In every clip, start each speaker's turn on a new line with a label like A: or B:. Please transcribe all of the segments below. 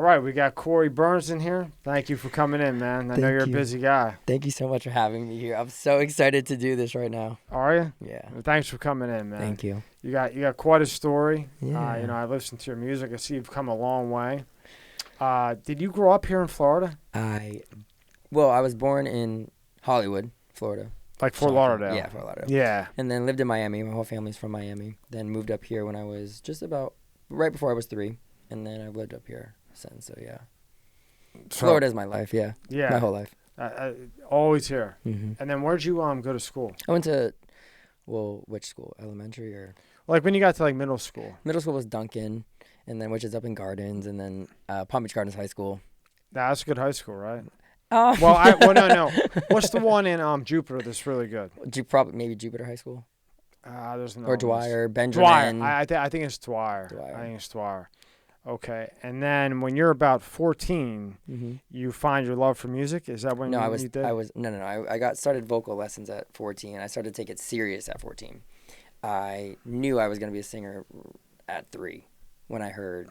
A: right, we got Kory Burns in here. Thank you for coming in, man. I know you're a busy guy.
B: Thank you so much for having me here. I'm so excited to do this right now.
A: Are you?
B: Yeah.
A: Well, thanks for coming in, man.
B: Thank you.
A: You got quite a story.
B: Yeah.
A: I listened to your music. I see you've come a long way. Did you grow up here in Florida?
B: I was born in Hollywood, Florida.
A: Like Fort Lauderdale?
B: Yeah, Fort Lauderdale.
A: Yeah.
B: And then lived in Miami. My whole family's from Miami. Then moved up here when I was just about right before I was 3. And then I've lived up here since. So, yeah. Florida's my life, yeah.
A: Yeah.
B: My whole life.
A: Always here.
B: Mm-hmm.
A: And then where'd you go to school?
B: I went to, which school? Elementary or?
A: Like when you got to like middle school?
B: Middle school was Duncan, and then which is up in Gardens, and then Palm Beach Gardens High School.
A: That's a good high school, right?
B: Well,
A: no. What's the one in Jupiter that's really good?
B: Maybe Jupiter High School.
A: There's no.
B: Or Dwyer, Benjamin.
A: Dwyer. I think it's Dwyer. I think it's Dwyer. Okay, and then when you're about 14, you find your love for music. Is that when you did?
B: I got started vocal lessons at 14. I started to take it serious at 14. I knew I was going to be a singer at 3 when I heard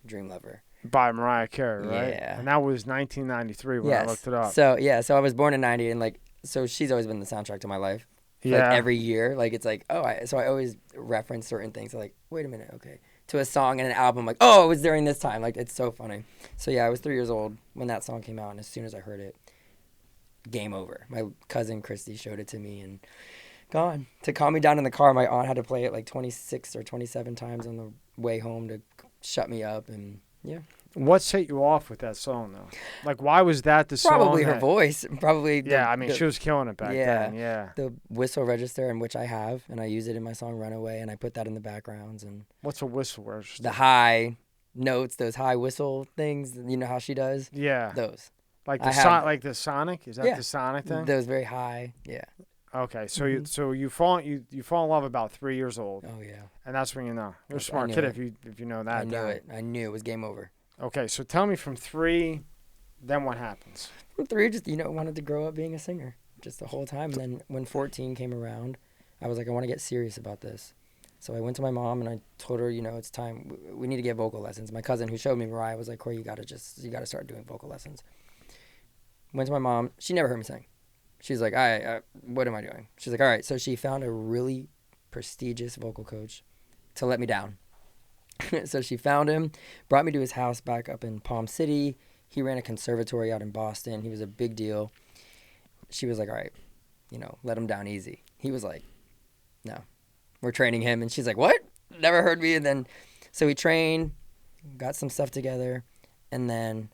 B: Dream Lover.
A: By Mariah Carey, right?
B: Yeah.
A: And that was 1993 when I looked it up.
B: So I was born in 90, and so she's always been the soundtrack to my life.
A: Yeah.
B: Like every year, like it's like, so I always reference certain things. Like, wait a minute, okay. To a song and an album, like, oh, it was during this time. Like, it's so funny. So, yeah, I was 3 years old when that song came out, and as soon as I heard it, game over. My cousin Christy showed it to me, and gone. To calm me down in the car, my aunt had to play it like 26 or 27 times on the way home to shut me up, and yeah.
A: What set you off with that song, though? Like, why was that the song?
B: Probably her voice. Probably.
A: She was killing it back then. Yeah.
B: The whistle register, in which I have, and I use it in my song "Runaway," and I put that in the backgrounds. And
A: what's a whistle register?
B: The high notes, those high whistle things. You know how she does.
A: Yeah.
B: Those.
A: Like the sonic? Is that the sonic thing?
B: Those very high. Yeah.
A: Okay, so you fall in love about 3 years old.
B: Oh yeah.
A: And that's when you know you're a smart kid if you know that.
B: I knew it. I knew it was game over.
A: Okay, so tell me from 3, then what happens?
B: From 3, just wanted to grow up being a singer, just the whole time. And then when 14 came around, I was like, I want to get serious about this. So I went to my mom and I told her, it's time. We need to get vocal lessons. My cousin who showed me Mariah was like, Kory, you gotta start doing vocal lessons. Went to my mom. She never heard me sing. She's like, what am I doing? She's like, all right. So she found a really prestigious vocal coach to let me down. So she found him, brought me to his house back up in Palm City. He ran a conservatory out in Boston. He was a big deal. She was like, all right, let him down easy. He was like, no, we're training him. And she's like, what? Never heard me. And then, so we trained, got some stuff together. And then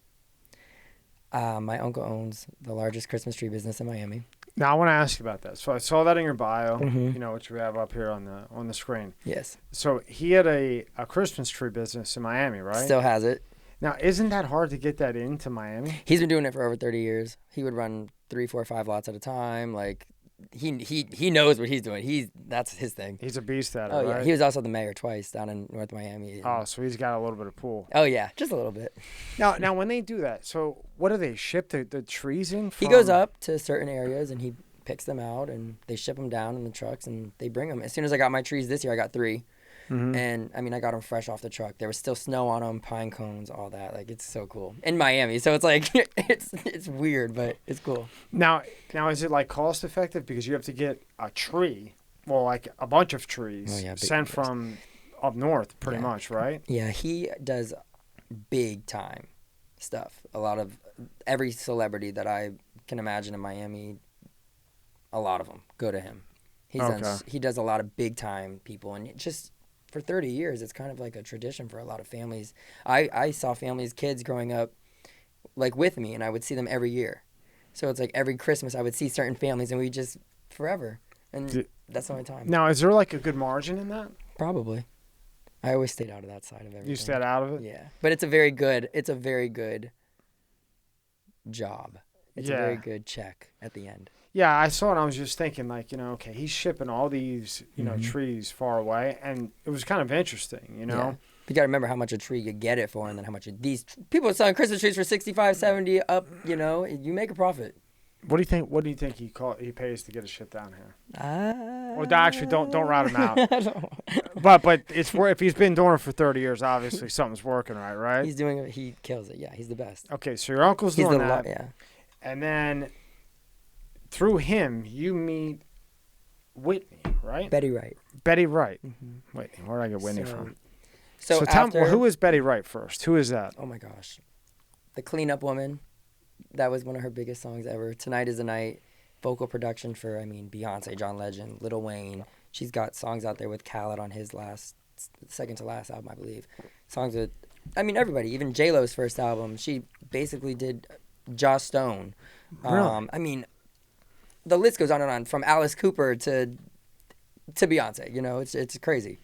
B: my uncle owns the largest Christmas tree business in Miami.
A: Now, I want to ask you about that. So I saw that in your bio, which we have up here on the screen.
B: Yes.
A: So he had a Christmas tree business in Miami, right?
B: Still has it.
A: Now, isn't that hard to get that into Miami?
B: He's been doing it for over 30 years. He would run 3, 4, 5 lots at a time. Like, he knows what he's doing. That's his thing.
A: He's a beast at it,
B: right?
A: Yeah.
B: He was also the mayor twice down in North Miami.
A: Oh, so he's got a little bit of pull.
B: Oh, yeah, just a little bit.
A: Now when they do that, so what do they ship the trees in from?
B: He goes up to certain areas, and he picks them out, and they ship them down in the trucks, and they bring them. As soon as I got my trees this year, I got 3. And, I got them fresh off the truck. There was still snow on them, pine cones, all that. Like, it's so cool. In Miami, so it's like, it's weird, but it's cool.
A: Now, is it, like, cost-effective? Because you have to get a tree, like a bunch of trees sent from up north, pretty much, right?
B: Yeah, he does big-time stuff. A lot of every celebrity that I can imagine in Miami, a lot of them go to him. He does a lot of big-time people, and just for 30 years, it's kind of like a tradition for a lot of families. I saw families, kids growing up, like with me, and I would see them every year. So it's like every Christmas I would see certain families, and we just forever. And that's the only time.
A: Now, is there like a good margin in that?
B: Probably. I always stayed out of that side of everything.
A: You stayed out of it?
B: Yeah. But it's a very good job. It's a very good check at the end.
A: Yeah, I saw it. I was just thinking, like, okay, he's shipping all these, trees far away, and it was kind of interesting,
B: Yeah. You got to remember how much a tree you get it for, and then how much these people are selling Christmas trees for $65, $70 up. You make a profit.
A: What do you think? What do you think he pays to get his shit down here? Well, actually, don't rat him out. but it's if he's been doing it for 30 years, obviously something's working right.
B: He's doing it. He kills it. Yeah, he's the best.
A: Okay, so your uncle's doing that.
B: Yeah.
A: And then through him, you meet Whitney, right?
B: Betty Wright.
A: Betty Wright.
B: Mm-hmm.
A: Wait, where did I get Whitney from?
B: So
A: tell me, who is Betty Wright first? Who is that?
B: Oh my gosh, the Cleanup Woman. That was one of her biggest songs ever. Tonight is the Night. Vocal production for, Beyonce, John Legend, Lil Wayne. She's got songs out there with Khaled on his second to last album, I believe. Songs with, everybody. Even J-Lo's first album. She basically did Joss Stone.
A: Really?
B: The list goes on and on. From Alice Cooper to Beyonce. It's crazy.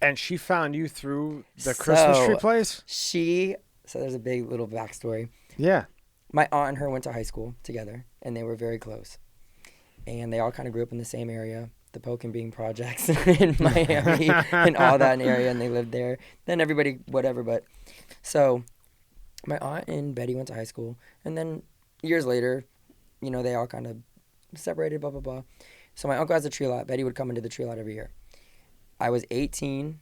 A: And she found you through the Christmas tree place?
B: So there's a big little backstory.
A: Yeah.
B: My aunt and her went to high school together, and they were very close. And they all kind of grew up in the same area, the Poke and Bean projects in Miami and all that area, and they lived there. Then everybody, whatever. But so my aunt and Betty went to high school, and then years later, they all kind of separated, blah, blah, blah. So my uncle has a tree lot. Betty would come into the tree lot every year. I was 18.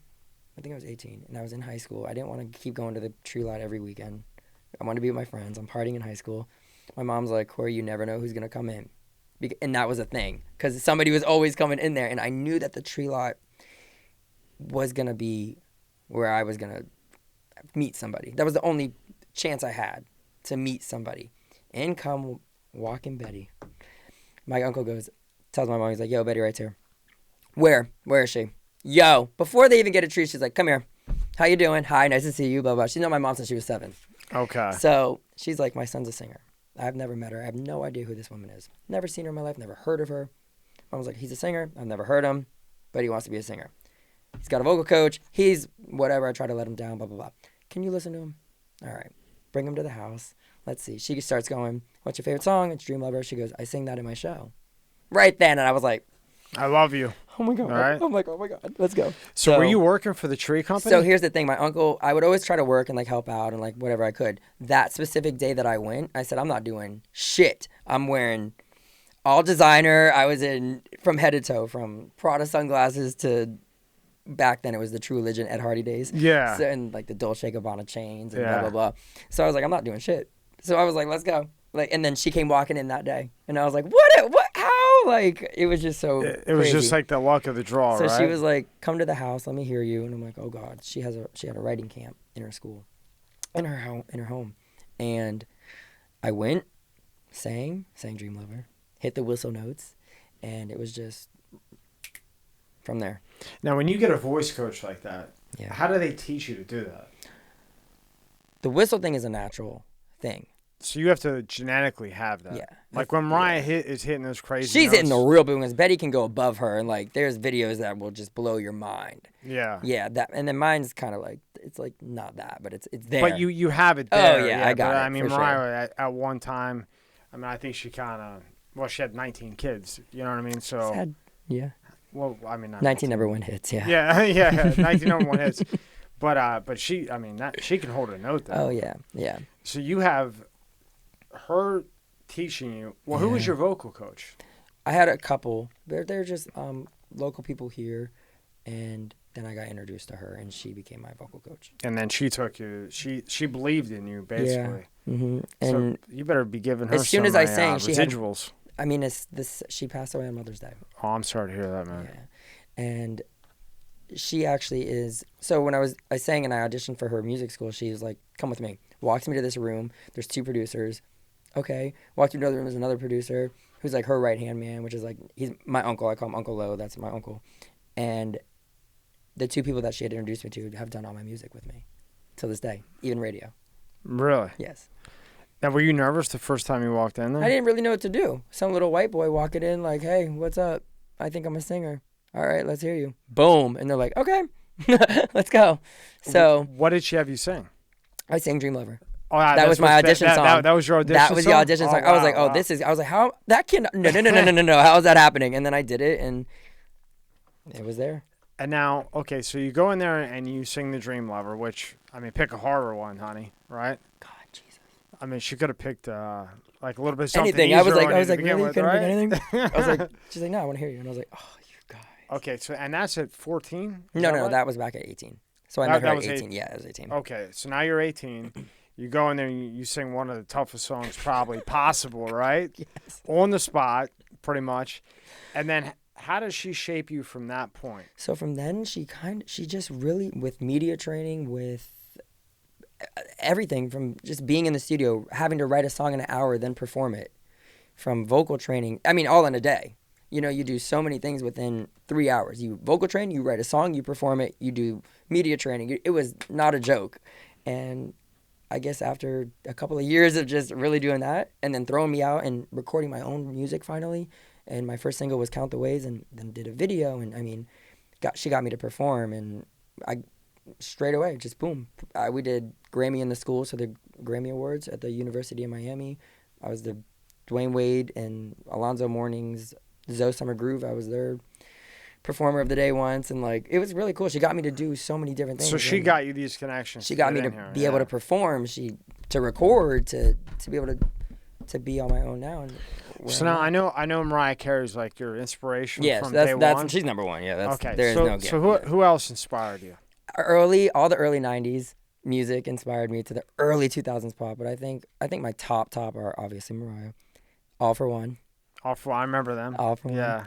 B: I think I was 18, and I was in high school. I didn't want to keep going to the tree lot every weekend. I wanted to be with my friends. I'm partying in high school. My mom's like, Kory, you never know who's going to come in. And that was a thing, because somebody was always coming in there, and I knew that the tree lot was going to be where I was going to meet somebody. That was the only chance I had to meet somebody. In come walking Betty. My uncle tells my mom, he's like, yo, Betty Wright's here. Where is she? Yo, before they even get a tree, she's like, come here. How you doing? Hi, nice to see you, blah, blah. She's known my mom since she was 7.
A: Okay.
B: So she's like, my son's a singer. I've never met her. I have no idea who this woman is. Never seen her in my life, never heard of her. I was like, he's a singer. I've never heard him, but he wants to be a singer. He's got a vocal coach. He's whatever. I try to let him down, blah, blah, blah. Can you listen to him? All right. Bring him to the house. Let's see. She starts going, what's your favorite song? It's Dream Lover. She goes, I sing that in my show. Right then. And I was like,
A: I love you.
B: Oh my God. Right. I'm like, oh my God. Let's go.
A: So were you working for the tree company?
B: So here's the thing. My uncle, I would always try to work and help out and whatever I could. That specific day that I went, I said, I'm not doing shit. I'm wearing all designer. I was in from head to toe, from Prada sunglasses to back then it was the True Religion Ed Hardy days.
A: Yeah.
B: So, and the Dolce & Gabbana chains and blah, blah, blah. So I was like, I'm not doing shit. So I was like, let's go. And then she came walking in that day. And I was like, what, how? It was just so
A: It was just like the luck of the draw,
B: so
A: right?
B: she was like, come to the house, let me hear you. And I'm like, oh God, she had a writing camp in her school, in her home. And I went, sang Dream Lover, hit the whistle notes, and it was just from there.
A: Now, when you get a voice coach like that,
B: yeah.
A: How do they teach you to do that?
B: The whistle thing is a natural thing.
A: So you have to genetically have that.
B: Yeah.
A: Like when Mariah is hitting those crazy
B: She's
A: notes.
B: hitting the real big ones. Betty can go above her, and there's videos that will just blow your mind.
A: Yeah.
B: Yeah, and then mine's kind of it's not that, but it's there.
A: But you have it there.
B: Oh yeah, I got it.
A: Mariah at one time, I think she she had 19 kids. You know what I mean? So
B: yeah.
A: Well, I mean, not
B: 19 number one hits. Yeah.
A: Yeah, 19 number one hits. But she, she can hold a note though.
B: Oh yeah, yeah.
A: So you have her teaching you. Well, who was your vocal coach?
B: I had a couple. They're just local people here, and then I got introduced to her, and she became my vocal coach.
A: And then she took you. She believed in you basically.
B: Yeah. Mm-hmm.
A: And so you better be giving her
B: as soon as I sang,
A: residuals.
B: She passed away on Mother's Day.
A: Oh, I'm sorry to hear that, man.
B: Yeah, and she actually is. So when I sang and I auditioned for her music school, she was like, "Come with me." Walks me to this room. There's 2 producers. Okay. Walked me to another room. There's another producer who's her right-hand man, which is he's my uncle. I call him Uncle Lo. That's my uncle. And the 2 people that she had introduced me to have done all my music with me till this day, even radio.
A: Really?
B: Yes.
A: Now, were you nervous the first time you walked in there?
B: I didn't really know what to do. Some little white boy walking in hey, what's up? I think I'm a singer. All right, let's hear you. Boom. And they're like, okay, let's go. So
A: what did she have you sing?
B: I sang Dream Lover.
A: Oh,
B: that was my audition song.
A: That was your audition song?
B: That was the audition song.
A: Wow,
B: I was like, I was like, how? That can, no. How is that happening? And then I did it, and it was there.
A: And now, okay, so you go in there and you sing the Dream Lover, which, pick a harder one, honey, right?
B: God, Jesus.
A: She could have picked, Like a little bit of something
B: anything.
A: easier
B: I was like,
A: begin
B: really? You
A: with,
B: couldn't
A: right?
B: pick anything? I was like, she's like, no, I want to hear you. And I was like, oh, you guys.
A: Okay, so and that's at 14?
B: No, that was back at 18. So I met her at 18. Yeah, I was 18.
A: Okay, so now you're 18. You go in there and you sing one of the toughest songs probably possible, right?
B: Yes.
A: On the spot, pretty much. And then how does she shape you from that point?
B: So from then, she just really, with media training, with everything, from just being in the studio, having to write a song in an hour, then perform it, from vocal training, I mean, all in a day. You know, you do so many things within 3 hours. You vocal train, you write a song, you perform it, you do media training. It was not a joke. And I guess after a couple of years of just really doing that and then throwing me out and recording my own music finally, and my first single was Count the Ways, and then did a video, and I mean, she got me to perform, and I straight away just boom. We did Grammy in the school, so the Grammy Awards at the University of Miami. I was the Dwayne Wade and Alonzo Mourning's Zoe Summer Groove. I was their performer of the day once, and like it was really cool. She got me to do so many different things.
A: So she got you these connections.
B: She got me to be able to perform. To record, to be able to be on my own now. And
A: so now I know Mariah Carey's like your inspiration.
B: Yes,
A: from
B: that's
A: day one.
B: she's number one. Yeah, that's
A: okay.
B: There's no getting.
A: So who else inspired you?
B: All the early '90s music inspired me to the early 2000s pop. But I think my top are obviously Mariah, All for One.
A: I remember them.
B: All for One.
A: Yeah.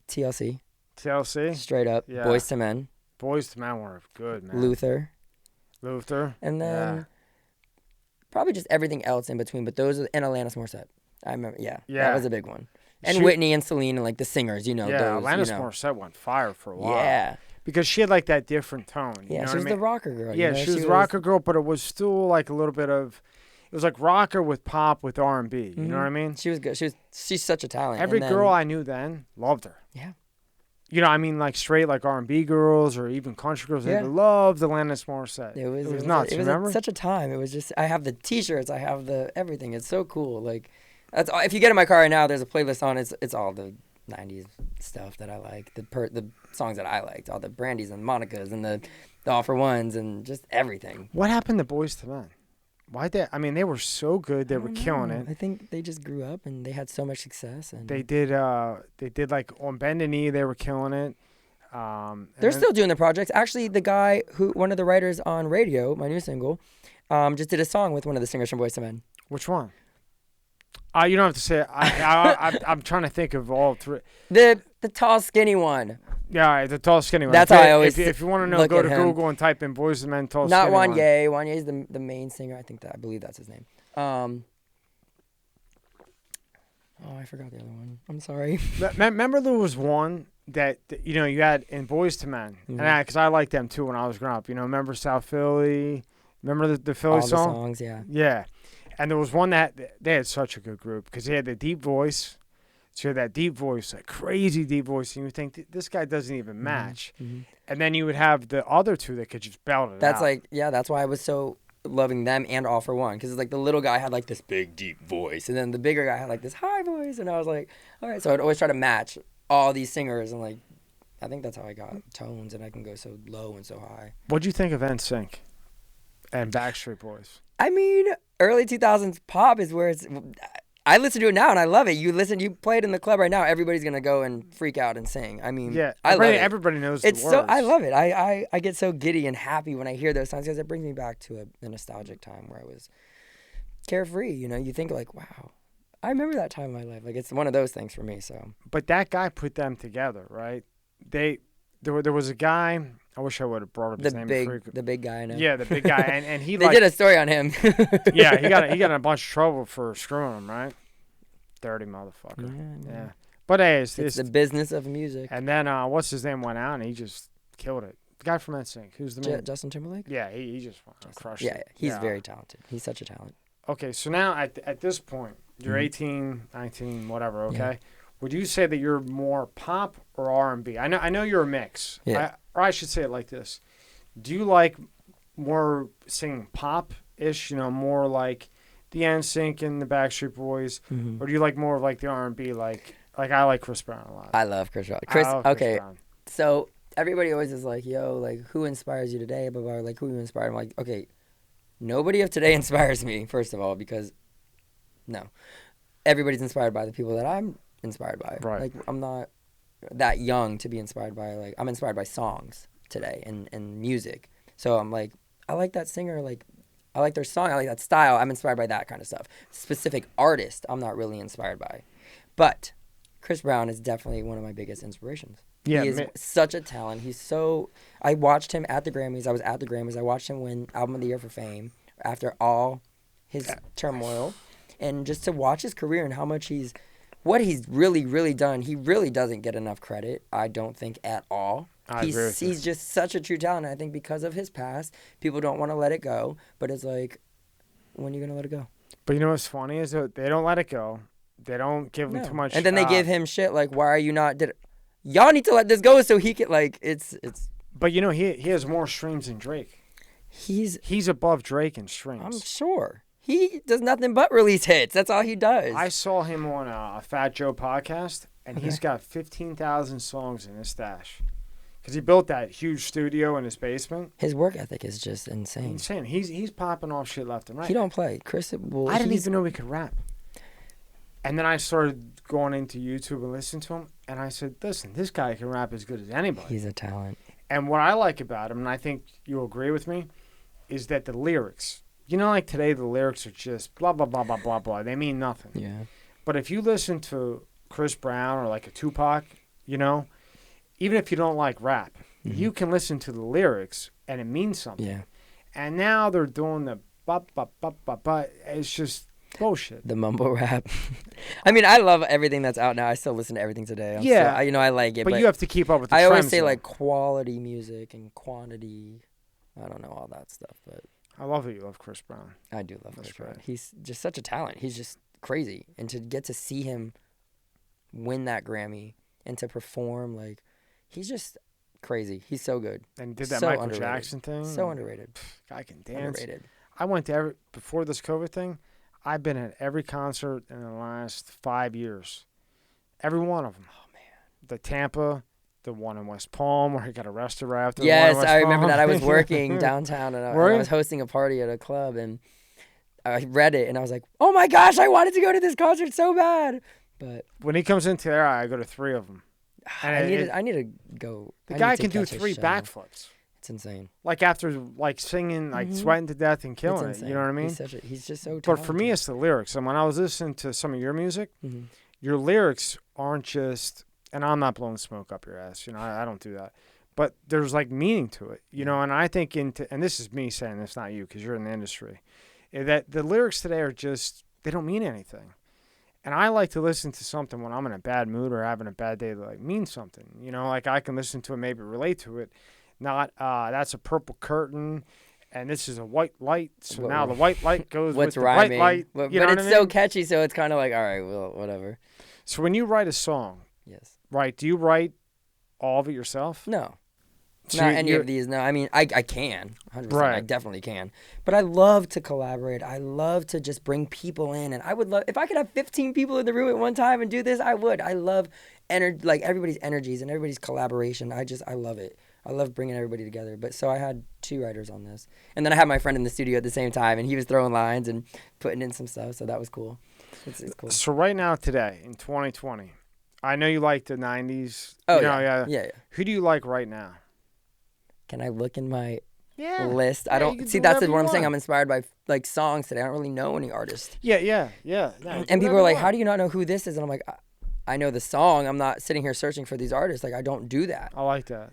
B: TLC.
A: TLC.
B: Straight up.
A: Yeah.
B: Boyz II Men.
A: Boyz II Men were good, man.
B: Luther.
A: Yeah.
B: And then probably just everything else in between. But those and Alanis Morissette. I remember. Yeah. That was a big one. And Whitney and Celine and like the singers, you know.
A: Yeah,
B: those,
A: Alanis Morissette went fire for a while.
B: Yeah.
A: Because she had like that different tone.
B: Yeah,
A: you know
B: she was the rocker girl.
A: Yeah, she was the rocker girl, but it was still like a little bit of, it was like rocker with pop with R&B. You know what I mean?
B: She was good. She's such a talent.
A: Every girl I knew then loved her.
B: Yeah.
A: You know, I mean, like straight like R&B girls or even country girls, they loved Alanis Morissette. It was nuts.
B: It was
A: remember?
B: Such a time. It was just, I have the T-shirts, I have the everything. It's so cool. Like, that's if you get in my car right now, there's a playlist on. It's all the '90s stuff that I like, the songs that I liked, all the Brandys and Monicas and the All for Ones and just everything.
A: What happened to Boyz II Men? Why did I mean they were so good, they were killing it.
B: I think they just grew up and they had so much success, and
A: they did like On Bended Knee, they were killing it.
B: They're still doing the projects. Actually, the guy one of the writers on Radio, my new single, just did a song with one of the singers from Boyz II Men.
A: Which one? You don't have to say it. I'm trying to think of all three.
B: The tall, skinny one.
A: Yeah, the tall, skinny one.
B: That's how I always
A: if you want to know, go to Google and type in Boyz II Men tall,
B: Not
A: skinny one.
B: Not Wanye. Wanye's the main singer. I believe that's his name. Oh, I forgot the other one. I'm sorry.
A: Remember there was one that you know you had in Boyz II Men, and because I liked them too when I was growing up. You know, remember South Philly? Remember the Philly
B: all
A: song?
B: The songs, yeah.
A: Yeah, and there was one that they had such a good group because they had the deep voice. So you had that deep voice, that crazy deep voice, and you would think this guy doesn't even match. Mm-hmm. And then you would have the other two that could just belt it out.
B: That's why I was so loving them and All for One, because it's like the little guy had like this big deep voice, and then the bigger guy had like this high voice, and I was like, all right. So I'd always try to match all these singers, and like I think that's how I got tones, and I can go so low and so high.
A: What'd you think of NSYNC and Backstreet Boys?
B: I mean, early 2000s pop is where it's. I listen to it now and I love it. You play it in the club right now, everybody's gonna go and freak out and sing. I mean, yeah, I love it.
A: Everybody knows the words.
B: I love it. I get so giddy and happy when I hear those songs because it brings me back to a nostalgic time where I was carefree. You know, you think like, wow, I remember that time in my life. Like it's one of those things for me. So,
A: but that guy put them together, right? There was a guy. I wish I would have brought up his name.
B: The big guy, I know.
A: Yeah, the big guy, and he.
B: They did a story on him.
A: Yeah, he got in a bunch of trouble for screwing him, right? Dirty motherfucker. Yeah. But hey, it's
B: the business of music.
A: And then what's his name went out and he just killed it. The guy from NSYNC, who's the man?
B: Justin Timberlake.
A: Yeah, he just crushed it.
B: Yeah, he's very talented. He's such a talent.
A: Okay, so now at this point, you're 18, 19, whatever. Okay. Yeah. Would you say that you're more pop or R&B? I know you're a mix.
B: Yeah.
A: Or I should say it like this: do you like more singing pop-ish? You know, more like the NSYNC and the Backstreet Boys, or do you like more of like the R&B? Like I like Chris Brown a lot.
B: I love Chris Brown. Okay. Brown. So everybody always is like, "Yo, like who inspires you today?" Blah blah. Like who you inspired? I'm like, okay, nobody of today inspires me. First of all, because No. Everybody's inspired by the people that I'm inspired by.
A: Right.
B: Like, I'm not that young to be inspired by, like, I'm inspired by songs today and music. So I'm like, I like that singer, like, I like their song, I like that style. I'm inspired by that kind of stuff. Specific artist, I'm not really inspired by. But Chris Brown is definitely one of my biggest inspirations.
A: Yeah,
B: he is such a talent. I watched him at the Grammys. I was at the Grammys. I watched him win Album of the Year for Fame after all his turmoil. And just to watch his career and how much what he's really, really done, he really doesn't get enough credit, I don't think, at all. He's just such a true talent. I think because of his past, people don't want to let it go. But it's like, when are you going to let it go?
A: But you know what's funny is that they don't let it go. They don't give him too much.
B: And then they give him shit like, why are you not... Y'all need to let this go so he can, like, it's...
A: But, you know, he has more streams than Drake. He's above Drake in streams.
B: I'm sure. He does nothing but release hits. That's all he does.
A: I saw him on a Fat Joe podcast, and he's got 15,000 songs in his stash. Because he built that huge studio in his basement.
B: His work ethic is just insane.
A: He's popping off shit left and right.
B: He don't play. I
A: didn't even know he could rap. And then I started going into YouTube and listening to him, and I said, listen, this guy can rap as good as anybody.
B: He's a talent.
A: And what I like about him, and I think you'll agree with me, is that the lyrics, you know, like today the lyrics are just blah, blah, blah, blah, blah, blah. They mean nothing.
B: Yeah.
A: But if you listen to Chris Brown or like a Tupac, you know, even if you don't like rap, you can listen to the lyrics and it means something.
B: Yeah.
A: And now they're doing the ba, ba, ba, ba, ba. It's just bullshit.
B: The mumble rap. I mean, I love everything that's out now. I still listen to everything today. I like it.
A: But you have to keep up with the
B: trends. I always say,
A: though.
B: like, quality music and quantity. I don't know all that stuff, but...
A: I love that you love Chris Brown.
B: I do love Chris Brown. He's just such a talent. He's just crazy. And to get to see him win that Grammy and to perform, like, he's just crazy. He's so good.
A: And he did that Michael Jackson thing.
B: So underrated.
A: Guy can dance.
B: Underrated.
A: I went to before this COVID thing, I've been at every concert in the last 5 years. Every one of them.
B: Oh, man.
A: The Tampa, the one in West Palm where he got arrested right after
B: yes,
A: the one in West
B: I remember
A: Palm.
B: that. I was working downtown and I was hosting a party at a club and I read it and I was like, oh my gosh, I wanted to go to this concert so bad. But
A: when he comes into there, I go to 3 of them. And
B: I need to go.
A: The guy can do 3 backflips.
B: It's insane.
A: Like after like singing, like sweating to death and killing it. You know what I mean?
B: He's just so talented.
A: But for me, it's the lyrics. And when I was listening to some of your music, your lyrics aren't just, and I'm not blowing smoke up your ass. You know, I don't do that. But there's like meaning to it. You know, and I think and this is me saying this, not you, because you're in the industry, that the lyrics today are just, they don't mean anything. And I like to listen to something when I'm in a bad mood or having a bad day that like means something. You know, like I can listen to it, maybe relate to it. Not that's a purple curtain, and this is a white light. So now the white light goes with the white light.
B: But it's so catchy, so it's kind of like, all right, well, whatever.
A: So when you write a song,
B: yes,
A: right? Do you write all of it yourself?
B: No. Not any of these. No, I mean, I can. 100%. Right. I definitely can. But I love to collaborate. I love to just bring people in. And I would love, if I could have 15 people in the room at one time and do this, I would. I love like everybody's energies and everybody's collaboration. I love it. I love bringing everybody together. But so I had 2 writers on this. And then I had my friend in the studio at the same time, and he was throwing lines and putting in some stuff. So that was cool. It's cool.
A: So right now, today, in 2020, I know you like the 90s.
B: Oh,
A: yeah. Who do you like right now?
B: Can I look in my list? I don't see.
A: That's
B: what I'm saying. I'm inspired by like songs today. I don't really know any artists.
A: Yeah.
B: And people are like, "How do you not know who this is?" And I'm like, "I know the song. I'm not sitting here searching for these artists. Like I don't do that."
A: I like that.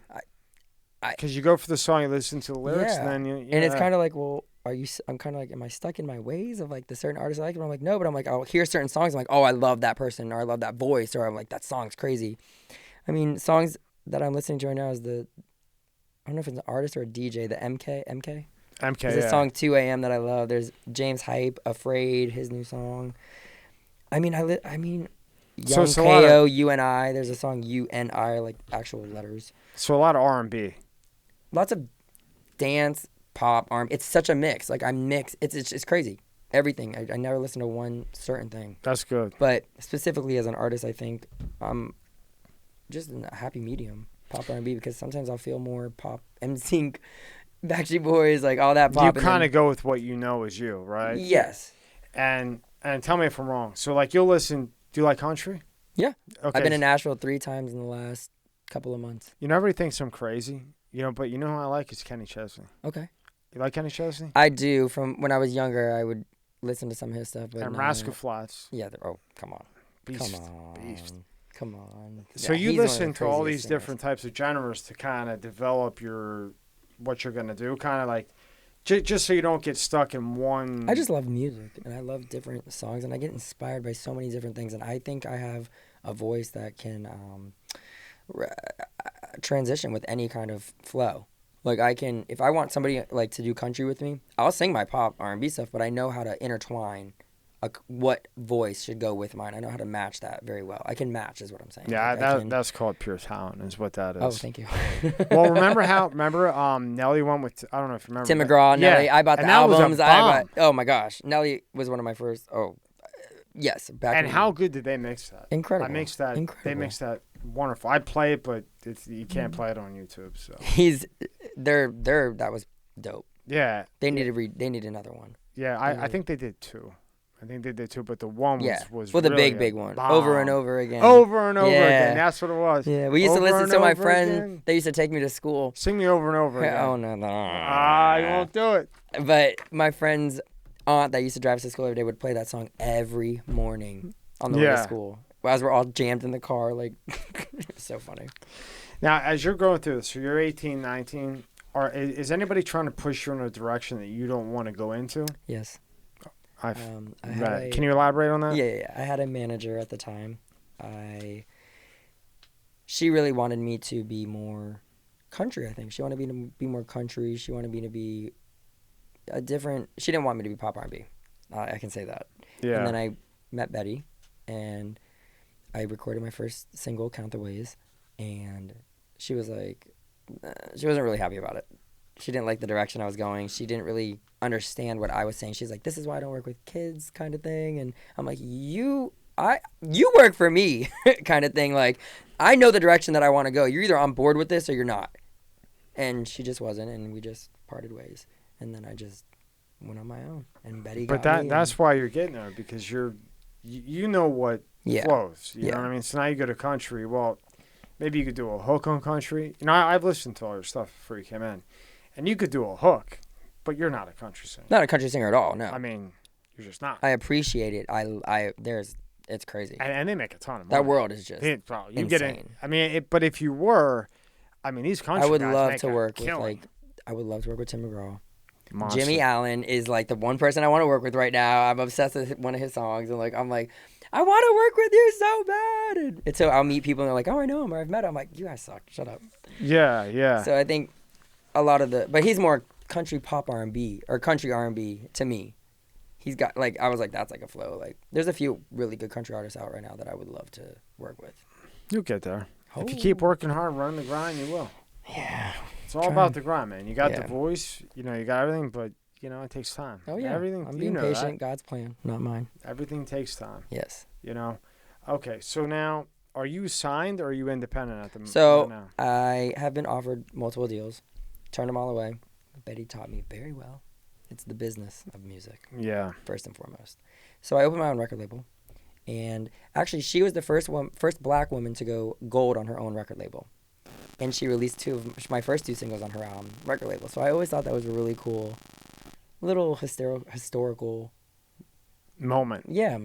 A: Because you go for the song, you listen to the lyrics, and then you.
B: And it's kind of like, well, I'm kind of like, am I stuck in my ways of like the certain artists I like? And I'm like, no, but I'm like, I'll hear certain songs. I'm like, oh, I love that person, or I love that voice, or I'm like, that song's crazy. I mean, songs that I'm listening to right now is I don't know if it's an artist or a DJ, the MK. There's a song 2 a.m. that I love. There's James Hype, Afraid, his new song. I mean, Young K.O., You and I. There's a song You and I, like actual letters.
A: So a lot of R&B.
B: Lots of dance, pop, R&B. It's such a mix. Like I mix. It's crazy. Everything. I never listen to one certain thing.
A: That's good.
B: But specifically as an artist, I think I'm just in a happy medium. Pop R&B, because sometimes I'll feel more pop, NSYNC, Backstreet Boys, like all that pop.
A: You kind of go with what you know is you, right?
B: Yes.
A: And And tell me if I'm wrong. So like you'll listen. Do you like country?
B: Yeah.
A: Okay.
B: I've been in Nashville 3 times in the last couple of months.
A: You know, everybody thinks I'm crazy. You know, but you know who I like is Kenny Chesney.
B: Okay.
A: You like Kenny Chesney?
B: I do. From when I was younger, I would listen to some of his stuff. But
A: And
B: now-
A: Rascal Flats.
B: Yeah. Oh, come on.
A: Beast.
B: Come on.
A: Beast.
B: Come on.
A: So
B: Yeah,
A: you
B: he's one of
A: listen
B: the
A: to all
B: craziest
A: these
B: singers.
A: different types of genres to kind of develop what you're gonna do, kind of like just so you don't get stuck in one.
B: I just love music, and I love different songs, and I get inspired by so many different things. And I think I have a voice that can transition with any kind of flow. Like I can, if I want somebody like to do country with me, I'll sing my pop R&B stuff, but I know how to intertwine what voice should go with mine. I know how to match that very well. I can match, is what I'm saying.
A: Yeah,
B: Like,
A: that's called pure talent, is what that is.
B: Oh, thank you.
A: Well, remember Nelly went with, I don't know if you remember.
B: Tim McGraw,
A: Yeah,
B: Nelly. I bought the
A: and that was a
B: albums.
A: bomb.
B: Oh my gosh, Nelly was one of my first. Yes, back.
A: And
B: in-
A: how good did they mix that?
B: Incredible.
A: I mixed that. They
B: Incredible.
A: mixed that wonderful. I play it, but you can't play it on YouTube. So
B: that was dope.
A: yeah,
B: They need to they need another one.
A: yeah. I think they did two. But the one was
B: Well, the
A: really
B: big one,
A: bomb.
B: over and over again.
A: Over and over
B: Yeah.
A: again. That's what it was.
B: Yeah, we used to
A: Over
B: listen
A: and
B: to my
A: over
B: friend.
A: again.
B: They used to take me to school.
A: Sing me over and over again.
B: Oh no, no.
A: You won't do it.
B: But my friend's aunt that used to drive us to school every day would play that song every morning on the way to
A: Yeah.
B: school. As we're all jammed in the car, like it was so funny.
A: Now, as you're going through this, so you're 18, 19, is anybody trying to push you in a direction that you don't want to go into?
B: Yes.
A: I
B: had
A: Can you elaborate on that?
B: Yeah. I had a manager at the time. She really wanted me to be more country, I think. She wanted me to be more country. She wanted me to be a different... She didn't want me to be pop R&B. I can say that.
A: Yeah.
B: And then I met Betty, and I recorded my first single, Count the Ways, and she was like... she wasn't really happy about it. She didn't like the direction I was going. She didn't really understand what I was saying. She's like, this is why I don't work with kids kind of thing. And I'm like, you work for me kind of thing. Like, I know the direction that I want to go. You're either on board with this or you're not. And she just wasn't, and we just parted ways. And then I just went on my own. And Betty got me.
A: That's why you're getting there, because you know what flows. You know what I mean? So now you go to country. Well, maybe you could do a hook on country. You know, I've listened to all your stuff before you came in. And you could do a hook, but you're not a country singer.
B: Not a country singer at all, no.
A: I mean, you're just not.
B: I appreciate it. It's crazy.
A: And they make a ton of money.
B: That world is just
A: insane. I mean, but if you were, I mean, these country
B: I would
A: guys
B: love
A: make
B: to
A: a
B: work with
A: killing.
B: I would love to work with Tim McGraw.
A: Monster.
B: Jimmy Allen is like the one person I want to work with right now. I'm obsessed with one of his songs, and I'm like, I want to work with you so bad. And so I'll meet people and they're like, oh, I know him or I've met him. I'm like, you guys suck. Shut up.
A: Yeah.
B: So I think a lot of but he's more country pop R&B or country R&B to me. He's got I was like, that's like a flow. Like there's a few really good country artists out right now that I would love to work with.
A: You'll get there. If you keep working hard, running the grind, you will.
B: Yeah.
A: It's all about the grind, man. You got the voice, you got everything, but it takes time.
B: Oh yeah.
A: Everything.
B: I'm being patient. God's plan, not mine.
A: Everything takes time.
B: Yes.
A: Okay, so now, are you signed or are you independent at the moment?
B: So
A: now?
B: I have been offered multiple deals, turned them all away. Betty taught me very well. It's the business of music.
A: Yeah.
B: First and foremost. So I opened my own record label, and actually she was the first black woman to go gold on her own record label, and she released my first 2 singles on her record label. So I always thought that was a really cool, little historical
A: moment.
B: Yeah,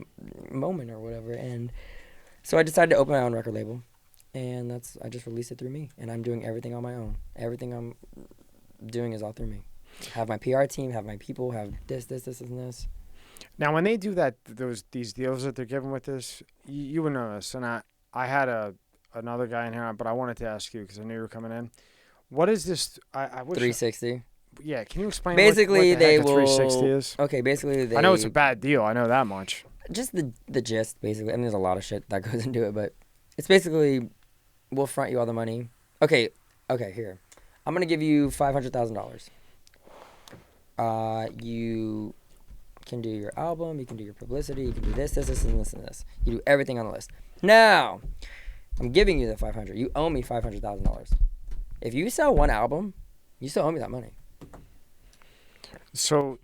B: moment or whatever. And so I decided to open my own record label, and I just released it through me, and I'm doing everything on my own. Everything I'm doing is all through me. Have my PR team, have my people, have this, and this.
A: Now, when they do these deals that they're giving with this, you would know this. And I had another guy in here, but I wanted to ask you because I knew you were coming in. What is this? I wish
B: 360.
A: Yeah, can you explain?
B: Basically,
A: what the
B: they
A: heck a
B: will.
A: 360 is?
B: Okay, basically
A: I know it's a bad deal. I know that much.
B: Just the gist, basically. I mean, there's a lot of shit that goes into it, but it's basically we'll front you all the money. Okay, here. I'm gonna give you $500,000. You can do your album, you can do your publicity, you can do this, and this. You do everything on the list. Now, I'm giving you the $500,000. You owe me $500,000. If you sell one album, you still owe me that money.
A: So,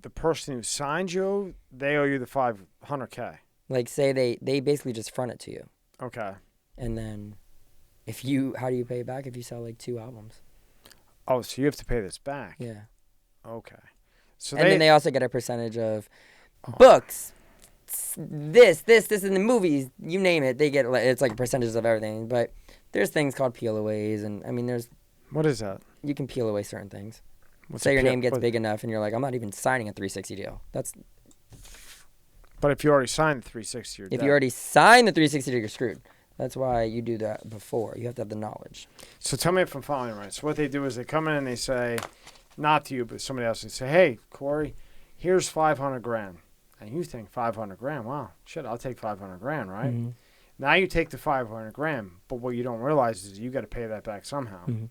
A: the person who signed you, they owe you the $500K.
B: Like, say they basically just front it to you.
A: Okay.
B: And then how do you pay it back if you sell like 2 albums?
A: Oh, so you have to pay this back.
B: Yeah.
A: Okay. So
B: and then they also get a percentage of books, this in the movies, you name it. They get, it's like percentages of everything. But there's things called peel-aways, and I mean,
A: What is that?
B: You can peel away certain things.
A: What's
B: Say your name gets big enough, and you're like, I'm not even signing a 360 deal.
A: But if you already signed the 360, you're
B: If
A: dead.
B: you already signed the 360 deal, you're screwed. That's why you do that before. You have to have the knowledge.
A: So tell me if I'm following right. So what they do is they come in and they say, not to you, but somebody else. They say, hey, Kory, here's $500,000. And you think $500,000, wow, shit, I'll take $500,000, right?
B: Mm-hmm.
A: Now you take the $500,000, but what you don't realize is you got to pay that back somehow.
B: Mm-hmm.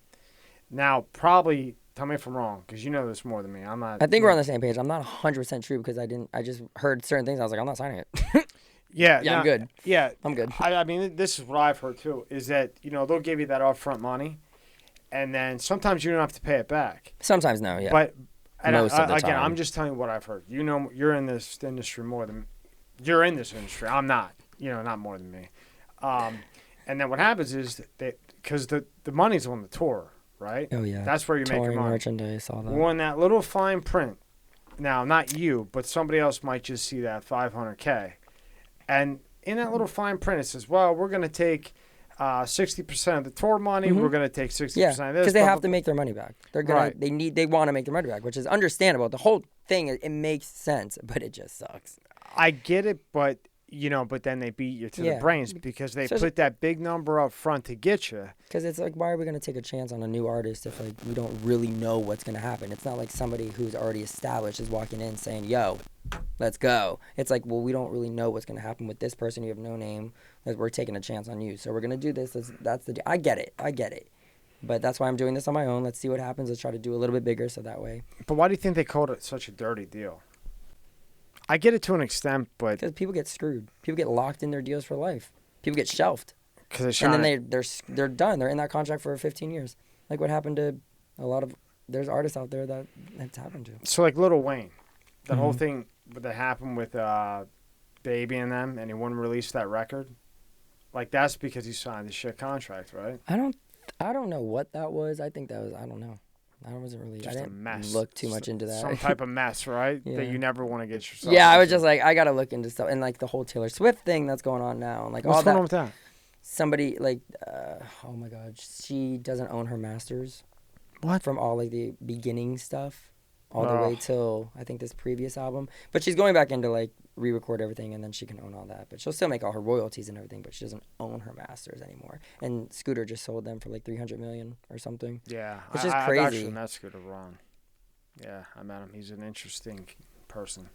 A: Now, probably, tell me if I'm wrong, because you know this more than me. I'm not.
B: I think we're on the same page. I'm not 100% true because I just heard certain things. I was like, I'm not signing it.
A: Yeah,
B: I'm good.
A: Yeah,
B: I'm good.
A: I mean, this is what I've heard too. Is that they'll give you that upfront money, and then sometimes you don't have to pay it back.
B: Sometimes no, yeah.
A: But
B: Most of the
A: again,
B: time.
A: I'm just telling you what I've heard. You're in this industry more than you're in this industry. I'm not. Not more than me. And then what happens is that because the money's on the tour, right?
B: Oh yeah.
A: That's where you make your
B: Touring
A: money.
B: merchandise, all that.
A: Well, in that little fine print. Now, not you, but somebody else might just see that $500K. And in that little fine print, it says, well, we're going to take 60% of the tour money.
B: Mm-hmm.
A: We're going to take 60% of this.
B: Yeah, because they have to make their money back. They're gonna.
A: Right.
B: They want to make their money back, which is understandable. The whole thing, it makes sense, but it just sucks.
A: I get it, but then they beat you to the brains because they put that big number up front to get you.
B: Because it's like, why are we going to take a chance on a new artist if like we don't really know what's going to happen? It's not like somebody who's already established is walking in saying, yo, let's go. It's like, well, we don't really know what's going to happen with this person. You have no name. We're taking a chance on you. So we're going to do this. That's the deal. I get it. But that's why I'm doing this on my own. Let's see what happens. Let's try to do a little bit bigger so that way.
A: But why do you think they called it such a dirty deal? I get it to an extent, but
B: because people get screwed. People get locked in their deals for life. People get shelved.
A: And
B: then they're done. They're in that contract for 15 years. Like what happened to a lot of there's artists out there that it's happened to.
A: So like Lil Wayne, the whole thing that happened with Baby and them, and he wouldn't release that record. Like that's because he signed the shit contract, right?
B: I don't know what that was. I think that was I don't know. I wasn't really.
A: Just
B: I didn't
A: a mess.
B: look too much into that.
A: Some type of mess, right?
B: Yeah.
A: That you never want to get yourself.
B: Yeah, I was
A: into.
B: just like, I gotta look into stuff and like the whole Taylor Swift thing that's going on now, and like
A: What's
B: all
A: going
B: that.
A: on with that?
B: Somebody like, oh my God, she doesn't own her masters.
A: What?
B: From all like the beginning stuff, all the way till I think this previous album. But she's going back into like re-record everything, and then she can own all that. But she'll still make all her royalties and everything. But she doesn't own her masters anymore. And Scooter just sold them for like $300 million or something.
A: Yeah,
B: it's just
A: I've
B: crazy.
A: actually met Scooter Ron. Yeah, I met him. He's an interesting person.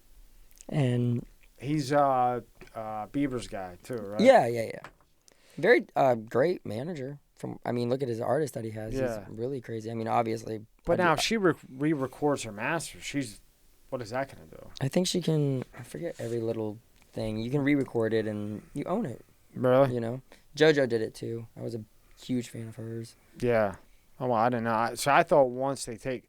B: And
A: he's Bieber's guy too, right?
B: Yeah. Very great manager. Look at his artist that he has.
A: Yeah.
B: He's really crazy. I mean, obviously.
A: But now if she re-records her masters, what is that going to do?
B: I think she can. I forget every little thing. You can re-record it and you own it.
A: Really?
B: JoJo did it too. I was a huge fan of hers.
A: Yeah. Oh, well, I didn't know. So I thought once they take.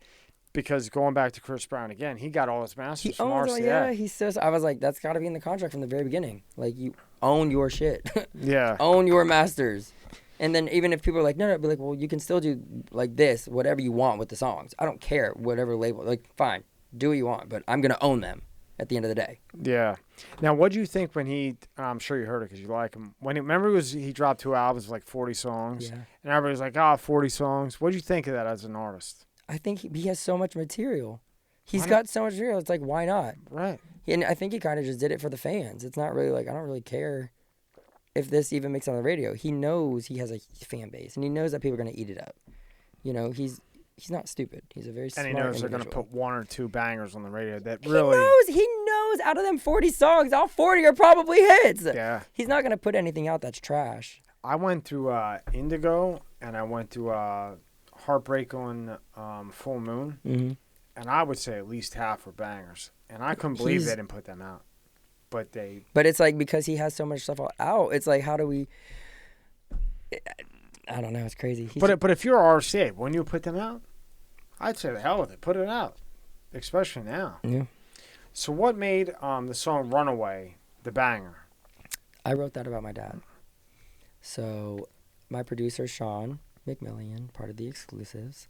A: Because going back to Chris Brown again, he got all his masters from RCA.
B: Yeah, he says. I was like, that's got to be in the contract from the very beginning. Like, you own your shit.
A: Yeah.
B: Own your masters. And then even if people are like, no, be like, well, you can still do like this, whatever you want with the songs. I don't care, whatever label. Like, fine, do what you want, but I'm gonna own them at the end of the day.
A: Yeah. Now, what do you think when I'm sure you heard it because you like him. Remember he dropped 2 albums, like 40 songs?
B: Yeah.
A: And everybody's like, 40 songs. What do you think of that as an artist?
B: I think he has so much material. He's got so much material. It's like, why not?
A: Right.
B: And I think he kind of just did it for the fans. It's not really like, I don't really care if this even makes it on the radio. He knows he has a fan base, and he knows that people are going to eat it up. He's not stupid. He's a very smart
A: And he knows
B: individual.
A: they're going to put 1 or 2 bangers on the radio that
B: He
A: really...
B: knows out of them 40 songs, all 40 are probably hits.
A: Yeah.
B: He's not going to put anything out that's trash.
A: I went through Indigo, and I went through Heartbreak on Full Moon, and I would say at least half were bangers. And I couldn't believe they didn't put them out. But it's
B: like because he has so much stuff out, it's like, how do we... I don't know, it's crazy.
A: But if you're RCA, wouldn't you put them out? I'd say the hell with it. Put it out. Especially now.
B: Yeah.
A: So what made the song Runaway the banger?
B: I wrote that about my dad. So my producer, Sean McMillian, part of the Exclusives,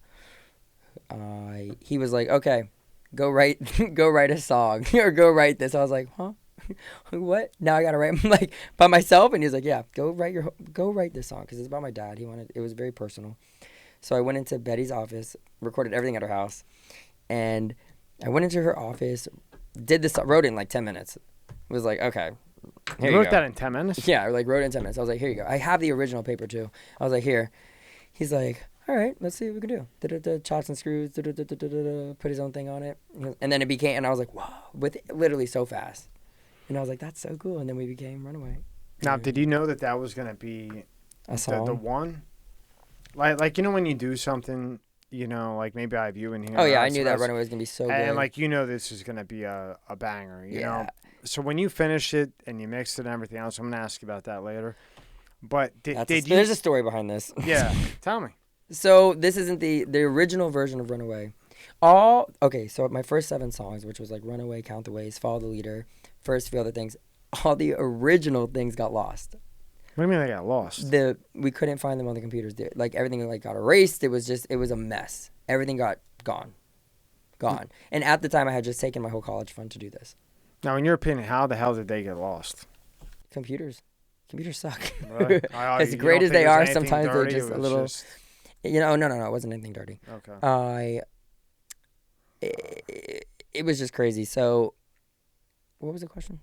B: he was like, okay, go write a song or go write this. I was like, huh? What? Now I gotta write like by myself? And he's like, yeah, go write this song because it's about my dad. It was very personal. So I went into Betty's office, recorded everything at her house, and I went into her office, wrote it in like 10 minutes. It was like, okay, here you
A: wrote
B: go.
A: that in 10 minutes?
B: Yeah, I wrote it in 10 minutes. I was like, here you go. I have the original paper too. I was like, here. He's like, all right, let's see what we can do. Chops and screws, put his own thing on it. And then it became, and I was like, wow, with literally so fast. And I was like, that's so cool. And then we became Runaway.
A: Now, did you know that was going to be
B: a song?
A: The one? Like, you know, when you do something, you know, like maybe I have you in here.
B: Oh, yeah, I knew that Runaway was going to be so good.
A: And, like, you know this is going to be a banger, you know? So when you finished it and you mixed it and everything else, I'm going to ask you about that later. But
B: there's a story behind this.
A: Yeah, tell me.
B: So this isn't the original version of Runaway. So my first 7 songs, which was like Runaway, Count the Ways, Follow the Leader, First Few Other Things, all the original things got lost.
A: What do you mean they got lost?
B: We couldn't find them on the computers. Like everything like got erased. It was a mess. Everything got gone. And at the time, I had just taken my whole college fund to do this.
A: Now, in your opinion, how the hell did they get lost?
B: Computers suck.
A: Really?
B: As great as they are, sometimes they're just a little. You know, no, it wasn't anything dirty.
A: Okay.
B: It was just crazy. So, what was the question?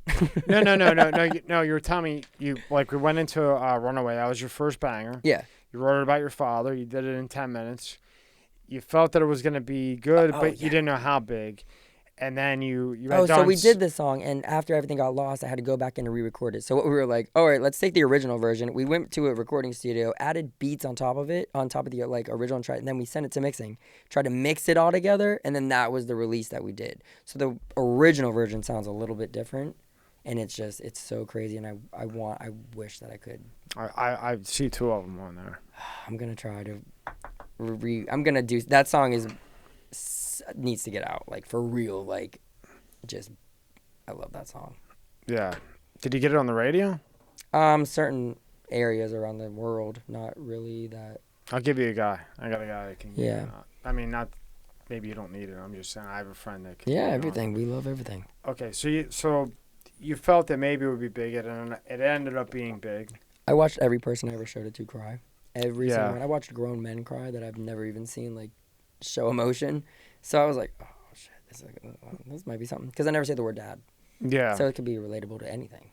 A: No. You were telling me we went into Runaway. That was your first banger.
B: Yeah.
A: You wrote it about your father. You did it in 10 minutes. You felt that it was going to be good, but you didn't know how big. And then you had
B: so we did this song, and after everything got lost, I had to go back in and re-record it. So what we were like, all right, let's take the original version. We went to a recording studio, added beats on top of the original track, and then we sent it to mixing. Tried to mix it all together, and then that was the release that we did. So the original version sounds a little bit different, and it's so crazy, and I wish that I could.
A: I see 2 of them on there.
B: I'm gonna try to I'm gonna do that song needs to get out, like for real, like just I love that song.
A: Yeah. Did you get it on the radio?
B: Certain areas around the world, not really that.
A: I'll give you a guy. I got a guy that can.
B: Yeah.
A: I mean, not. Maybe you don't need it. I'm just saying I have a friend that can.
B: Yeah, everything. We love everything.
A: Okay, so you felt that maybe it would be big, and it ended up being big.
B: I watched every person I ever showed it to cry. Every single one. I watched grown men cry that I've never even seen like show emotion. So I was like, oh shit, this might be something, because I never say the word dad.
A: Yeah.
B: So it could be relatable to anything,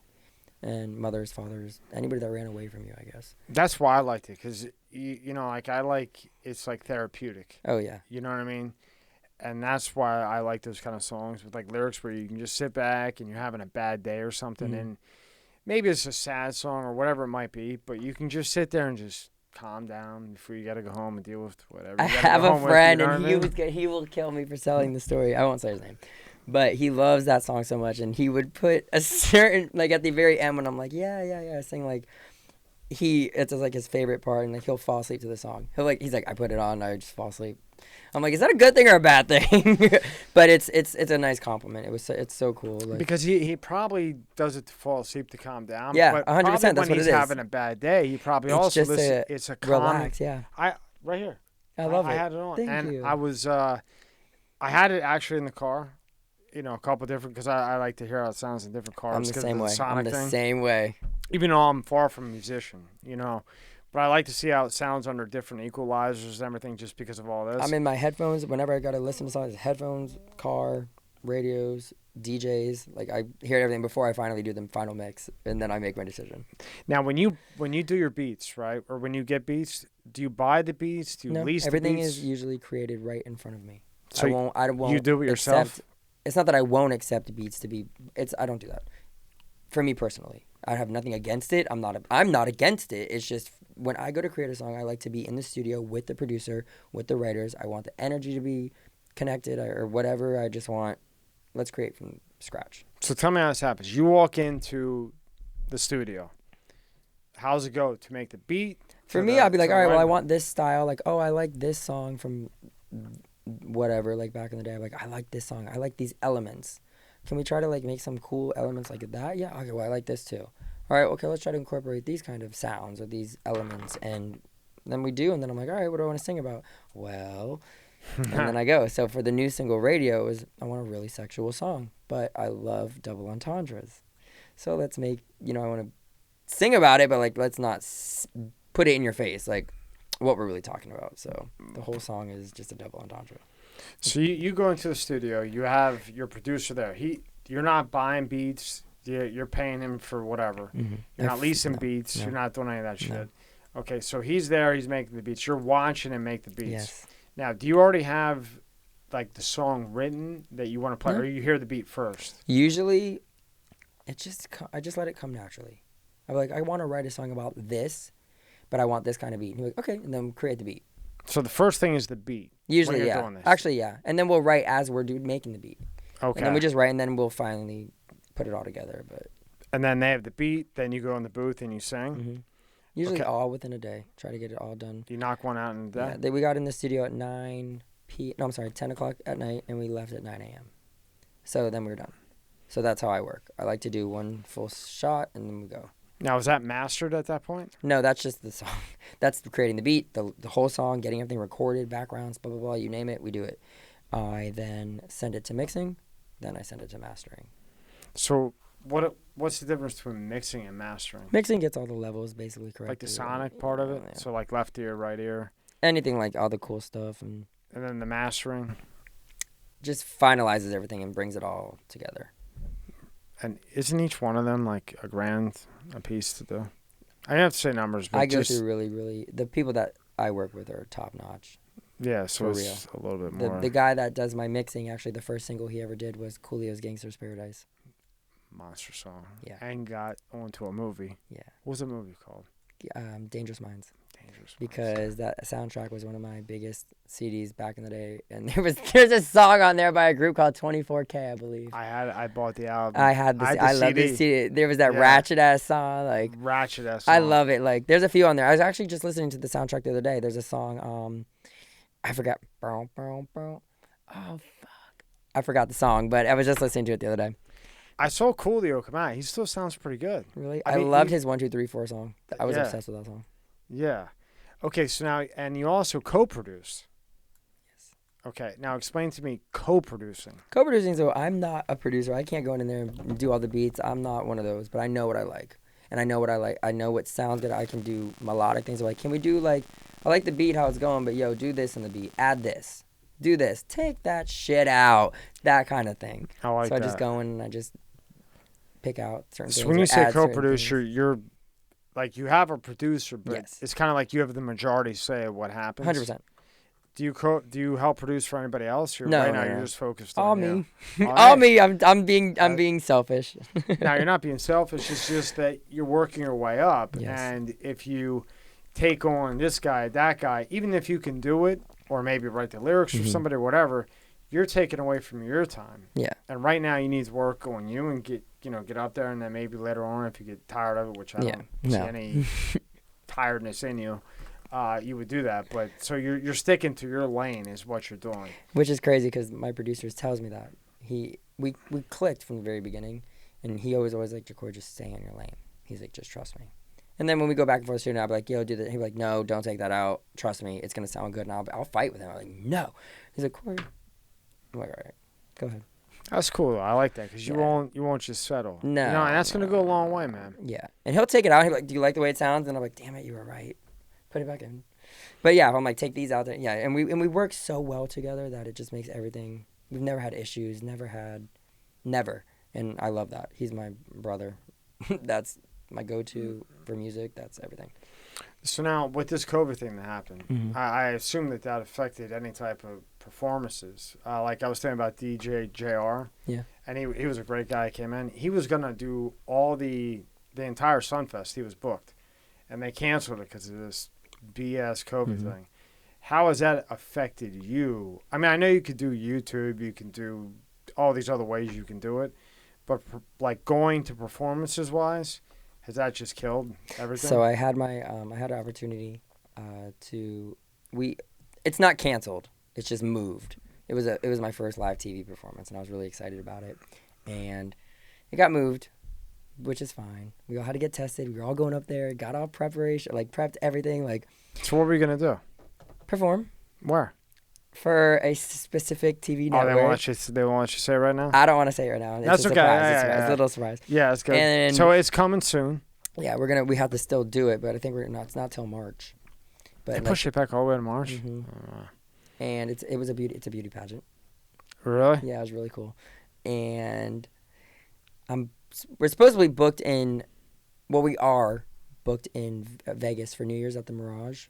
B: and mothers, fathers, anybody that ran away from you, I guess.
A: That's why I liked it, because you know, like it's like therapeutic.
B: Oh yeah.
A: You know what I mean? And that's why I like those kind of songs with like lyrics where you can just sit back and you're having a bad day or something, and maybe it's a sad song or whatever it might be, but you can just sit there and just calm down before you got to go home and deal with whatever.
B: I have a friend, and he will kill me for selling the story. I won't say his name, but he loves that song so much, and he would put a certain, like at the very end when I'm like, yeah, sing like it's like his favorite part, and like he'll fall asleep to the song. He's like, I put it on, and I just fall asleep. I'm like, is that a good thing or a bad thing? But it's a nice compliment. It's so cool. Like,
A: because he probably does it to fall asleep to calm down.
B: Yeah,
A: but
B: 100%. That's
A: when
B: what
A: he's
B: it is.
A: having a bad day, he probably
B: it's
A: also
B: just
A: listen. It's a
B: relax. Yeah.
A: Right here.
B: I love it.
A: I had it on,
B: Thank you.
A: I was I had it actually in the car. You know, a couple different, because I like to hear how it sounds in different cars.
B: I'm the same way. I'm the same way.
A: Even though I'm far from a musician, you know. But I like to see how it sounds under different equalizers and everything, just because of all this.
B: I'm in my headphones whenever I got to listen to songs. Headphones, car, radios, DJs. Like I hear everything before I finally do the final mix, and then I make my decision.
A: Now, when you do your beats, right, or when you get beats, do you buy the beats? Do you lease the beats?
B: Everything is usually created right in front of me.
A: So
B: I won't.
A: You do it yourself?
B: It's not that I won't accept beats to be. I don't do that. For me personally, I have nothing against it. I'm not against it. It's just when I go to create a song, I like to be in the studio with the producer, with the writers. I want the energy to be connected or whatever. I just want, let's create from scratch.
A: So tell me how this happens. You walk into the studio. How's it go to make the beat?
B: For me, I'll be like, all right, well, I want this style. Like, oh, I like this song from whatever, like back in the day. I'm like, I like this song. I like these elements. can we try to like make some cool elements like that? Yeah, okay, well, I like this too. All right, okay, let's try to incorporate these kind of sounds or these elements. And then we do, and then I'm like, all right, what do I want to sing about? Well, and then I go. So for the new single Radio is I want a really sexual song, but I love double entendres. So let's make, I want to sing about it, but like let's not put it in your face, like what we're really talking about. So the whole song is just a double entendre.
A: So you go into the studio, you have your producer there. You're not buying beats. You're paying him for whatever.
B: Mm-hmm.
A: You're not leasing beats. No. You're not doing any of that shit. No. Okay, so he's there. He's making the beats. You're watching him make the beats.
B: Yes.
A: Now, do you already have like the song written that you want to play, or you hear the beat first?
B: Usually, I just let it come naturally. I'm like, I want to write a song about this, but I want this kind of beat. And you're like, okay, and then create the beat.
A: So the first thing is the beat.
B: Usually, yeah. Actually, yeah. And then we'll write as we're making the beat.
A: Okay.
B: And then we just write, and then we'll finally put it all together.
A: And then they have the beat. Then you go in the booth and you sing.
B: Mm-hmm. Usually all within a day. Try to get it all done.
A: You knock one out in a day?
B: Yeah, we got in the studio at 10 o'clock at night, and we left at 9 a.m. So then we were done. So that's how I work. I like to do one full shot, and then we go.
A: Now, is that mastered at that point?
B: No, that's just the song. That's creating the beat, the whole song, getting everything recorded, backgrounds, blah, blah, blah, you name it, we do it. I then send it to mixing, then I send it to mastering.
A: So what's the difference between mixing and mastering?
B: Mixing gets all the levels basically correct.
A: Like the sonic part of it? Yeah. So like left ear, right ear?
B: Anything, like all the cool stuff. And
A: then the mastering?
B: Just finalizes everything and brings it all together.
A: And isn't each one of them like a piece to do? I don't have to say numbers, but
B: I go through really, the people that I work with are top notch.
A: Yeah, so it's a little bit more.
B: The guy that does my mixing, actually, the first single he ever did was Coolio's Gangster's Paradise.
A: Monster song.
B: Yeah.
A: And got onto a movie.
B: Yeah.
A: What was the movie called?
B: Dangerous Minds.
A: Dangerous Minds.
B: Because that soundtrack was one of my biggest CDs back in the day, and there's a song on there by a group called 24K, I believe.
A: I bought the album.
B: I love this CD. There was that ratchet ass song, like
A: ratchet ass song.
B: I love it. Like there's a few on there. I was actually just listening to the soundtrack the other day. There's a song, I forgot. Oh fuck, I forgot the song, but I was just listening to it the other day.
A: I saw Coolio come out. He still sounds pretty good.
B: Really? I loved his 1, 2, 3, 4 song. I was obsessed with that song.
A: Yeah. Okay, so now, and you also co-produce.
B: Yes.
A: Okay, now explain to me co-producing.
B: Co-producing, so I'm not a producer. I can't go in there and do all the beats. I'm not one of those, but I know what I like. And I know what I like. I know what sounds good. I can do melodic things. Like, can we do I like the beat, how it's going, but yo, do this in the beat. Add this. Do this. Take that shit out. That kind of thing.
A: I like that.
B: So I just go in and I just pick out certain things.
A: So when you say co-producer, you're like you have a producer, but it's kind of like you have the majority say of what happens.
B: 100%.
A: Do you help produce for anybody else? Or
B: no,
A: right
B: now
A: you're just focused
B: all
A: on
B: me.
A: You?
B: All me. I'm being selfish.
A: Now you're not being selfish. It's just that you're working your way up, and if you take on this guy, that guy, even if you can do it, or maybe write the lyrics for somebody or whatever, you're taking away from your time.
B: Yeah.
A: And right now you need to work on you and get up there, and then maybe later on if you get tired of it, which I don't see any tiredness in you, you would do that. But so you're sticking to your lane is what you're doing.
B: Which is crazy because my producer tells me that. We clicked from the very beginning, and he always like, Kory, just stay in your lane. He's like, just trust me. And then when we go back and forth shooting, I'll be like, yo, do that. He'll be like, no, don't take that out. Trust me, it's going to sound good. And I'll fight with him. I'm like, no. He's like, Kory. I'm like, all right, go ahead.
A: That's cool, though. I like that because you won't just settle.
B: No.
A: And that's going to go a long way, man.
B: Yeah. And he'll take it out. He'll be like, do you like the way it sounds? And I'm like, damn it, you were right. Put it back in. But yeah, if I'm like, take these out there. Yeah. And we work so well together that it just makes everything. We've never had issues. Never. And I love that. He's my brother. That's my go-to for music. That's everything.
A: So now with this COVID thing that happened, I assume that affected any type of performances. Like I was saying about DJ JR.
B: Yeah.
A: And he was a great guy. He came in. He was going to do all the entire Sunfest. He was booked. And they canceled it because of this BS COVID thing. How has that affected you? I mean, I know you could do YouTube. You can do all these other ways you can do it. But like going to performances-wise, has that just killed everything?
B: So I had my I had an opportunity it's not canceled. It's just moved. It was my first live TV performance, and I was really excited about it. and it got moved, which is fine. We all had to get tested. We were all going up there, got all preparation, like prepped everything, like.
A: So what were you gonna do?
B: Perform.
A: Where?
B: For a specific TV network.
A: Oh, they won't let you say it right now?
B: I don't want to say it right now. It's
A: That's
B: a
A: okay.
B: surprise.
A: Yeah.
B: It's a little surprise.
A: Yeah, it's good.
B: And
A: so it's coming soon.
B: Yeah, we have to still do it, but I think it's not till March. But
A: they push it back all the way to March.
B: Mm-hmm. And it's a beauty pageant.
A: Really?
B: Yeah, it was really cool. And we're supposed to be booked in. Well, we are booked in Vegas for New Year's at the Mirage.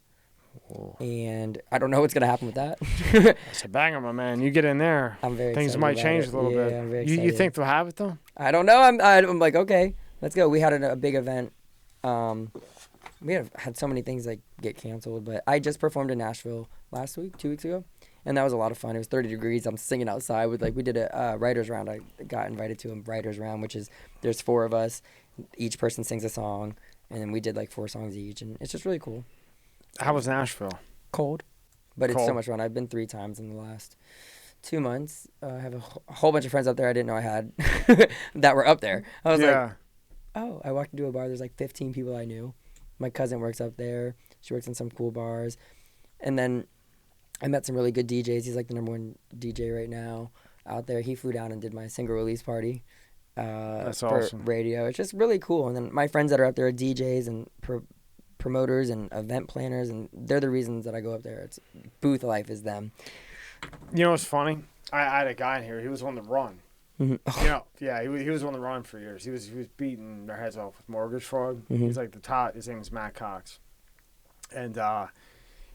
B: Whoa. And I don't know what's gonna happen with that.
A: That's a banger, my man. You get in there,
B: I'm very
A: things
B: excited
A: might
B: about
A: change
B: it.
A: a little bit.
B: I'm very excited.
A: You think they'll have it though?
B: I don't know. I'm like, okay, let's go. We had a big event. We had so many things like get canceled, but I just performed in Nashville last week, 2 weeks ago, and that was a lot of fun. It was 30 degrees. I'm singing outside with we did a writers round. I got invited to a writers round, which is there's 4 of us, each person sings a song, and then we did 4 songs each, and it's just really cool.
A: How was Nashville?
B: Cold, but
A: Cold.
B: It's so much fun. I've been 3 times in the last 2 months. I have a whole bunch of friends up there I didn't know I had that were up there. I was like, oh, I walked into a bar. There's 15 people I knew. My cousin works up there. She works in some cool bars. And then I met some really good DJs. He's the #1 DJ right now out there. He flew down and did my single release party.
A: That's
B: for
A: awesome.
B: Radio. It's just really cool. And then my friends that are up there are DJs and promoters and event planners, and they're the reasons that I go up there. It's booth life is them.
A: You know what's funny? I had a guy in here. He was on the run.
B: Mm-hmm.
A: He was on the run for years. He was beating their heads off with mortgage fraud.
B: Mm-hmm.
A: He's the top. His name is Matt Cox, and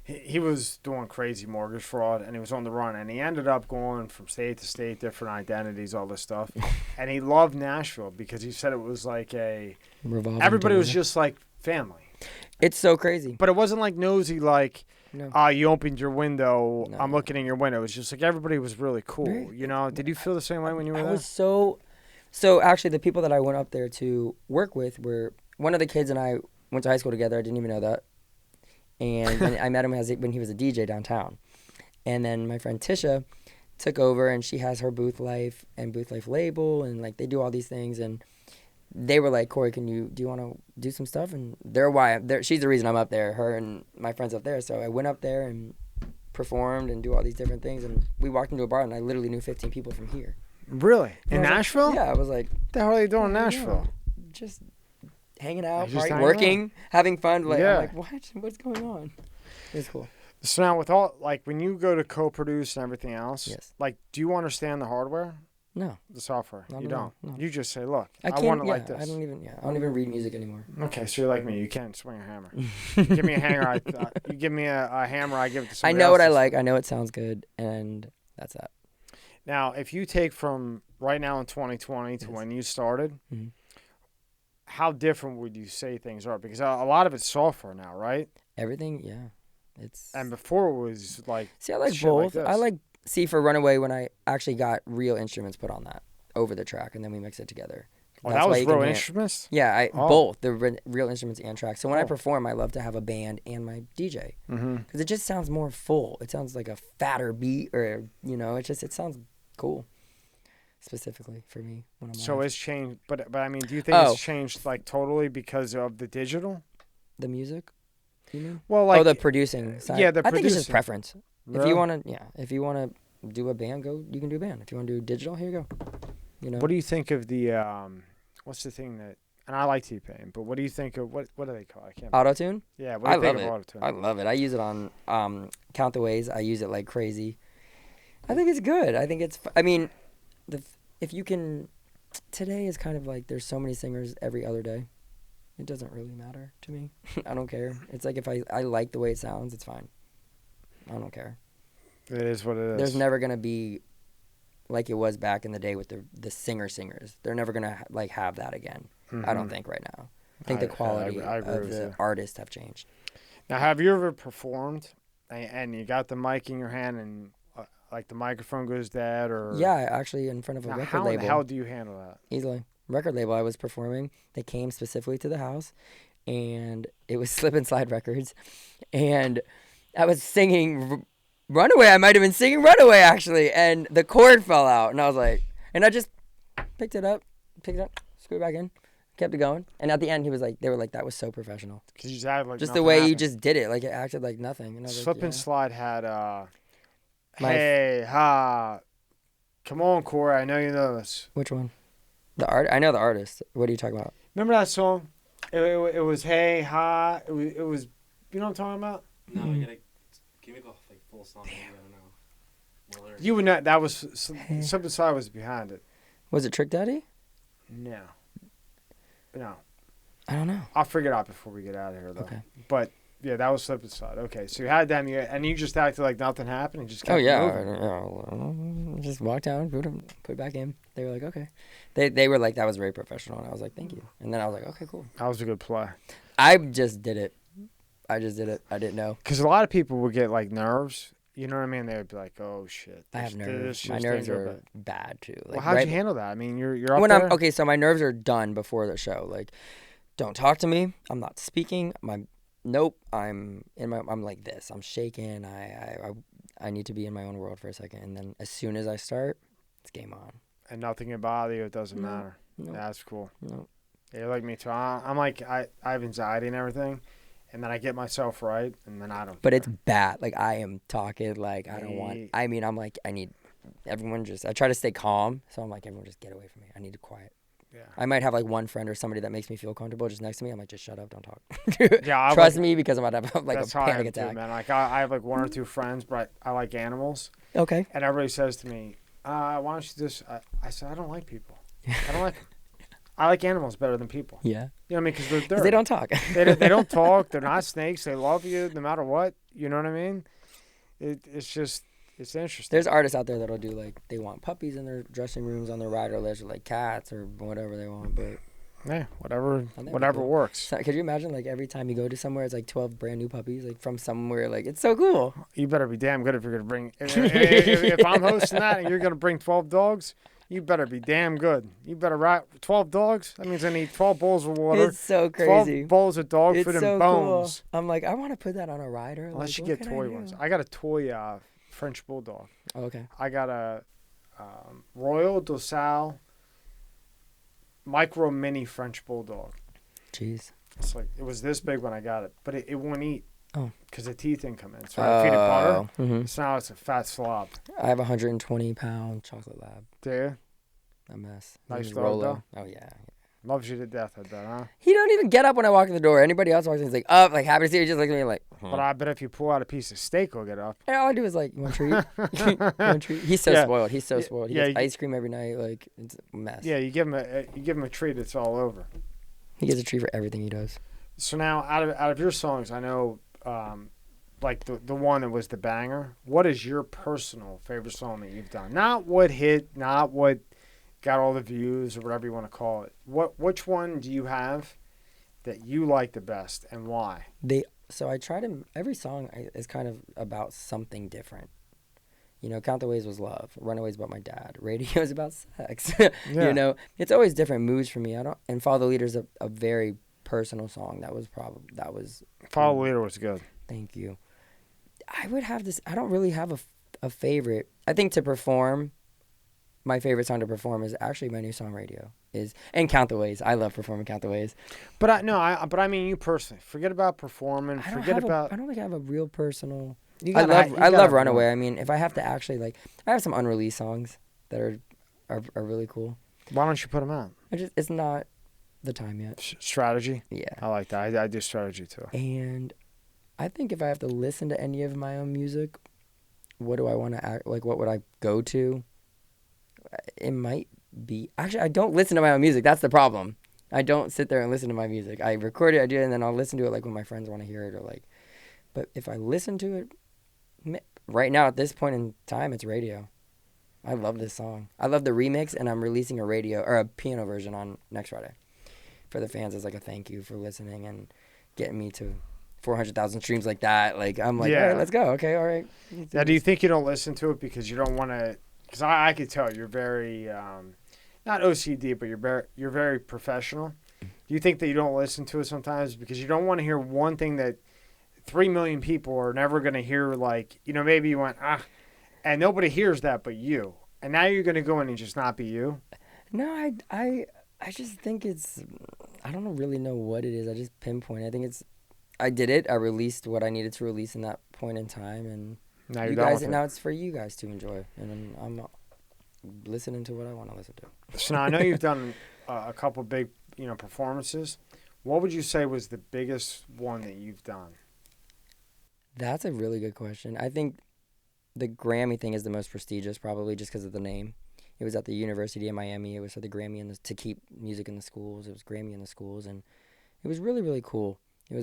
A: he was doing crazy mortgage fraud, and he was on the run, and he ended up going from state to state, different identities, all this stuff, and he loved Nashville because he said it was everybody was just family.
B: It's so crazy.
A: But it wasn't nosy
B: No.
A: You opened your window,
B: No.
A: I'm looking in your window. It was just everybody was really cool,
B: Very,
A: Did you feel the same way when you were
B: I
A: there?
B: was so actually the people that I went up there to work with were one of the kids and I went to high school together. I didn't even know that. And I met him when he was a DJ downtown. And then my friend Tisha took over and she has her Booth Life and Booth Life label and they do all these things and they were like, Kory, do you want to do some stuff? And she's the reason I'm up there, her and my friends up there. So I went up there and performed and do all these different things. And we walked into a bar and I literally knew 15 people from here.
A: Really? In Nashville?
B: Yeah, I was like,
A: what the hell are you doing in Nashville?
B: Just hanging out,
A: Just hanging
B: working, having fun.
A: Yeah.
B: I'm like, what? What's going on? It's cool.
A: So now with all, when you go to co-produce and everything else,
B: Yes.
A: Do you understand the hardware?
B: No.
A: The software?
B: No,
A: You
B: no,
A: don't?
B: no.
A: I just say, look, I
B: can't,
A: want it like this.
B: I don't even read music anymore.
A: Okay, so you're like me. You can't swing a hammer. Give me a hanger. You give me a hammer, I give it to
B: I
A: somebody
B: know
A: else
B: what I
A: to
B: like. I know it sounds good, and that's that.
A: Now, if you take from right now in 2020 to when you started,
B: Mm-hmm.
A: how different would you say things are? Because a lot of it's software now, right?
B: Everything, yeah. It's
A: And before it was
B: see, I like
A: shit like
B: both.
A: this.
B: For Runaway when I actually got real instruments put on that over the track, and then we mix it together.
A: Oh,
B: That's
A: that
B: why
A: was
B: you can
A: real
B: hear-
A: instruments?
B: Yeah,
A: Oh.
B: both the real instruments and tracks. So when I
A: Oh.
B: perform, I love to have a band and my DJ
A: Mm-hmm.
B: because it just sounds more full. It sounds like a fatter beat, or it sounds cool. Specifically for me when I'm
A: So
B: live.
A: it's changed, but I mean, do you think it's changed totally because of the digital?
B: The music. You mean?
A: Well,
B: the producing side.
A: yeah, the
B: I think it's just
A: producing.
B: preference.
A: Really?
B: If you wanna do a band, you can do a band. If you want to do digital, here you go.
A: What do you think of the what's the thing that? And I like T-Pain, but what do you think of what do they call it? I can't.
B: Auto-tune?
A: Yeah, what do you think of auto-tune?
B: I love it. I use it on Count the Ways. I use it like crazy. I think it's good. I think it's. I mean, if you can, today is kind of there's so many singers every other day. It doesn't really matter to me. I don't care. It's if I like the way it sounds, it's fine. I don't care.
A: It is what it is.
B: There's never gonna be like it was back in the day with the singers. They're never gonna have that again.
A: Mm-hmm.
B: I don't think right now. I think the quality
A: I agree
B: of
A: with
B: the
A: you.
B: artists have changed.
A: Now, have you ever performed and you got the mic in your hand and the microphone goes dead or?
B: Yeah, actually in front of a
A: Now,
B: record
A: how in
B: label.
A: the hell do you handle that?
B: Easily. Record label I was performing. They came specifically to the house, and it was Slip and Slide Records, and I was singing Runaway. I might have been singing Runaway actually, and the cord fell out, and I was like, and I just picked it up, screwed it back in, kept it going. And at the end, they were like, that was so professional.
A: Because you just had like
B: just the way you just did it, like it acted like nothing. And I was
A: Slip
B: like,
A: and Slide had, hey, ha, come on, Kory, I know you know this.
B: Which one? I know the artist. What are you talking about?
A: Remember that song? It was hey, ha. It was. You know what I'm talking about?
C: No, I gotta. Can we go like full song? I don't know.
A: You would not. That was Slip and Slide was behind it.
B: Was it Trick Daddy?
A: No.
B: I don't know.
A: I'll figure it out before we get out of here, though.
B: Okay.
A: But yeah, that was Slip and Slide. Okay, so you had them, and you just acted like nothing happened and just kept
B: moving. Just walked down, put it back in. They were like, okay. They were like, that was very professional, and I was like, thank you. And then I was like, okay, cool.
A: That was a good play.
B: I just did it. I didn't know.
A: Because a lot of people would get like nerves. You know what I mean? They would be like, "Oh shit."
B: I have nerves. My nerves are bad too. Like,
A: well, how'd you handle that? I mean, you're up there.
B: Okay, so my nerves are done before the show. Like, don't talk to me. I'm not speaking. Nope. I'm like this. I'm shaking. I need to be in my own world for a second, and then as soon as I start, it's game on.
A: And nothing can bother you. It doesn't matter.
B: No.
A: That's cool.
B: No.
A: Yeah, you're like me too. I'm like I have anxiety and everything. And then I get myself right, and then I don't.
B: But it's bad. Like, I am talking like I don't want. I mean, I'm like, I need everyone just. I try to stay calm, so I'm like, everyone just get away from me. I need to quiet.
A: Yeah.
B: I might have like one friend or somebody that makes me feel comfortable just next to me. I'm like, just shut up, don't talk.
A: Yeah,
B: trust me because I'm about to have like
A: that's
B: a panic attack.
A: Too, man. Like I have like one or two friends, but I like animals.
B: Okay.
A: And everybody says to me, "Why don't you just?" I said, "I don't like people. I don't like them. I like animals better than people."
B: Yeah.
A: You know what I mean? Because
B: they don't talk.
A: they don't talk. They're not snakes. They love you no matter what. You know what I mean? It's interesting.
B: There's artists out there that'll do like they want puppies in their dressing rooms on their rider list or like cats or whatever they want. But
A: yeah, whatever works.
B: So, could you imagine like every time you go to somewhere, it's like 12 brand new puppies like from somewhere. Like it's so cool.
A: You better be damn good if you're gonna bring. If I'm hosting that and you're gonna bring 12 dogs. You better be damn good. You better ride 12 dogs. That means I need 12 bowls of water.
B: It's so crazy.
A: 12 bowls of dog food and bones.
B: Cool. I'm like, I want to put that on a rider.
A: Unless you get toy ones. I got a toy French bulldog.
B: Oh, okay.
A: I got a Royal Dosal micro mini French bulldog.
B: Jeez.
A: It's like it was this big when I got it, but it won't eat.
B: Oh.
A: Because the teeth didn't come in. So I feed it butter.
B: Mm-hmm.
A: So now it's a fat slob.
B: I have a 120-pound chocolate lab.
A: Do you?
B: A mess.
A: Nice dog,
B: Rolo. Oh, yeah.
A: Loves you to death, I bet, huh?
B: He don't even get up when I walk in the door. Anybody else walks in, he's like, up, like happy to see you. He just looks at me like,
A: But I bet if you pull out a piece of steak, he'll get up.
B: And all I do is like, you want a treat? You want a treat? He's so spoiled. He's so spoiled. He gets ice cream every night. Like, it's a mess.
A: Yeah, you give him a treat, it's all over.
B: He gets a treat for everything he does.
A: So now, out of your songs, I know, like the one that was the banger. What is your personal favorite song that you've done? Not what hit, not what got all the views or whatever you want to call it. Which one do you have that you like the best and why?
B: So I try to, every song is kind of about something different. You know, Count the Ways was love. Runaway is about my dad. Radio is about sex. Yeah. You know, it's always different moods for me. And Follow the Leader's a very personal song. Follow
A: the Leader was good.
B: Thank you. I would have this. I don't really have a favorite. I think to perform, my favorite song to perform is actually my new song Radio and Count the Ways. I love performing Count the Ways.
A: But I mean you personally. Forget about performing. I don't
B: think I have a real personal. I love Runaway. I mean, if I have to actually I have some unreleased songs that are really cool.
A: Why don't you put them out?
B: It's not the time yet.
A: Strategy.
B: Yeah.
A: I like that. I do Strategy too.
B: And I think if I have to listen to any of my own music, what do I want to act like? What would I go to? It might be actually I don't listen to my own music. That's the problem. I don't sit there and listen to my music. I record it, I do it, and then I'll listen to it like when my friends want to hear it or like. But if I listen to it, right now at this point in time, it's Radio. I love this song. I love the remix, and I'm releasing a radio or a piano version on next Friday for the fans as like a thank you for listening and getting me to 400,000 streams like that. Like I'm like, all right, let's go. Okay, all right.
A: Now, do you think you don't listen to it because you don't want to? Because I could tell you're very not OCD, but you're very professional. Do you think that you don't listen to it sometimes because you don't want to hear one thing that 3 million people are never going to hear? Like, you know, maybe you went and nobody hears that but you, and now you're going to go in and just not be you.
B: No, I just think it's, I don't really know what it is. I just pinpoint. I think it's, I did it. I released what I needed to release in that point in time, and
A: Now
B: you
A: you're done
B: guys,
A: with it.
B: now it's for you guys to enjoy, and I'm listening to what I want to listen to.
A: So now I know you've done a couple big, performances. What would you say was the biggest one that you've done?
B: That's a really good question. I think the Grammy thing is the most prestigious, probably just because of the name. It was at the University of Miami. It was for the Grammy to keep music in the schools. It was Grammy in the schools, and it was really, really cool. It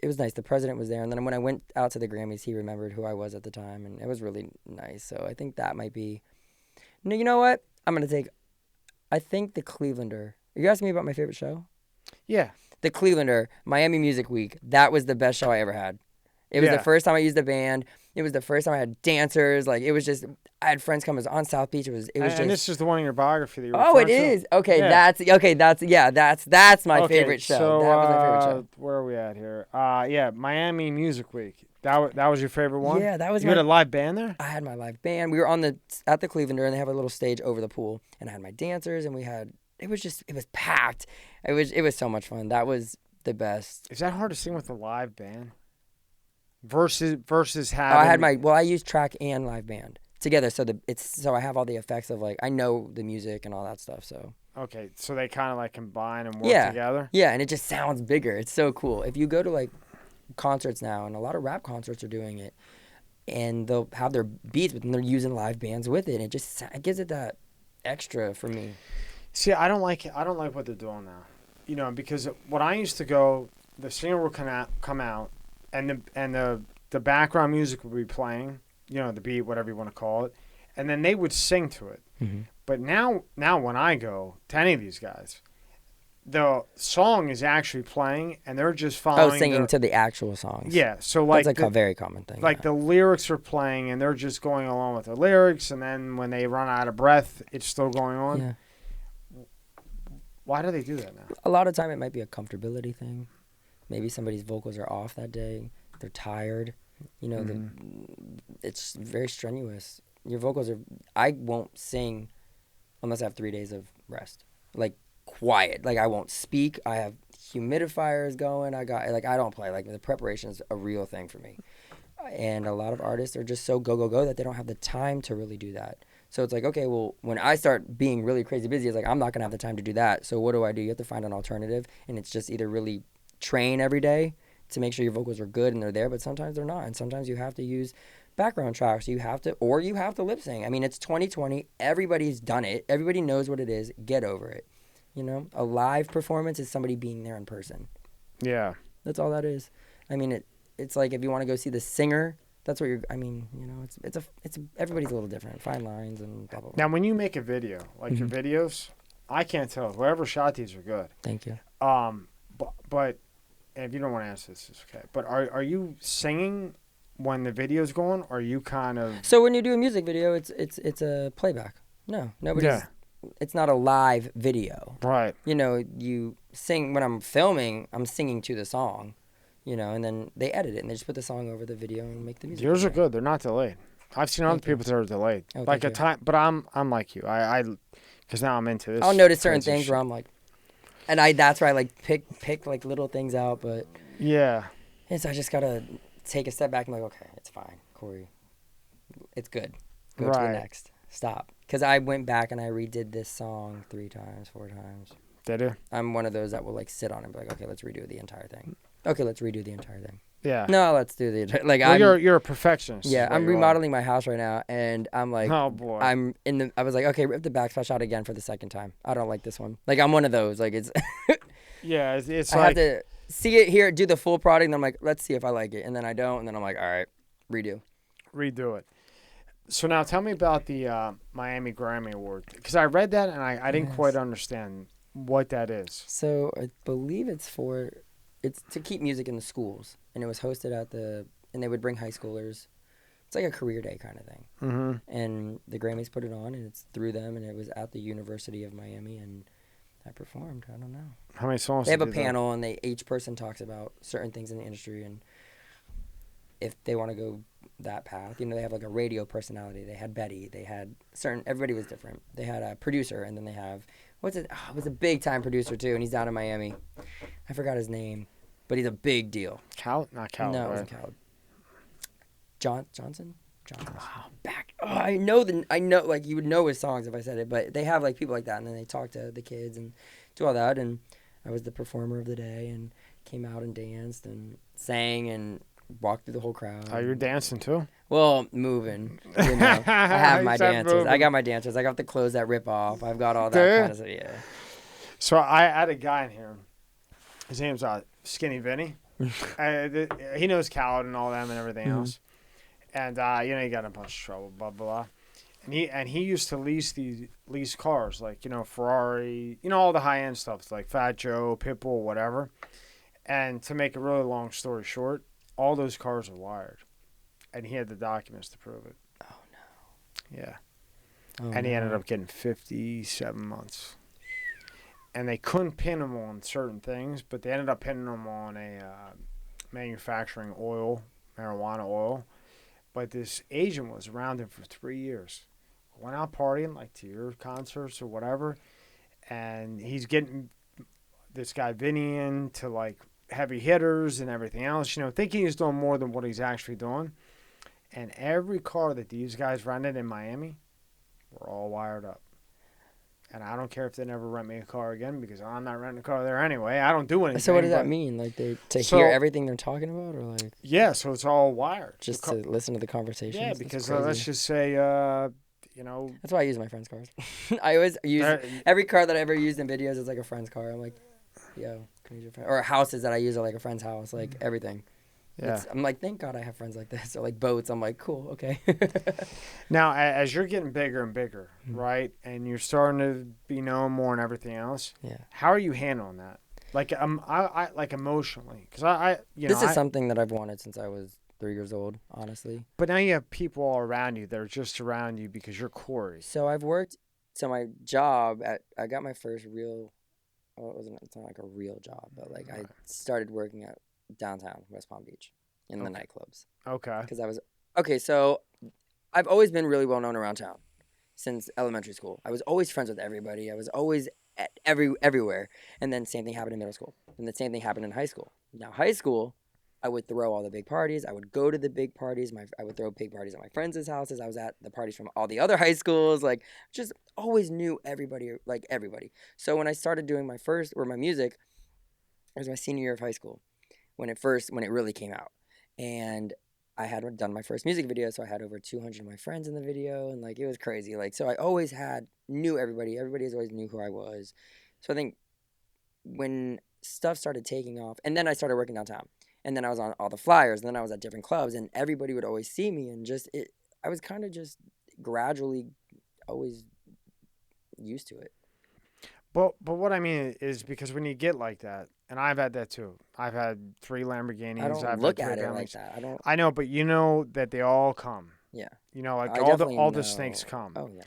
B: was nice. The president was there, and then when I went out to the Grammys, he remembered who I was at the time, and it was really nice. So I think that might be. No, you know what? I think the Clevelander. Are you asking me about my favorite show?
A: Yeah.
B: The Clevelander, Miami Music Week. That was the best show I ever had. It was the first time I used a band. It was the first time I had dancers. Like, it was just, I had friends come. It was on South Beach. It was just.
A: And this is the one in your biography that you were
B: Oh, it is. Okay,
A: yeah.
B: That's my favorite show.
A: So,
B: that was my favorite show.
A: Where are we at here? Miami Music Week. That was your favorite one?
B: Yeah, that was.
A: You had a live band there?
B: I had my live band. We were at the Clevelander, and they have a little stage over the pool, and I had my dancers, and it was packed. It was so much fun. That was the best.
A: Is that hard to sing with a live band? Versus having.
B: I used track and live band together, so I have all the effects of, like, I know the music and all that stuff. So
A: Okay, so they kind of like combine and work together.
B: Yeah, and it just sounds bigger. It's so cool. If you go to, like, concerts now, and a lot of rap concerts are doing it, and they'll have their beats, but then they're using live bands with it. It gives it that extra for me.
A: See, I don't like what they're doing now. Because when I used to go, the singer would come out, and the background music would be playing, the beat, whatever you want to call it, and then they would sing to it.
B: Mm-hmm.
A: But now when I go to any of these guys, the song is actually playing, and they're just following.
B: Singing to the actual songs.
A: Yeah, so like
B: that's a very common thing.
A: Like the lyrics are playing, and they're just going along with the lyrics, and then when they run out of breath, it's still going on.
B: Yeah.
A: Why do they do that now?
B: A lot of time it might be a comfortability thing. Maybe somebody's vocals are off that day. They're tired. It's very strenuous. Your vocals are. I won't sing unless I have 3 days of rest. Like, quiet. Like, I won't speak. I have humidifiers going. I don't play. Like, the preparation is a real thing for me. And a lot of artists are just so go that they don't have the time to really do that. So it's like, okay, well, when I start being really crazy busy, it's like, I'm not going to have the time to do that. So what do? You have to find an alternative. And it's just either really train every day to make sure your vocals are good and they're there, but sometimes they're not. And sometimes you have to use background tracks. You have to lip sync. I mean, it's 2020. Everybody's done it. Everybody knows what it is. Get over it. A live performance is somebody being there in person.
A: Yeah.
B: That's all that is. I mean, it's like if you want to go see the singer, that's what you're. I mean, it's everybody's a little different. Fine lines and blah blah blah.
A: Now, when you make a video, like your videos, I can't tell. Whoever shot these are good.
B: Thank you.
A: But and if you don't want to answer this, it's okay. But are you singing when the video's going, or are you kind of?
B: So when you do a music video, it's a playback. No, nobody's.
A: Yeah.
B: It's not a live video.
A: Right.
B: You sing when I'm filming. I'm singing to the song. And then they edit it and they just put the song over the video and make the music.
A: Yours are good. They're not delayed. I've seen other people that are delayed.
B: Oh,
A: like a time, but I'm like you. I because now I'm into this.
B: I'll notice certain things where I'm like, and that's where I like pick like little things out, but
A: yeah.
B: And so I just gotta take a step back and be like, okay, it's fine, Kory. It's good. Go to the next. Stop. Because I went back and I redid this song 3 times, 4 times.
A: Did you?
B: I'm one of those that will like sit on it and be like, okay, let's redo the entire thing. Okay, let's redo the entire thing.
A: Yeah.
B: No, let's do the entire. Like,
A: you're a perfectionist.
B: Yeah, I'm remodeling my house right now, and I'm like,
A: oh boy.
B: I was like, okay, rip the backsplash out again for the second time. I don't like this one. Like, I'm one of those. Like, it's.
A: Yeah, it's
B: I
A: like.
B: have to see it here, do the full product, and I'm like, let's see if I like it, and then I don't, and then I'm like, all right, redo
A: it. So now tell me about the Miami Grammy Award, because I read that and I didn't quite understand what that is.
B: So I believe it's to keep music in the schools, and it was hosted and they would bring high schoolers. It's like a career day kind of thing.
A: Mm-hmm.
B: And the Grammys put it on, and it's through them, and it was at the University of Miami, and I performed. I don't know.
A: How many songs?
B: They have a panel, and each person talks about certain things in the industry, and if they want to go that path. You know, they have like a radio personality. They had Betty. They had everybody was different. They had a producer, and then they have, it was a big time producer too, and he's down in Miami. I forgot his name, but he's a big deal.
A: Not Cal.
B: No,
A: right?
B: it wasn't Cal. Johnson. Wow. I know, like you would know his songs if I said it, but they have like people like that, and then they talk to the kids and do all that, and I was the performer of the day and came out and danced and sang and walked through the whole crowd.
A: Oh, you're dancing too?
B: Well, moving. You know, I have my dancers. Moving. I got my dancers. I got the clothes that rip off. I've got all that kind of stuff. Yeah.
A: So I had a guy in here. His name's Skinny Vinny. He knows Khaled and all them and everything else. And you know, he got in a bunch of trouble, blah blah. And he used to lease cars, like, you know, Ferrari, you know, all the high end stuff, like Fat Joe, Pitbull, whatever. And to make a really long story short, all those cars are wired, and he had the documents to prove it.
B: Oh no.
A: Yeah. Oh, and he ended up getting 57 months. And they couldn't pin him on certain things, but they ended up pinning him on a manufacturing marijuana oil. But this agent was around him for 3 years. Went out partying, like to your concerts or whatever. And he's getting this guy Vinny into like heavy hitters and everything else, you know, thinking he's doing more than what he's actually doing. And every car that these guys rented in Miami were all wired up. And I don't care if they never rent me a car again, because I'm not renting a car there anyway. I don't do anything.
B: So what does that mean? Like hear everything they're talking about, or like?
A: Yeah, so it's all wired.
B: Just to listen to the conversations.
A: Yeah, because let's just say, you know.
B: That's why I use my friend's cars. I always use every car that I ever used in videos is like a friend's car. I'm like, yo, can you use your friend? Or houses that I use are like a friend's house, like everything. Yeah. I'm like, thank God I have friends like this. Or like boats. I'm like, cool, okay.
A: Now, as you're getting bigger and bigger, right, and you're starting to be known more and everything else, how are you handling that? Like, I like emotionally, because
B: this is something that I've wanted since I was 3 years old, honestly.
A: But now you have people all around you that are just around you because you're Kory.
B: So my job I got my first real, it's not like a real job, but like I started working at downtown West Palm Beach in the nightclubs.
A: Okay.
B: Because so I've always been really well known around town since elementary school. I was always friends with everybody. I was always at everywhere. And then same thing happened in middle school. And the same thing happened in high school. Now high school, I would throw all the big parties. I would go to the big parties. I would throw big parties at my friends' houses. I was at the parties from all the other high schools. Like, just always knew everybody, like everybody. So when I started doing my music, it was my senior year of high school when it really came out. And I had done my first music video, so I had over 200 of my friends in the video, and like it was crazy. Like, so I always knew everybody. Everybody always knew who I was. So I think when stuff started taking off, and then I started working downtown, and then I was on all the flyers, and then I was at different clubs, and everybody would always see me, and I was kind of just gradually always used to it.
A: But what I mean is, because when you get like that, and I've had that too. I've had 3 Lamborghinis.
B: I don't look at it like that.
A: I know, but you know that they all come.
B: Yeah.
A: You know, like all the snakes come.
B: Oh yeah.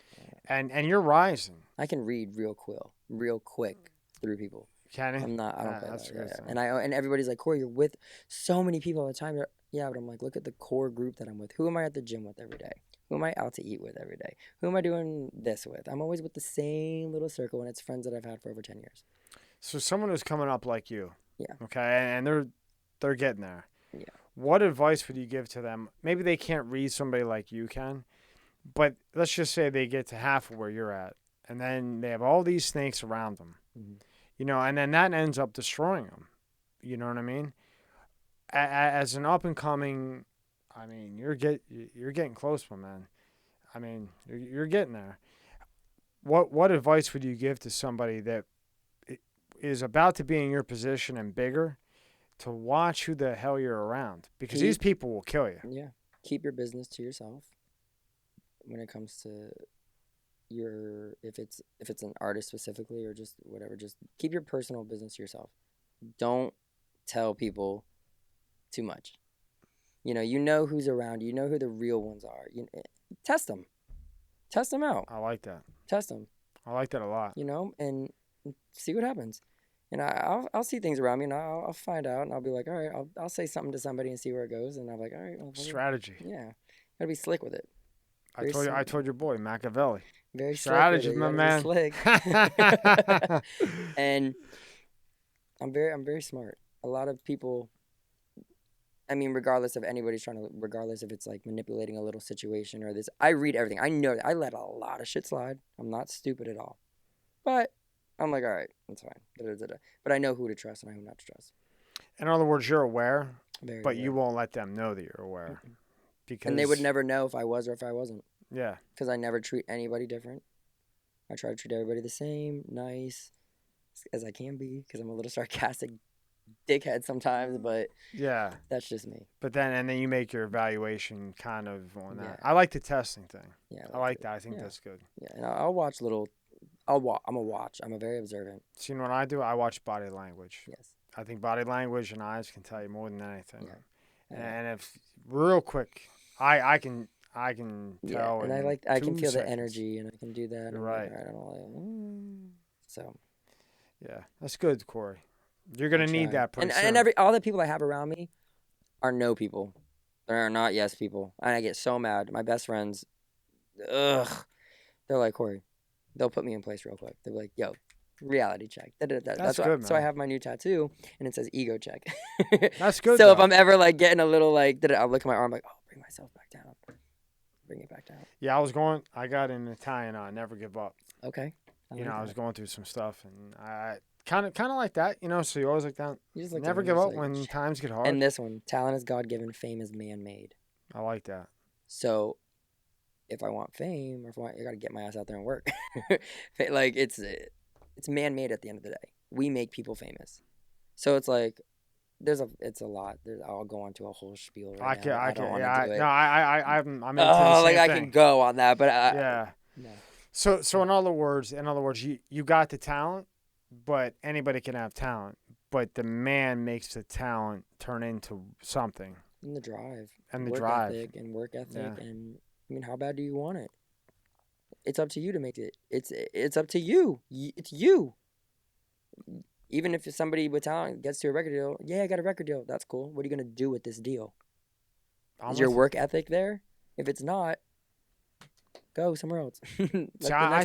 A: And you're rising.
B: I can read real quick through people.
A: Can you?
B: I don't play
A: that's
B: that. Yeah. And everybody's like, Kory, you're with so many people all the time. Yeah, but I'm like, look at the core group that I'm with. Who am I at the gym with every day? Who am I out to eat with every day? Who am I doing this with? I'm always with the same little circle, and it's friends that I've had for over 10 years.
A: So someone who's coming up like you.
B: Yeah.
A: Okay, and they're getting there.
B: Yeah.
A: What advice would you give to them? Maybe they can't read somebody like you can, but let's just say they get to half of where you're at, and then they have all these snakes around them.
B: Mm-hmm.
A: You know, and then that ends up destroying them. You know what I mean? As an up and coming, I mean, you're getting close, my man. I mean, you're getting there. What advice would you give to somebody that is about to be in your position and bigger, to watch who the hell you're around? Because these people will kill you.
B: Yeah. Keep your business to yourself when it comes to if it's an artist specifically or just whatever, just keep your personal business to yourself. Don't tell people too much. You know who's around. You know who the real ones are. Test them. Test them out.
A: I like that.
B: Test them.
A: I like that a lot.
B: And see what happens. And I'll see things around me, and I'll find out, and I'll be like, all right, I'll say something to somebody and see where it goes, and I'm like, all right, well,
A: Strategy.
B: yeah, gotta be slick with it.
A: I told your boy Machiavelli.
B: Very
A: Strategy,
B: slick with it.
A: my
B: You gotta
A: man.
B: be slick. And I'm very smart. A lot of people, I mean, regardless if it's like manipulating a little situation or this, I read everything. I know that I let a lot of shit slide. I'm not stupid at all. But I'm like, all right, that's fine. Da-da-da-da. But I know who to trust and I know who not to trust.
A: In other words, you're aware,
B: Very
A: but
B: aware.
A: you won't let them know that you're aware.
B: Mm-mm.
A: Because
B: And they would never know if I was or if I wasn't.
A: Yeah.
B: Because I never treat anybody different. I try to treat everybody the same, nice as I can be, because I'm a little sarcastic dickhead sometimes, but
A: Yeah.
B: that's just me.
A: But then you make your evaluation kind of on that.
B: Yeah.
A: I like the testing thing.
B: Yeah,
A: I like that. I think that's good.
B: Yeah, and I'll watch little. I'm a watch. I'm a very observant.
A: See, what I do, I watch body language.
B: Yes.
A: I think body language and eyes can tell you more than anything.
B: Yeah.
A: And if real quick, I can tell.
B: Yeah, and I can feel the energy, and I can do that.
A: You're right.
B: Like, I don't like, so.
A: Yeah, that's good, Kory. You're gonna need that pretty soon.
B: And all the people I have around me are no people. They're not yes people, and I get so mad. My best friends, they're like, Kory, they'll put me in place real quick. They're like, yo, reality check. That's
A: good, man.
B: So I have my new tattoo, and it says ego check.
A: That's good.
B: So
A: though.
B: if I'm ever like getting a little like, I'll look at my arm like, oh, bring myself back down. Bring it back down.
A: Yeah, I got an Italian on Never Give Up.
B: Okay.
A: I was going through some stuff, and I kind of like that, so you always like that.
B: You just
A: Never give up when times get hard.
B: And this one, talent is God-given, fame is man-made.
A: I like that.
B: So if I want fame, or I got to get my ass out there and work. Like, it's man-made at the end of the day. We make people famous. So it's like, it's a lot. I'll go on to a whole spiel right now. I don't want to do it.
A: No, I'm into the
B: like
A: same
B: I
A: thing.
B: can go on that, but
A: yeah.
B: No.
A: So in other words, you got the talent, but anybody can have talent, but the man makes the talent turn into something.
B: And the drive.
A: And the
B: work
A: drive.
B: Ethic and work ethic.
A: Yeah.
B: And I mean, how bad do you want it? It's up to you to make it. It's up to you. It's you. Even if somebody with talent gets to a record deal, I got a record deal. That's cool. What are you going to do with this deal? Is your work ethic there? If it's not, go somewhere else.
A: I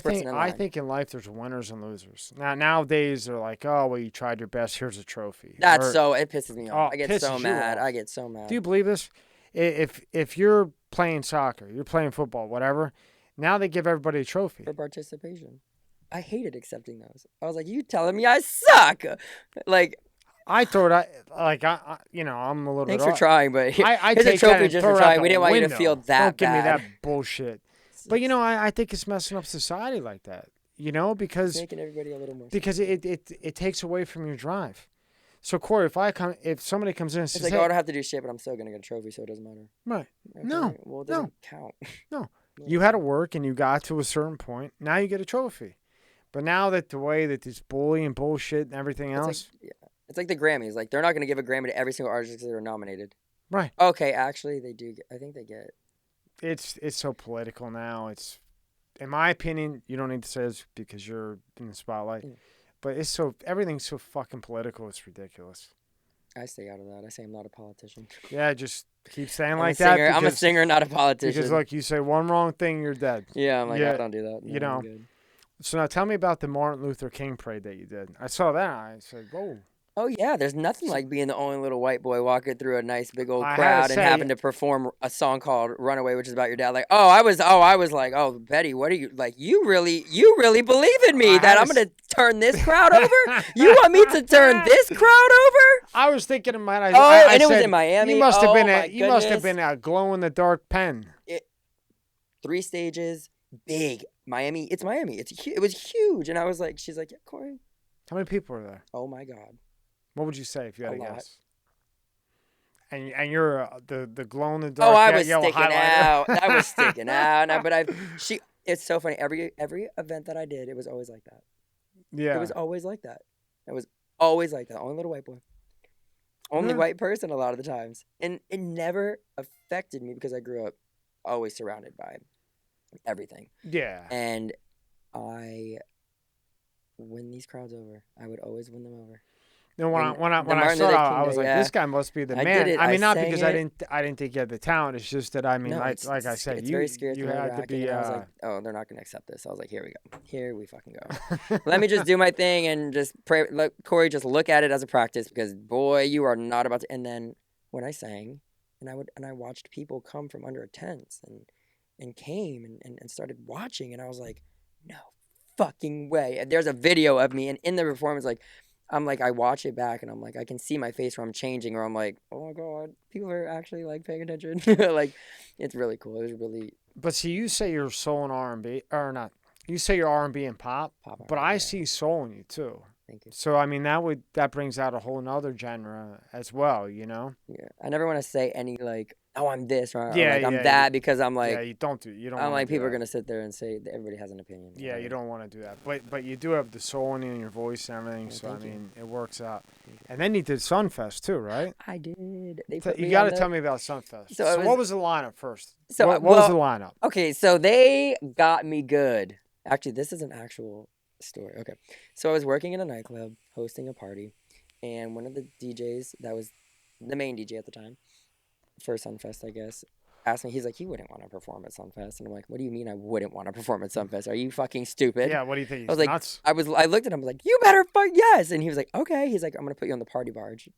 A: think in life there's winners and losers. Nowadays they're like, oh, well, you tried your best. Here's a trophy.
B: It pisses me off. I get so mad. I get so mad.
A: Do you believe this? If you're playing soccer, you're playing football, whatever, now they give everybody a trophy.
B: For participation. I hated accepting those. I was like, you telling me I suck? Like,
A: I thought I'm a little
B: thanks
A: bit.
B: for trying, but
A: I
B: here's
A: take
B: a trophy
A: that
B: just for trying. We didn't want you to feel that
A: Don't give
B: bad.
A: me that bullshit. But I think it's messing up society like that. Because
B: it's making everybody a little more.
A: Because it takes away from your drive. So Kory, if somebody comes in and says,
B: it's like, I don't have to do shit, but I'm still gonna get a trophy, so it doesn't matter.
A: Right?
B: Okay.
A: No.
B: Well, it doesn't count.
A: No. You had to work and you got to a certain point. Now you get a trophy. But now that the way that this bullying bullshit and everything else.
B: It's like the Grammys. Like, they're not going to give a Grammy to every single artist because they were nominated.
A: Right.
B: Okay, actually, they do. I think they get.
A: It's so political now. It's, in my opinion, you don't need to say this because you're in the spotlight. Yeah. But everything's so fucking political. It's ridiculous.
B: I stay out of that. I say I'm not a politician.
A: Yeah, just keep saying
B: I'm
A: like that.
B: I'm a singer, not a politician.
A: Because, look, you say one wrong thing, you're dead.
B: Yeah, I'm like, I don't do that. No,
A: So now tell me about the Martin Luther King parade that you did. I saw that. I said, whoa.
B: Oh, yeah. There's nothing like being the only little white boy walking through a nice big old crowd and having to perform a song called Runaway, which is about your dad. Like, I was like, oh, Betty, what are you, like, you really believe in me that I'm going to turn this crowd over? You want me to turn this crowd over?
A: I was thinking in my eyes.
B: And it was in Miami.
A: You must have been a glow-in-the-dark pen.
B: 3 stages, big. Miami. It was huge. And I was like, she's like, yeah, Kory.
A: How many people were there?
B: Oh, my God.
A: What would you say if you had
B: a
A: guess? And you're the glow in the dark.
B: Oh, I was sticking out. I was sticking out. No, but it's so funny. Every event that I did, it was always like that.
A: Yeah.
B: It was always like that. It was always like that. Only little white boy. Only white person a lot of the times. And it never affected me because I grew up always surrounded by everything.
A: Yeah.
B: And I win these crowds over. I would always win them over.
A: No, when
B: And the
A: I
B: Martin
A: saw it,
B: Luther
A: I
B: King
A: was
B: Day,
A: like,
B: yeah.
A: this guy must be the
B: I
A: man.
B: did it.
A: I mean,
B: I
A: not because
B: sang
A: I didn't think you had the talent. It's just that I mean,
B: No,
A: like I said,
B: it's
A: you
B: very scary.
A: you had to be.
B: And I was like, oh, they're not gonna accept this. I was like, here we go. Here we fucking go. Let me just do my thing and just pray. Let Kory just look at it as a practice because boy, you are not about to. And then when I sang, and I watched people come from under a tent and came and started watching, and I was like, no fucking way. And there's a video of me, and in the performance, like. I'm like, I watch it back and I'm like, I can see my face where I'm changing, or I'm like, oh my God, people are actually like paying attention. Like, it's really cool. It was really.
A: But see, you say you're soul and R&B, or not? You say you're R&B and pop, but I see soul in you too.
B: Thank you.
A: So I mean, that brings out a whole nother genre as well, you know?
B: Yeah. I never want to say any like, oh, I'm this or
A: Yeah,
B: like I'm
A: yeah,
B: that because I'm like,
A: yeah, you don't.
B: I'm
A: wanna
B: like
A: do
B: people are
A: that.
B: gonna sit there and say that everybody has an opinion.
A: Yeah, you don't want to do that. But you do have the soul in you and your voice and everything.
B: Yeah,
A: So I
B: thank you.
A: mean, it works out. And then you did Sunfest too, right?
B: I did. They
A: So
B: put
A: you
B: me
A: got
B: on
A: to
B: the-
A: tell me about Sunfest.
B: So
A: So,
B: it was-
A: what was the lineup first?
B: So,
A: what was
B: well-
A: the lineup?
B: Okay, so they got me good. Actually, this is an actual story. Okay, so I was working in a nightclub hosting a party, and one of the DJs that was the main DJ at the time for Sunfest, I guess, asked me. He's like, "You wouldn't want to perform at Sunfest," and I'm like, "What do you mean I wouldn't want to perform at Sunfest? Are you fucking stupid?"
A: Yeah, what do you think?
B: I was
A: He's
B: like,
A: nuts?
B: I looked at him. I was like, "You better fuck yes!" And he was like, "Okay." He's like, "I'm gonna put you on the party barge."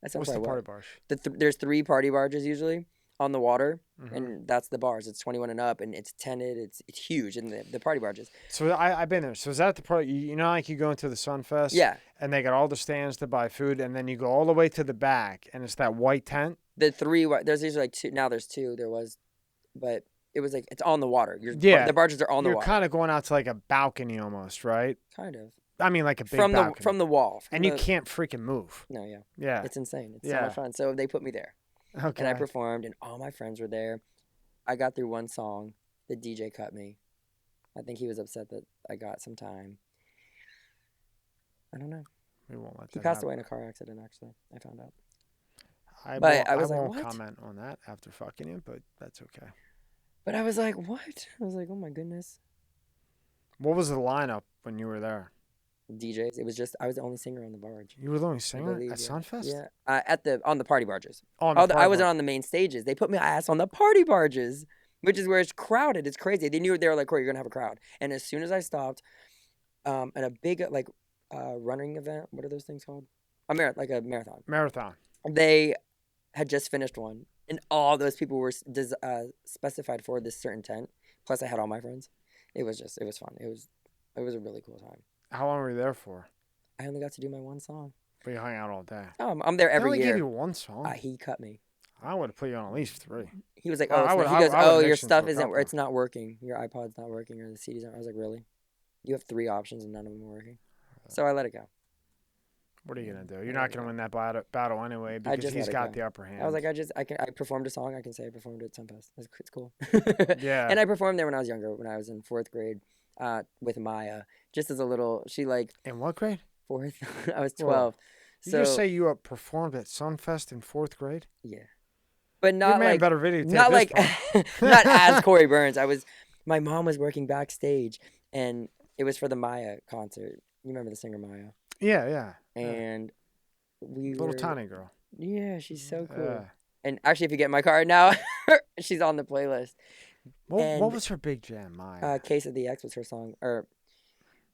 B: That's
A: What's the party barge?
B: There's 3 party barges usually on the water,
A: Mhm.
B: and that's the bars. It's 21 and up, and it's tented. It's huge, and the party barges.
A: So I've been there. So is that the part? You know, like you go into the Sunfest,
B: Yeah,
A: and they got all the stands to buy food, and then you go all the way to the back, and it's that white tent.
B: the 3. There's usually like 2. Now there's 2. There was, but it was like it's on the water.
A: Yeah,
B: the barges are on the
A: You're
B: water.
A: kind of going out to like a balcony almost, right?
B: Kind of
A: I mean, like a big
B: from
A: balcony.
B: the wall.
A: And you can't freaking move.
B: No, yeah,
A: Yeah.
B: it's insane. It's so
A: Yeah.
B: much fun. So they put me there.
A: Okay.
B: And I performed, and all my friends were there. I got through one song. The DJ cut me. I think he was upset that I got some time. I don't know.
A: We won't let
B: He
A: that
B: passed
A: happen.
B: away in a car accident, actually. I found out.
A: I
B: I was like,
A: won't
B: what?
A: comment on that after fucking you, but that's okay.
B: But I was like, what? I was like, oh my goodness.
A: What was the lineup when you were there?
B: DJs. It was just, I was the only singer on the barge.
A: You were the only
B: I
A: singer
B: believe,
A: at
B: yeah.
A: Sunfest?
B: Yeah. On the party barges.
A: On
B: I
A: party
B: wasn't
A: barge.
B: on the main stages. They put my ass on the party barges, which is where it's crowded. It's crazy. They were like, Kory, you're going to have a crowd. And as soon as I stopped, at a big, like, running event, what are those things called? A marathon.
A: Marathon.
B: They had just finished one, and all those people were specified for this certain tent. Plus, I had all my friends. It was fun. It was a really cool time.
A: How long were you there for?
B: I only got to do my one song.
A: But you hung out all day.
B: Oh, I'm there
A: They
B: every
A: only
B: year.
A: gave you one song.
B: He cut me.
A: I would have put you on at least 3.
B: He was like,
A: Well,
B: "Oh,
A: I would-
B: he
A: I
B: goes,
A: would
B: oh,
A: mix
B: your
A: into
B: stuff
A: a
B: isn't.
A: couple.
B: It's not working. Your iPod's not working, or the CD's not." I was like, "Really? You have 3 options and none of them are working." So I let it go.
A: What are you going to do? You're not going to win that battle anyway because
B: just
A: he's
B: let it
A: got
B: go.
A: the upper hand.
B: I was like, I performed a song. I can say I performed it at Sunfest. It's cool.
A: Yeah.
B: And I performed there when I was younger, when I was in 4th grade, with Maya, just as a little. She like
A: In what grade?
B: 4th. I was
A: Whoa.
B: 12.
A: You
B: So
A: just say you performed at Sunfest in 4th grade?
B: yeah, but
A: Your
B: not
A: man
B: like
A: better videotape
B: not
A: this
B: like
A: part.
B: not as Kory Burns. My mom was working backstage, and it was for the Maya concert. You remember the singer Maya?
A: Yeah, yeah.
B: And we
A: Little
B: were,
A: tiny girl.
B: Yeah, she's so cool.
A: Yeah.
B: And actually, if you get my card now, she's on the playlist.
A: What
B: And,
A: was her big jam, Maya?
B: Case of the X was her song. Or,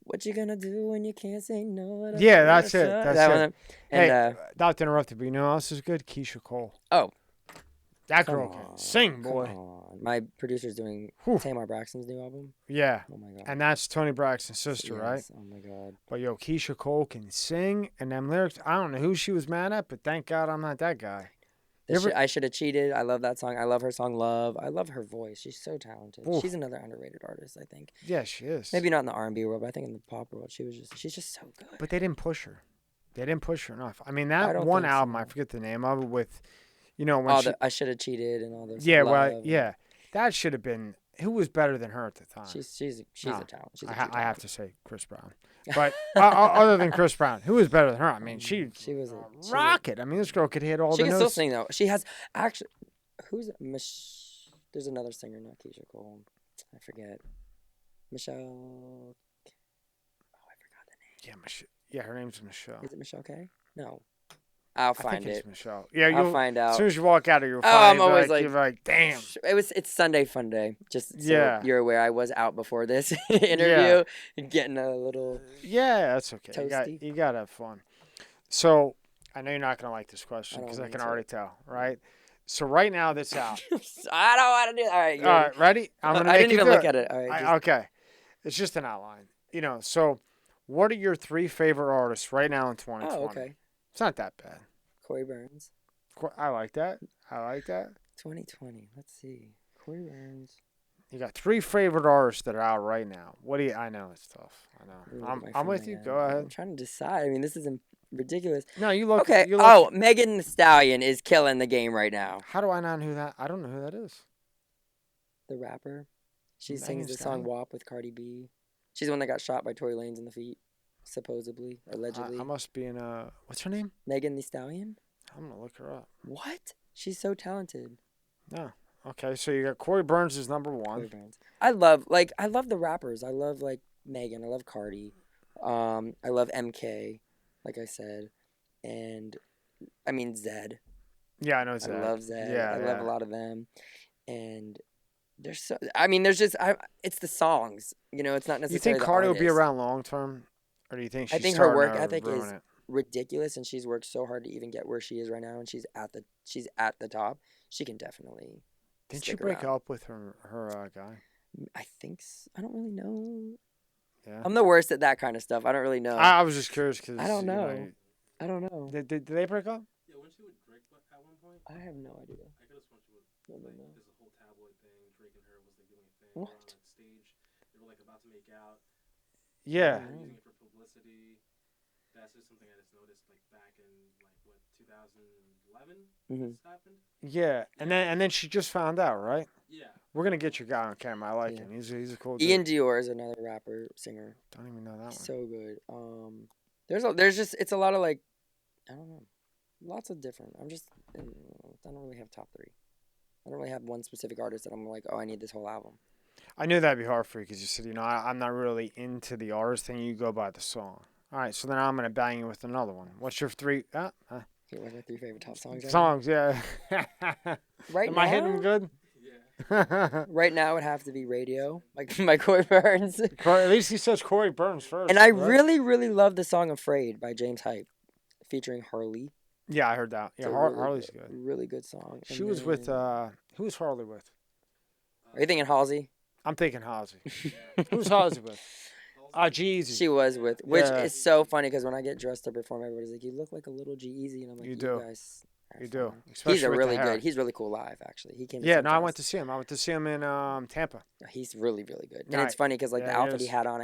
B: what you gonna do when you can't say no?
A: Yeah, that's it. That's
B: that
A: it.
B: one. And,
A: Hey, not to interrupt you, but you know who else is good? Keisha Cole.
B: Oh.
A: That
B: come
A: girl
B: on,
A: can sing,
B: come
A: boy.
B: on. My producer's doing
A: Whew.
B: Tamar Braxton's new album.
A: Yeah.
B: Oh, my God.
A: And that's Tony Braxton's sister, right?
B: Yes, oh, my God.
A: But yo, Keisha Cole can sing, and them lyrics, I don't know who she was mad at, but thank God I'm not that guy.
B: I Should Have Cheated. I love that song. I love her song Love. I love her voice. She's so talented.
A: Oof.
B: She's another underrated artist, I think.
A: Yeah, she is.
B: Maybe not in the R&B world, but I think in the pop world, she's just so good.
A: But they didn't push her. They didn't push her enough. I mean,
B: I
A: that
B: don't
A: one
B: think so.
A: album, I forget the name of it, with, you know, when
B: All
A: she...
B: I Should Have Cheated and all those.
A: Yeah,
B: Love
A: well,
B: and-
A: yeah. That should have been... Who was better than her at the time?
B: She's
A: No,
B: a talent. She's a
A: I
B: true
A: have
B: talent.
A: to say Chris Brown. But other than Chris Brown, who was better than her? I mean, she
B: was a
A: rocket. I mean, this girl could hit all
B: She
A: the
B: can still
A: notes.
B: sing though. She has actually. Who's there's another singer, not Keisha Cole. I forget. Michelle. Oh, I forgot the
A: Yeah, her name's Michelle.
B: Is it Michelle K? No. I'll
A: I
B: find
A: think
B: it.
A: it's Michelle. Yeah,
B: I'll find
A: as
B: out.
A: soon as you walk out of your
B: I'm always
A: you're like, damn.
B: It's Sunday Fun Day. Just so
A: Yeah.
B: you're aware, I was out before this interview
A: Yeah.
B: and getting a little
A: Yeah, that's okay.
B: toasty.
A: You got to have fun. So I know you're not going to like this question
B: I
A: because
B: don't
A: I can
B: answer
A: already
B: it.
A: tell, right? So right now that's out.
B: I don't want to do. All right,
A: All right, ready? I'm going to
B: I
A: make
B: didn't
A: you
B: even
A: do
B: look
A: it.
B: at it. All right,
A: Okay. It's just an outline. So what are your 3 favorite artists right now in 2020?
B: oh, okay.
A: It's not that bad.
B: Kory Burns,
A: I like that.
B: 2020. Let's see. Kory Burns.
A: You got 3 favorite artists that are out right now. What do you? I know it's tough. I know. I'm with you. Go
B: I'm
A: ahead.
B: trying to decide. I mean, this is ridiculous.
A: No, you look.
B: Okay.
A: You look,
B: Megan Thee Stallion is killing the game right now.
A: How do I not know who that? I don't know who that is.
B: The rapper. She
A: Megan
B: sings
A: Thee
B: the song
A: Stallion?
B: WAP with Cardi B. She's the one that got shot by Tory Lanez in the feet, supposedly, allegedly.
A: I must be in a. What's her name?
B: Megan Thee Stallion?
A: I'm gonna look her up.
B: What? She's so talented.
A: No. Okay, so you got Kory Burns is number
B: Kory
A: 1.
B: Burns. I love the rappers. I love Megan. I love Cardi. I love MK, like I said, and I mean Zed.
A: Yeah, I know Zed.
B: I love Zed.
A: Yeah,
B: I love a lot of them, and there's so. I mean, there's just it's the songs. It's not necessarily.
A: You think
B: the
A: Cardi will be
B: artist.
A: around long term, or do you think she's
B: I think her work
A: starting to
B: ethic
A: ruin
B: is
A: it?
B: ridiculous, and she's worked so hard to even get where she is right now, and she's at the top. She can definitely.
A: Didn't she
B: stick
A: break
B: around.
A: up with her guy?
B: I think I don't really know.
A: Yeah.
B: I'm the worst at that kind of stuff. I don't really know.
A: I was just curious because
B: I don't know. I don't know.
A: Did they break up?
C: Yeah, when she with Drake at one point,
B: I have no idea.
C: I could have sworn she would.
B: No.
C: There's a whole tabloid thing. Drake and her was like doing a thing.
B: What?
C: They were on like stage. They were like about to make out.
A: Yeah.
C: They were using it for publicity. That's just something I just noticed like back in like what 2011
B: Mhm.
C: this happened.
A: Yeah, and then she just found out, right?
C: Yeah.
A: We're gonna get your guy on camera. I like
B: Yeah.
A: him. He's a cool dude.
B: Ian Dior is another rapper singer.
A: Don't even know that one.
B: So good. There's just it's a lot of like, I don't know, lots of different. I don't really have top 3. I don't really have one specific artist that I'm like, oh, I need this whole album.
A: I knew that'd be hard for you because you said, I'm not really into the artist thing. You go by the song. All right, so then I'm gonna bang you with another one. What's your 3
B: Here are my 3 favorite top songs. Right
A: songs? Yeah.
B: Right
A: Am
B: now,
A: I hitting them good?
C: Yeah.
B: right now it would have to be Radio, like by Kory Burns.
A: At least he says Kory Burns first.
B: And I
A: right?
B: really, really love the song "Afraid" by James Hype, featuring Harley.
A: Yeah, I heard that. Yeah,
B: It's a really
A: Harley's good.
B: Really good song.
A: She was with who was Harley with?
B: Are you thinking Halsey?
A: I'm thinking Halsey. Who's Halsey with? G-Eazy.
B: She was with, which
A: Yeah.
B: is so funny because when I get dressed to perform, everybody's like, "You look like a little G-Eazy," and I'm like,
A: You
B: "You
A: do.
B: guys are
A: You do.
B: fine."
A: Especially
B: He's a
A: with the
B: really
A: hair.
B: good. He's really cool live, actually. He came. To
A: Yeah,
B: sing
A: no,
B: to
A: I
B: us.
A: went to see him. I went to see him in Tampa.
B: He's really, really good. And
A: Right.
B: it's funny because like the
A: Yeah, he
B: outfit he
A: is.
B: had on,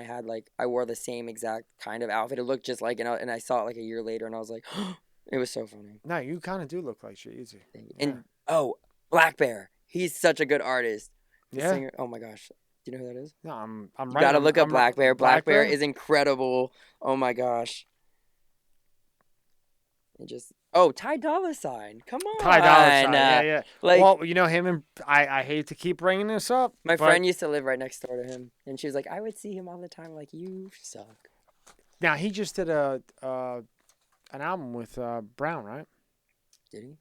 B: I wore the same exact kind of outfit. It looked just like, and I saw it like a year later, and I was like, it was so funny.
A: No, you kind of do look like G-Eazy.
B: And Black Bear, he's such a good artist. The
A: Yeah.
B: singer. Oh my gosh, do you know who that is?
A: No, I'm
B: You
A: right.
B: gotta look up
A: I'm
B: Black Bear. Black Bear
A: Bear?
B: is incredible. Oh my gosh. And just Ty Dolla $ign. Come on.
A: Ty Dolla $ign. Yeah.
B: Like
A: Well, you know him and I hate to keep bringing this up.
B: my
A: but
B: friend used to live right next door to him, and she was like, I would see him all the time. Like, you suck.
A: Now he just did an album with Brown, right?
B: Did he?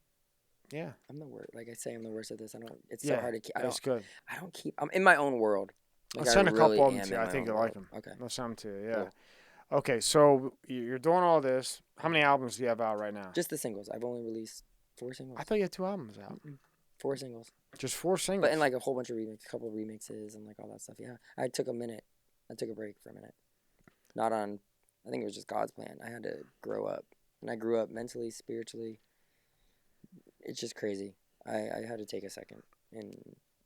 A: Yeah.
B: I'm the worst. Like I say, I'm the worst at this. It's
A: Yeah,
B: so hard to keep.
A: That's good.
B: I don't keep. I'm in my own world. Like,
A: I'll send
B: I
A: a couple
B: really
A: of them
B: am
A: to you.
B: in
A: I
B: my
A: think
B: own
A: you'll like
B: world.
A: them.
B: Okay.
A: I'll send them to you. Yeah.
B: Cool.
A: Okay, so you're doing all this. How many albums do you have out right now?
B: Just the singles. I've only released 4 singles.
A: I thought you had 2 albums out.
B: 4 singles.
A: Just 4 singles.
B: But in like a whole bunch of couple of remixes and like all that stuff. Yeah. I took a minute. I took a break for a minute. Not on, I think it was just God's plan. I had to grow up. And I grew up mentally, spiritually. It's just crazy. I had to take a second. And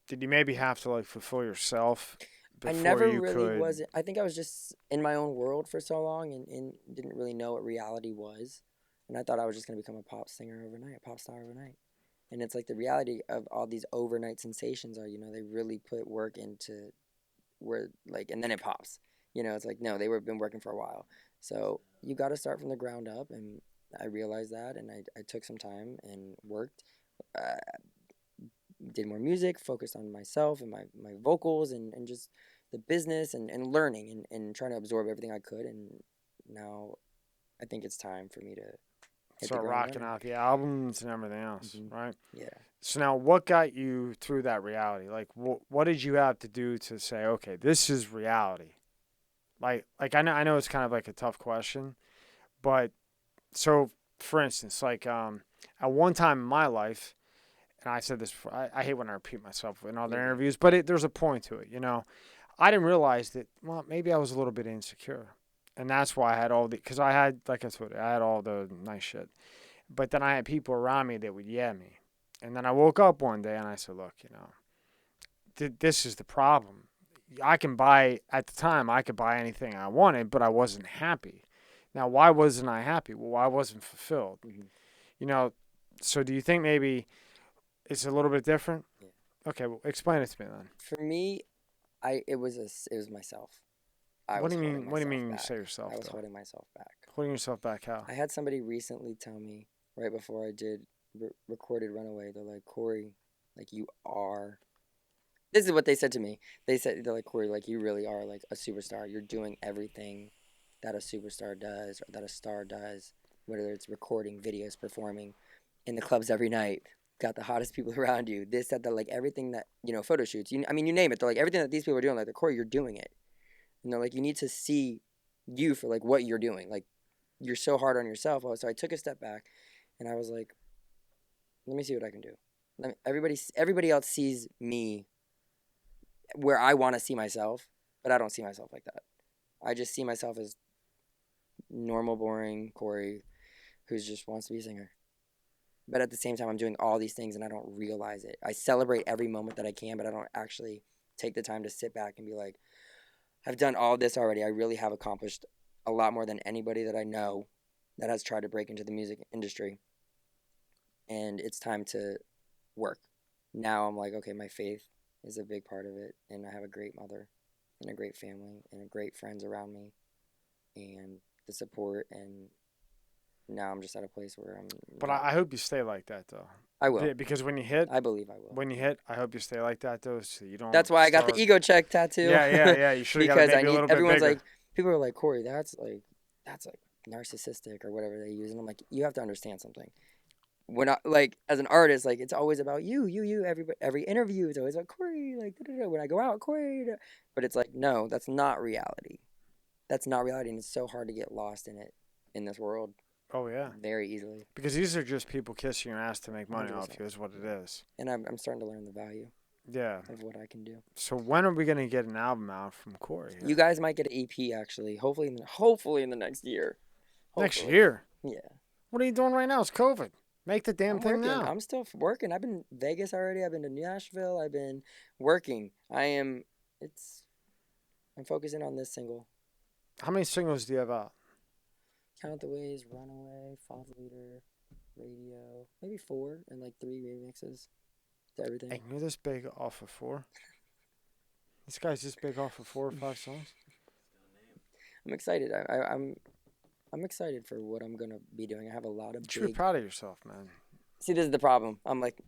A: Did you maybe have to like fulfill yourself
B: I
A: before
B: never
A: you
B: really
A: could?
B: was. I think I was just in my own world for so long and didn't really know what reality was. And I thought I was just going to become a pop singer overnight, a pop star overnight. And it's like the reality of all these overnight sensations are, they really put work into where, like, and then it pops. It's like, no, they were been working for a while. So you got to start from the ground up. And I realized that. And I took some time and worked. Did more music, focused on myself and my vocals and just the business and learning and trying to absorb everything I could. And now I think it's time for me to hit the
A: Start
B: ground
A: rocking
B: running.
A: out the albums and everything else, right?
B: Yeah.
A: So now, what got you through that reality? Like, what did you have to do to say, okay, this is reality? Like I know it's kind of like a tough question, but so for instance, like at one time in my life, and I said this before, I hate when I repeat myself in other interviews, but there's a point to it, you know. I didn't realize that, well, maybe I was a little bit insecure. And that's why I had because I had, like I told you, I had all the nice shit. But then I had people around me that would yeah me. And then I woke up one day and I said, look, you know, this is the problem. At the time, I could buy anything I wanted, but I wasn't happy. Now, why wasn't I happy? Well, I wasn't fulfilled. You know, so do you think maybe it's a little bit different?
B: Yeah.
A: Okay, well, explain it to me then.
B: For me, it was myself.
A: What do you mean?
B: Holding
A: What do you
B: myself
A: mean? You
B: back.
A: say yourself?
B: I was
A: Though?
B: holding myself back.
A: Holding yourself back how?
B: I had somebody recently tell me right before I did recorded Runaway. They're like, Kory, like you are. This is what they said to me. They're like, Kory, like you really are like a superstar. You're doing everything that a superstar does or that a star does, whether it's recording videos, performing in the clubs every night. Got the hottest people around you. This, that, like everything that, you know, photo shoots. I mean, you name it. They're like, everything that these people are doing, like, the Kory, you're doing it. And they're like, you need to see you for, like, what you're doing. Like, you're so hard on yourself. So I took a step back, and I was like, let me see what I can do. Everybody else sees me where I want to see myself, but I don't see myself like that. I just see myself as normal, boring Kory who just wants to be a singer. But at the same time, I'm doing all these things and I don't realize it. I celebrate every moment that I can, but I don't actually take the time to sit back and be like, I've done all this already. I really have accomplished a lot more than anybody that I know that has tried to break into the music industry. And it's time to work. Now I'm like, okay, my faith is a big part of it. And I have a great mother and a great family and great friends around me and the support. And now I'm just at a place where I'm.
A: But I hope you stay like that, though.
B: I will.
A: Because when you hit,
B: I believe I will.
A: When you hit, I hope you stay like that, though, so you don't.
B: That's why I got the ego check tattoo.
A: Yeah. You should have got it maybe a little bit
B: everyone's
A: bigger.
B: like, people are like, Kory, that's like narcissistic or whatever they use, and I'm like, you have to understand something. We're not like as an artist, like it's always about you. Every interview is always about Kory. Like when I go out, Kory. But it's like, no, that's not reality. That's not reality, and it's so hard to get lost in it in this world.
A: Oh yeah.
B: Very easily.
A: Because these are just people kissing your ass to make money
B: 100%.
A: off you, is what it is.
B: And I'm starting to learn the value.
A: Yeah.
B: Of what I can do.
A: So when are we gonna get an album out from Kory?
B: You guys might get an EP actually. Hopefully in the next year. Hopefully.
A: Next year?
B: Yeah.
A: What are you doing right now? It's COVID. Make the damn thing
B: working.
A: now.
B: I'm still working. I've been to Vegas already. I've been to Nashville. I've been working. I'm focusing on this single.
A: How many singles do you have out?
B: Count the Ways, Runaway, Father Leader, Radio, maybe 4, and like 3 remixes to everything.
A: Hey, you're this big off of 4? This guy's this big off of 4 or 5 songs?
B: I'm excited. I'm excited for what I'm gonna be doing. I have a lot of.
A: You should be proud of yourself, man.
B: See, this is the problem. I'm like,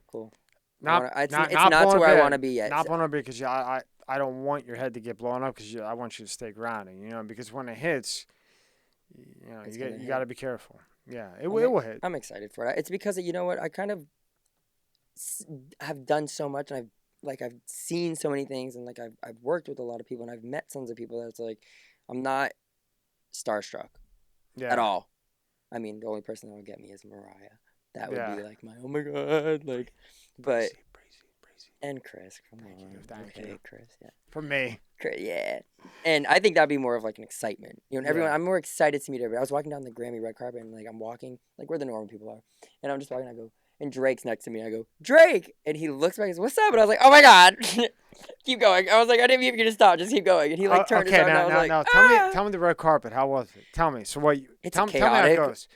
B: cool.
A: It's not
B: to where I want to be yet.
A: Not want to be because I don't want your head to get blown up because I want you to stay grounded. You know, because when it hits, you know, you got to be careful. Yeah, it will hit.
B: I'm excited for it. It's because you know what, I kind of have done so much, and I've seen so many things, and like I've worked with a lot of people, and I've met tons of people. That's like, I'm not starstruck at all. I mean, the only person that would get me is Mariah. That would be like my oh my god, like, but breezy. And Chris, come on,
A: Thank you,
B: Chris, yeah,
A: for me,
B: Chris, yeah, and I think that'd be more of like an excitement, you know. Everyone, I'm more excited to meet everybody. I was walking down the Grammy red carpet, and like I'm walking like where the normal people are, and I'm just walking. I go, and Drake's next to me. I go, Drake, and he looks back and says, "What's up?" And I was like, "Oh my god." Keep going. I was like, I didn't even get to stop. Just keep going. And he like turned his arm, and I was like,
A: Tell me the red carpet. How was it? Tell me. So what? Tell me how it goes.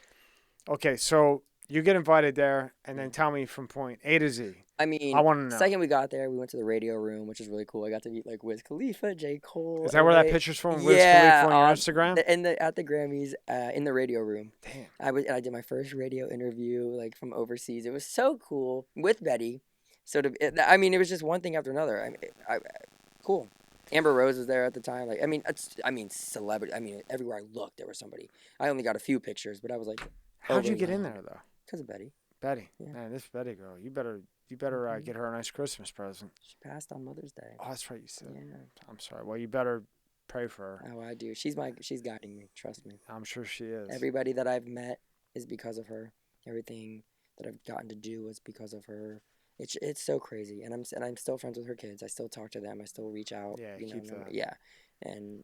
A: Okay, so you get invited there, and then tell me from point A to Z.
B: I mean,
A: I want to know.
B: Second we got there, we went to the radio room, which is really cool. I got to meet like Wiz Khalifa, J. Cole.
A: Is that where that picture's from? Wiz Khalifa on your Instagram?
B: At the Grammys, in the radio room.
A: Damn.
B: I did my first radio interview like from overseas. It was so cool with Betty. So it was just one thing after another. Cool. Amber Rose was there at the time. Like, celebrity. Everywhere I looked, there was somebody. I only got a few pictures, but I was like,
A: How'd you get in there though?
B: Because of Betty.
A: Betty,
B: Yeah.
A: man, this Betty girl, you better get her a nice Christmas present.
B: She passed on Mother's Day.
A: Oh, that's right, you said.
B: Yeah.
A: I'm sorry. Well, you better pray for her.
B: Oh, I do. She's guiding me. Trust me.
A: I'm sure she is.
B: Everybody that I've met is because of her. Everything that I've gotten to do was because of her. It's so crazy, and I'm still friends with her kids. I still talk to them. I still reach out.
A: Yeah, keep that.
B: Yeah, and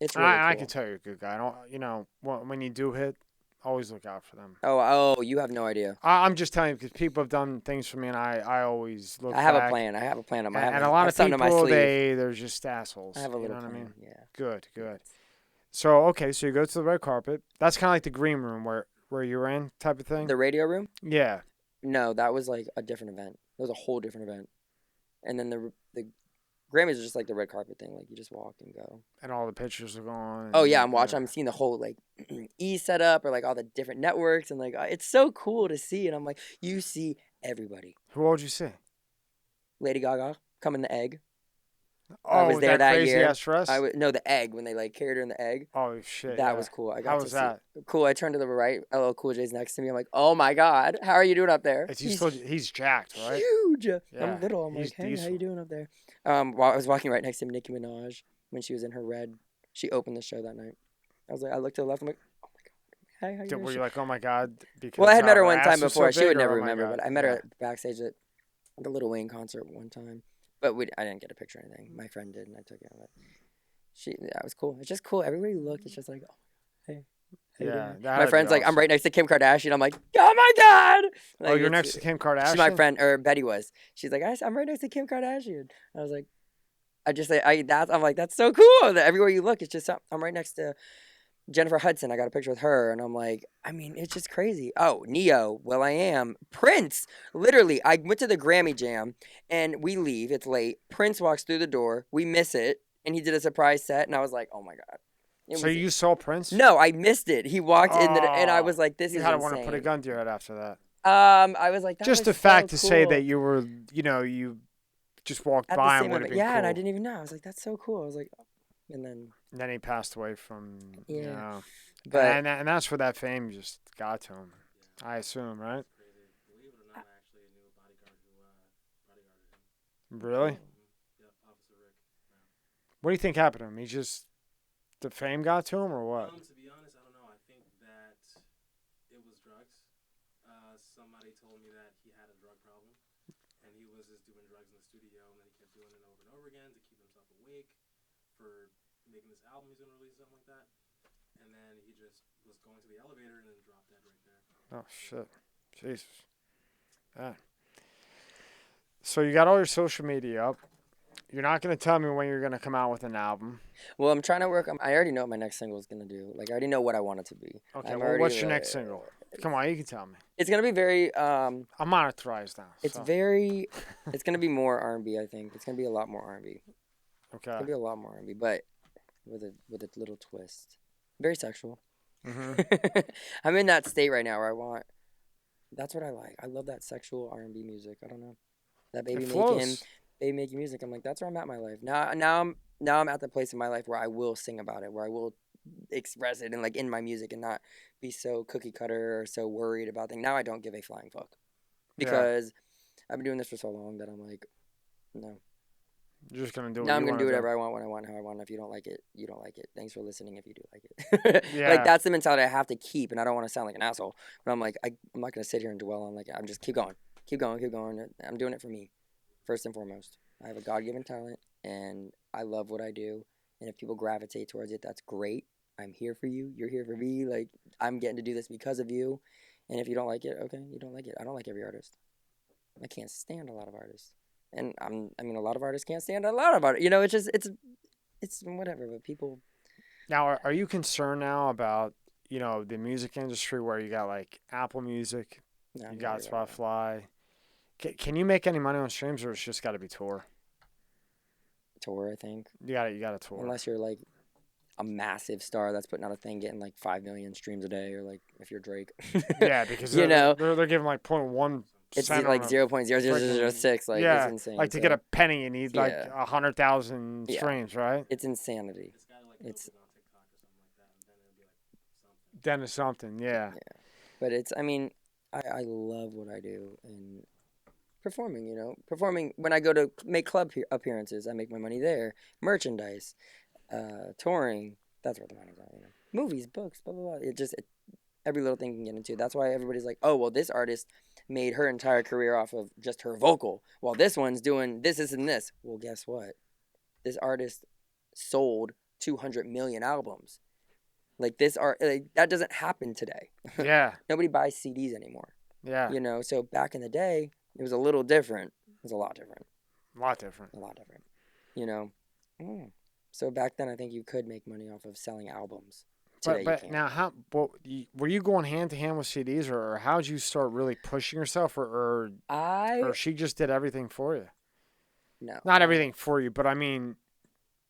B: it's really cool.
A: I can tell you're a good guy. I don't, when you do hit, always look out for them.
B: Oh, you have no idea.
A: I'm just telling you because people have done things for me, and I always look.
B: I have
A: back.
B: a plan. I have a plan on my.
A: And a lot of people, they're just assholes.
B: I have a little
A: plan.
B: What I mean? Yeah.
A: Good. So so you go to the red carpet. That's kind of like the green room where you were in type of thing.
B: The radio room?
A: Yeah.
B: No, that was like a different event. That was a whole different event. And then the Grammys is just like the red carpet thing. Like you just walk and go.
A: And all the pictures are gone.
B: Oh yeah, I'm watching. I'm seeing the whole like E setup or like all the different networks and like it's so cool to see. And I'm like, you see everybody.
A: Who all did you see?
B: Lady Gaga come in the egg.
A: Oh,
B: I was there that
A: crazy
B: year.
A: Ass dress?
B: No, the egg when they like carried her in the egg.
A: Oh shit!
B: That was cool.
A: How was that?
B: Cool. I turned to the right. LL Cool J's next to me. I'm like, oh my god, how are you doing up there?
A: He's jacked, right?
B: Huge.
A: Yeah,
B: I'm little. I'm like, hey,
A: diesel.
B: how you doing up there? While I was walking right next to Nicki Minaj when she was in her red. She opened the show that night. I looked to the left. I'm like, oh my god, hey, how you doing?
A: Were you like, oh my god? Because
B: well, I had met her one
A: ass
B: time
A: was
B: before.
A: So
B: She would
A: big,
B: never
A: or, oh my
B: remember,
A: God.
B: but I met her backstage at the Lil Wayne concert one time. But I didn't get a picture or anything. My friend did, and I took it. But that was cool. It's just cool. Everywhere you look, it's just like, oh, hey.
A: Yeah.
B: My friend's like, I'm right next to Kim Kardashian. I'm like, oh my god. Like,
A: oh, you're next to Kim Kardashian.
B: She's my friend, or Betty was. She's like, I'm right next to Kim Kardashian. I was like, I'm like, that's so cool. That everywhere you look, it's just I'm right next to Jennifer Hudson. I got a picture with her, and I'm like, it's just crazy. Oh, Neo, Will I Am, Prince. Literally, I went to the Grammy Jam, and we leave. It's late. Prince walks through the door. We miss it, and he did a surprise set, and I was like, oh my god.
A: You saw Prince?
B: No, I missed it. He walked in, and I was like, this is insane.
A: You had to want to put a gun to your head after that.
B: I was like,
A: just the fact to say that you were, you just walked by and would have been cool.
B: And I didn't even know. I was like, that's so cool. I was like, and then
A: he passed away from,
B: But
A: and that's where that fame just got to him, I assume, right?
C: Believe it or not, I actually knew a bodyguard who bodyguarded him.
A: Really?
C: Yep, Officer Rick. Yeah.
A: What do you think happened to him? The fame got to him, or what?
C: To be honest, I don't know. I think that it was drugs. Somebody told me that he had a drug problem, and he was just doing drugs in the studio, and then he kept doing it over and over again to keep himself awake for making this album he's going to release, something like that. And then he just was going to the elevator and then dropped dead right there.
A: Oh, shit. Jesus. Yeah. So you got all your social media up. You're not going to tell me when you're going to come out with an album.
B: Well, I'm trying to work on... I already know what my next single is going to do. Like, I already know what I want it to be.
A: Okay, what's your next single? Come on, you can tell me.
B: It's going to be very...
A: I'm monetized now.
B: It's very... It's going to be more R&B, I think. It's going to be a lot more R&B.
A: Okay.
B: It's going to be a lot more R&B, but with a little twist. Very sexual.
A: Mm-hmm.
B: I'm in that state right now where I want... That's what I like. I love that sexual R&B music. I don't know. That baby making music. I'm like, that's where I'm at in my life. Now I'm at the place in my life where I will sing about it, where I will express it and like in my music and not be so cookie cutter or so worried about things. Now I don't give a flying fuck because I've been doing this for so long that I'm like, no.
A: You're just gonna do it.
B: Now I'm gonna do whatever I want when I want, how I want. If you don't like it, you don't like it. Thanks for listening. If you do like it, like that's the mentality I have to keep, and I don't want to sound like an asshole. But I'm like, I'm not gonna sit here and dwell on like I'm just keep going. I'm doing it for me, first and foremost. I have a God-given talent, and I love what I do. And if people gravitate towards it, that's great. I'm here for you. You're here for me. Like I'm getting to do this because of you. And if you don't like it, okay, you don't like it. I don't like every artist. I can't stand a lot of artists. And a lot of artists can't stand a lot of artists. You know, it's just, it's whatever, but people.
A: Now, are you concerned now about, the music industry where you got like Apple Music, you got Spotify? Can you make any money on streams, or it's just got to be tour?
B: Tour, I think.
A: You got to tour.
B: Unless you're like a massive star that's putting out a thing getting like 5 million streams a day, or like if you're Drake.
A: Yeah, because they're giving like 0.1
B: It's
A: cent
B: like
A: on a
B: 0.00006. Like
A: yeah,
B: it's insane.
A: like to
B: so
A: get a penny, you need like
B: Yeah.
A: 100,000
B: Yeah.
A: streams, right?
B: it's insanity.
C: It's got to like
B: It's
C: open on TikTok or something like that, and then it'll be like something.
A: Then it's something, yeah.
B: But it's, I mean, I love what I do and performing, performing when I go to make club appearances, I make my money there. Merchandise, touring, that's where the money's at, Movies, books, blah, blah, blah. Every little thing you can get into. That's why everybody's like, oh, well, this artist made her entire career off of just her vocal, while this one's doing this, and this. Well, guess what? This artist sold 200 million albums. Like that doesn't happen today.
A: Yeah.
B: Nobody buys CDs anymore.
A: Yeah.
B: So back in the day, it was a little different. It was a lot different.
A: A lot different.
B: A lot different. So back then, I think you could make money off of selling albums. Today,
A: But now, were you going hand to hand with CDs, or how'd you start really pushing yourself, or she just did everything for you?
B: No.
A: Not everything for you, but I mean,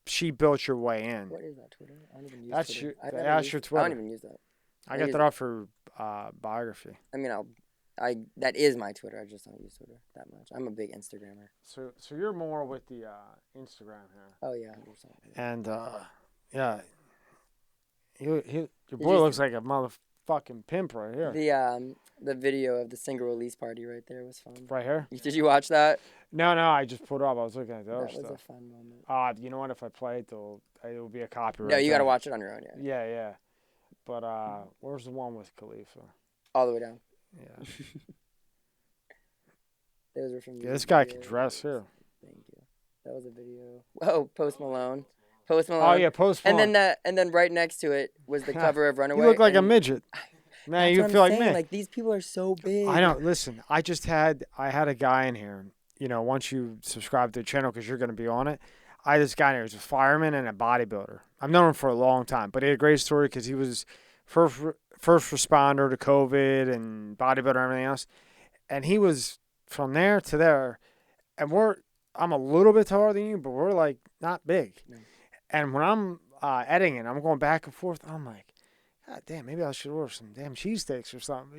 A: she built your way in.
B: What is that, Twitter? I don't even use
A: That's
B: Twitter.
A: that's your Twitter.
B: I don't even use that.
A: I got that off for biography.
B: I mean, that is my Twitter. I just don't use Twitter that much. I'm a big Instagrammer.
A: So you're more with the Instagram here.
B: Oh yeah, 100%.
A: And yeah, your boy looks like a motherfucking pimp right here.
B: The video of the single release party right there was fun.
A: Right here?
B: Did you watch that?
A: No, I just put it up. I was looking at the other stuff.
B: That was a fun moment.
A: You know what? If I play it, it'll be a copyright.
B: No, you got to watch it on your own. Yeah.
A: Yeah. But where's the one with Khalifa?
B: All the way down.
A: Yeah.
B: Those were from.
A: Yeah, this guy can dress here.
B: Thank you. That was a video. Oh, Post Malone.
A: Oh yeah, Post Malone.
B: And then right next to it was the cover of Runaway.
A: You look like a midget. Man, you feel like me.
B: Like these people are so big.
A: I know. Listen, I had a guy in here. Once you subscribe to the channel, because you're going to be on it. I had this guy in here. He was a fireman and a bodybuilder. I've known him for a long time, but he had a great story because he was first responder to COVID and bodybuilder and everything else. And he was from there to there. And I'm a little bit taller than you, but we're like not big. No. And when I'm editing it, I'm going back and forth. I'm like, God damn, maybe I should order some damn cheesesteaks or something,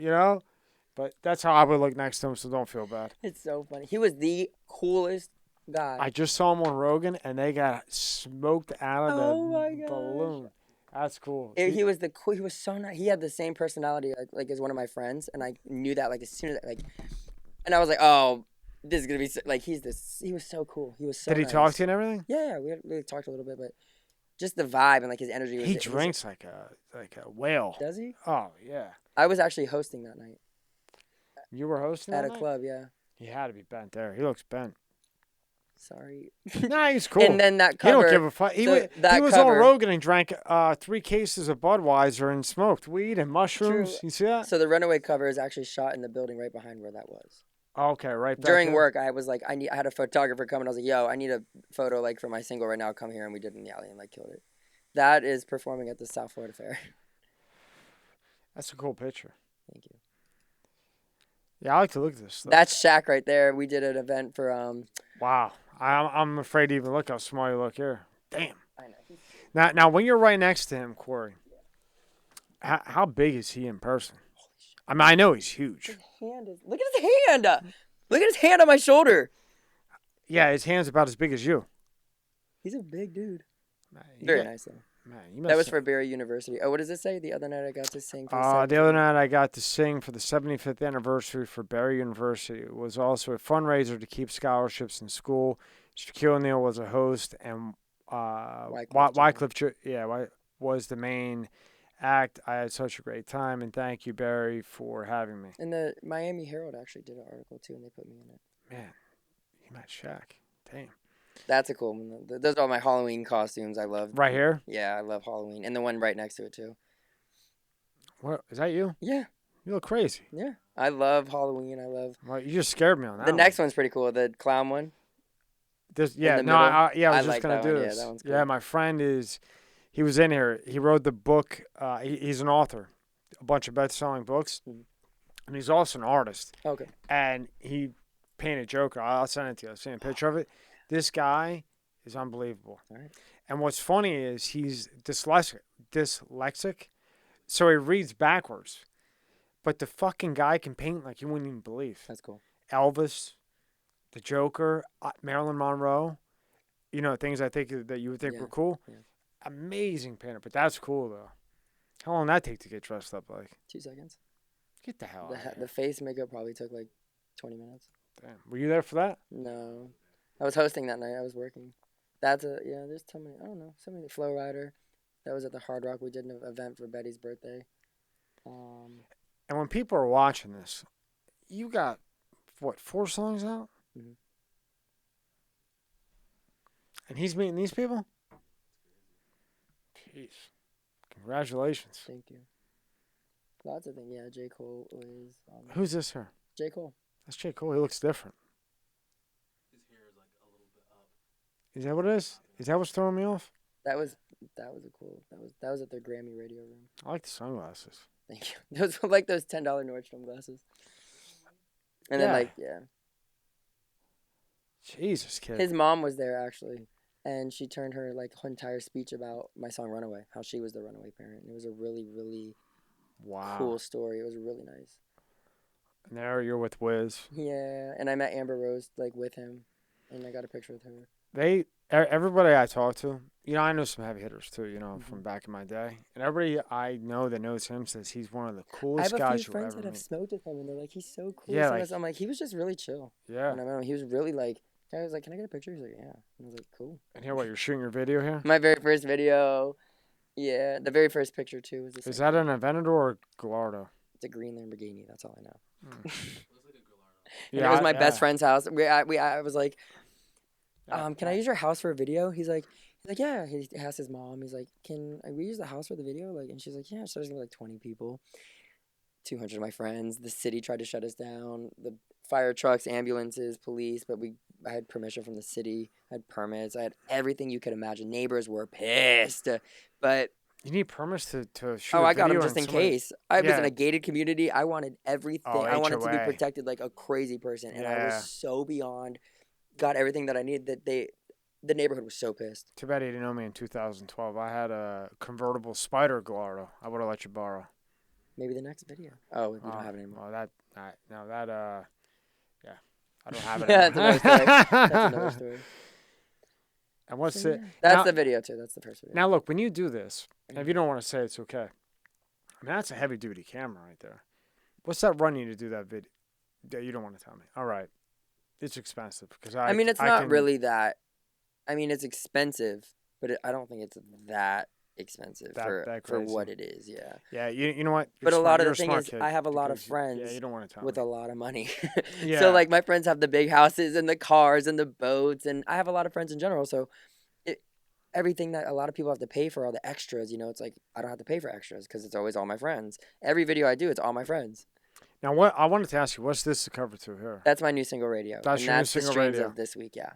A: But that's how I would look next to him, so don't feel bad.
B: It's so funny. He was the coolest guy.
A: I just saw him on Rogan, and they got smoked out of the balloon. That's cool.
B: He was he was so nice. He had the same personality like as one of my friends, and I knew that as soon as and I was like, oh, this is gonna be he was so cool. He was so.
A: Did he talk to you and everything?
B: Yeah, we talked a little bit, but just the vibe and his energy.
A: He drinks like a whale.
B: Does he?
A: Oh yeah.
B: I was actually hosting that night.
A: You were hosting
B: at a club, yeah.
A: He had to be bent there. He looks bent.
B: Sorry.
A: Nah, he's cool.
B: And then that cover.
A: He don't give a fuck. He was on Rogan and drank 3 cases of Budweiser and smoked weed and mushrooms.
B: True.
A: You see that?
B: So the Runaway cover is actually shot in the building right behind where that was.
A: Okay, right back
B: during
A: there.
B: work, I was like, I had a photographer come and I was like, yo, I need a photo for my single right now. Come here, and we did it in the alley and killed it. That is performing at the South Florida Fair.
A: That's a cool picture.
B: Thank you.
A: Yeah, I like to look at this stuff.
B: That's Shaq right there. We did an event for
A: Wow, I'm afraid to even look how small you look here. Damn.
B: I know.
A: Now, when you're right next to him, Kory, how big is he in person? I mean, I know he's huge.
B: Look at his hand. Look at his hand on my shoulder.
A: Yeah, his hand's about as big as you.
B: He's a big dude.
A: Man,
B: Very nice though.
A: Man,
B: that was for Barry University. Oh, what does it say? The other night I got to sing.
A: The other night I got to sing for the 75th anniversary for Barry University. It was also a fundraiser to keep scholarships in school. Shaquille O'Neal was a host, and Wycliffe was the main act. I had such a great time, and thank you, Barry, for having me.
B: And the Miami Herald actually did an article too, and they put me in it.
A: Man, you met Shaq. Damn.
B: That's a cool one. Those are all my Halloween costumes I love.
A: Right here?
B: Yeah, I love Halloween. And the one right next to it, too.
A: What, is that you?
B: Yeah.
A: You look crazy.
B: Yeah. I love Halloween.
A: Well, you just scared me on that
B: The next one's pretty cool. The clown one.
A: I was just going to do this.
B: Yeah, that one's cool.
A: Yeah, my friend he was in here. He wrote the book. He's an author. A bunch of best-selling books. Mm-hmm. And he's also an artist.
B: Okay.
A: And he painted Joker. I'll send it to you. I've seen a picture of it. This guy is unbelievable.
B: All right.
A: And what's funny is he's dyslexic, so he reads backwards. But the fucking guy can paint like you wouldn't even believe.
B: That's cool.
A: Elvis, the Joker, Marilyn Monroe. You know, things I think that you would think
B: Yeah,
A: were cool.
B: yeah.
A: Amazing painter, but that's cool though. How long did that take to get dressed up like?
B: 2 seconds.
A: Get the hell out of
B: The
A: here.
B: face makeup probably took like 20 minutes.
A: Damn. Were you there for that?
B: No, I was hosting that night. I was working. There's so many. I don't know. So many. Flow Rider. That was at the Hard Rock. We did an event for Betty's birthday.
A: And when people are watching this, you got, what, 4 songs out?
B: Mhm.
A: And he's meeting these people? Jeez. Congratulations.
B: Thank you. Lots of things. Yeah, J. Cole was.
A: Who's this here?
B: J. Cole.
A: That's J. Cole. He looks different.
C: His hair is like a little bit up.
A: Is that what it is? Is that what's throwing me off?
B: That was a cool. That was at their Grammy radio room.
A: I like the sunglasses.
B: Thank you. Those were like those $10 Nordstrom glasses. And then
A: Jesus, kid.
B: his mom was there actually, and she turned her like whole entire speech about my song Runaway, how she was the runaway parent. It was a really, really cool story. It was really nice.
A: And there you're with Wiz.
B: Yeah, and I met Amber Rose like with him, and I got a picture with her.
A: Everybody I talk to, you know, I know some heavy hitters too, you know, from back in my day. And everybody I know that knows him says he's one of the coolest
B: I have a
A: guys
B: few
A: you'll
B: friends
A: ever
B: that have
A: meet.
B: smoked with him, and they're like, he's so cool.
A: Yeah,
B: Sometimes I'm like, he was just really chill.
A: Yeah.
B: And I met him, he was really like, I was like, can I get a picture? He's like, yeah. And I was like, cool.
A: And here, what, you're shooting your video here?
B: My very first video. Yeah, the very first picture too was the
A: Is
B: same.
A: that an Aventador or Gallardo?
B: It's a green Lamborghini. That's all I know.
C: Looks like a Gallardo.
B: And it was my best friend's house. I was like, can I use your house for a video? He's like, yeah. He asked his mom. He's like, can we use the house for the video? Like, and she's like, yeah. So there's gonna be like 20 people, 200 of my friends. The city tried to shut us down. The fire trucks, ambulances, police, but I had permission from the city. I had permits. I had everything you could imagine. Neighbors were pissed, but.
A: You need permits to shoot
B: Oh,
A: a
B: I got
A: video
B: them just in
A: and somebody-
B: case. I was
A: Yeah.
B: in a gated community. I wanted everything.
A: Oh,
B: I wanted to be
A: HOA.
B: protected like a crazy person, and I
A: Yeah.
B: was so beyond. Got everything that I needed. That the neighborhood was so pissed.
A: Too bad you didn't know me in 2012. I had a convertible Spider Gallardo. I would have let you borrow.
B: Maybe the next video. Oh, we don't have it anymore.
A: Well, yeah. I don't have it
B: Yeah,
A: anymore.
B: that's another story. That's another story.
A: And what's
B: So,
A: it?
B: yeah. That's
A: now,
B: the video too. That's the first video.
A: Now, look, when you do this, and if you don't want to say it's okay, I mean, that's a heavy duty camera right there. What's that run you to do that video? You don't want to tell me. All right. It's expensive because
B: I mean, it's not really that. I mean, it's expensive, but I don't think it's that expensive
A: that
B: for
A: crazy.
B: what it is. Yeah.
A: Yeah, you know what?
B: But a lot of the
A: You're
B: thing
A: a
B: is,
A: smart kid
B: I have a lot of
A: because
B: friends
A: you don't want to tell
B: with
A: me.
B: a lot of money.
A: Yeah.
B: So like my friends have the big houses and the cars and the boats, and I have a lot of friends in general. So everything that a lot of people have to pay for, all the extras, you know, it's like I don't have to pay for extras because it's always all my friends. Every video I do, it's all my friends.
A: Now, what I wanted to ask you, what's this to cover to here?
B: That's my new single radio.
A: That's
B: and
A: your new
B: that's the
A: single
B: streams
A: radio.
B: of this week. Yeah,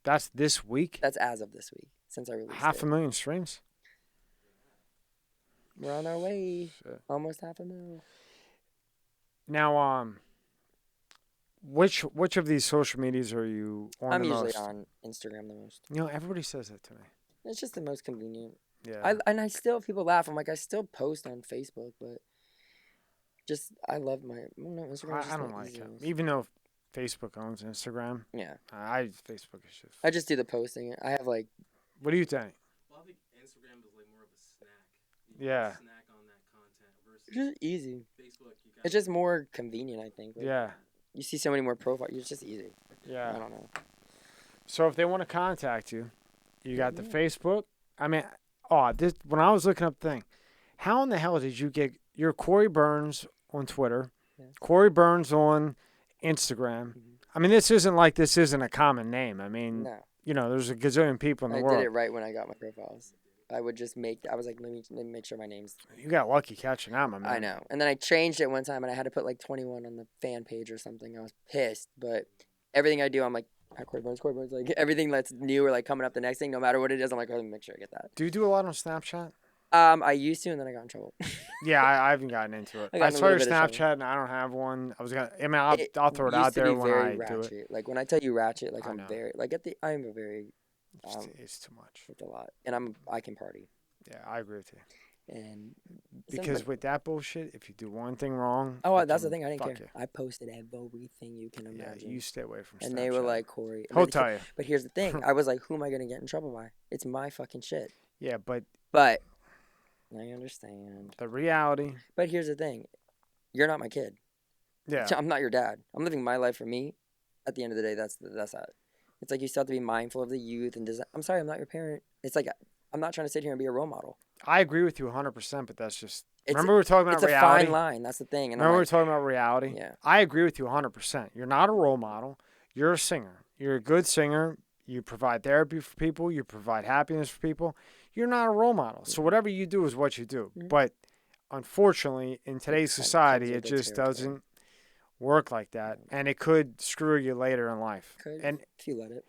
A: That's this week?
B: that's as of this week since I released it.
A: 500,000 streams?
B: We're on our way.
A: Shit.
B: Almost 500,000.
A: Now, which of these social medias are you on
B: I'm
A: the
B: usually
A: most?
B: on Instagram the most.
A: You know, everybody says that to me.
B: It's just the most convenient.
A: Yeah.
B: I still, people laugh. I'm like, I still post on Facebook, but just, I love my, I don't know, Instagram is just
A: I don't
B: the
A: like it.
B: easiest.
A: Even though Facebook owns Instagram,
B: Yeah.
A: Facebook is just.
B: I just do the posting. I have like,
A: What do you think?
C: Well, I think Instagram is like more of a snack. You can
A: Yeah.
C: snack on that content versus
B: it's just easy.
C: Facebook. You got
B: It's just more convenient, I think. Like,
A: Yeah.
B: You see so many more profiles. It's just easy. I
A: Yeah.
B: don't know.
A: So if they want to contact you, you got the
B: Yeah.
A: Facebook. I mean, when I was looking up the thing, how in the hell did you get your Kory Burns on Twitter,
B: Yeah.
A: Kory Burns on Instagram?
B: Mhm.
A: I mean, this isn't a common name. I mean,
B: No.
A: you know, there's a gazillion people in the
B: I
A: world.
B: did it right when I got my profiles. I would just I was like, let me make sure my name's.
A: You got lucky catching that, my man.
B: I know. And then I changed it one time and I had to put like 21 on the fan page or something. I was pissed. But everything I do, I'm like, hi, Kory Burns, Kory Burns. Like everything that's new or like coming up the next thing, no matter what it is, I'm like, oh, let me make sure I get that.
A: Do you do a lot on Snapchat?
B: I used to and then I got in trouble.
A: Yeah, I haven't gotten into it.
B: I got
A: I
B: in a
A: saw your
B: little bit of trouble.
A: Snapchat and I don't have one. I'll throw it
B: used
A: out
B: to
A: there
B: be
A: when
B: very
A: I do it.
B: ratchet. Like when I tell you ratchet, like
A: I
B: I'm
A: know.
B: very like I'm a very
A: It's too much.
B: it's a lot, and I can party.
A: Yeah, I agree with you.
B: And
A: Because with that bullshit, if you do one thing wrong.
B: oh, that's the thing. I didn't care.
A: You.
B: I posted everything you can imagine.
A: Yeah, you stay away from Snapchat.
B: And they were like, Kory.
A: He'll tell you.
B: But here's the thing. I was like, who am I going to get in trouble by? It's my fucking shit.
A: Yeah, but
B: I understand.
A: the reality.
B: But here's the thing. You're not my kid.
A: Yeah.
B: I'm not your dad. I'm living my life for me. At the end of the day, that's that. It's like you still have to be mindful of the youth and I'm sorry, I'm not your parent. It's like I'm not trying to sit here and be a role model.
A: I agree with you 100%, but that's just. Remember we were talking about
B: reality?
A: reality?
B: It's a fine line. That's the thing. And
A: remember we were talking about reality?
B: Yeah.
A: I agree with you 100%. You're not a role model. You're a singer. You're a good singer. You provide therapy for people. You provide happiness for people. You're not a role model. So whatever you do is what you do. Mm-hmm. But unfortunately, in today's society, it just doesn't work like that. And it could screw you later in life.
B: Could,
A: and
B: if you let it.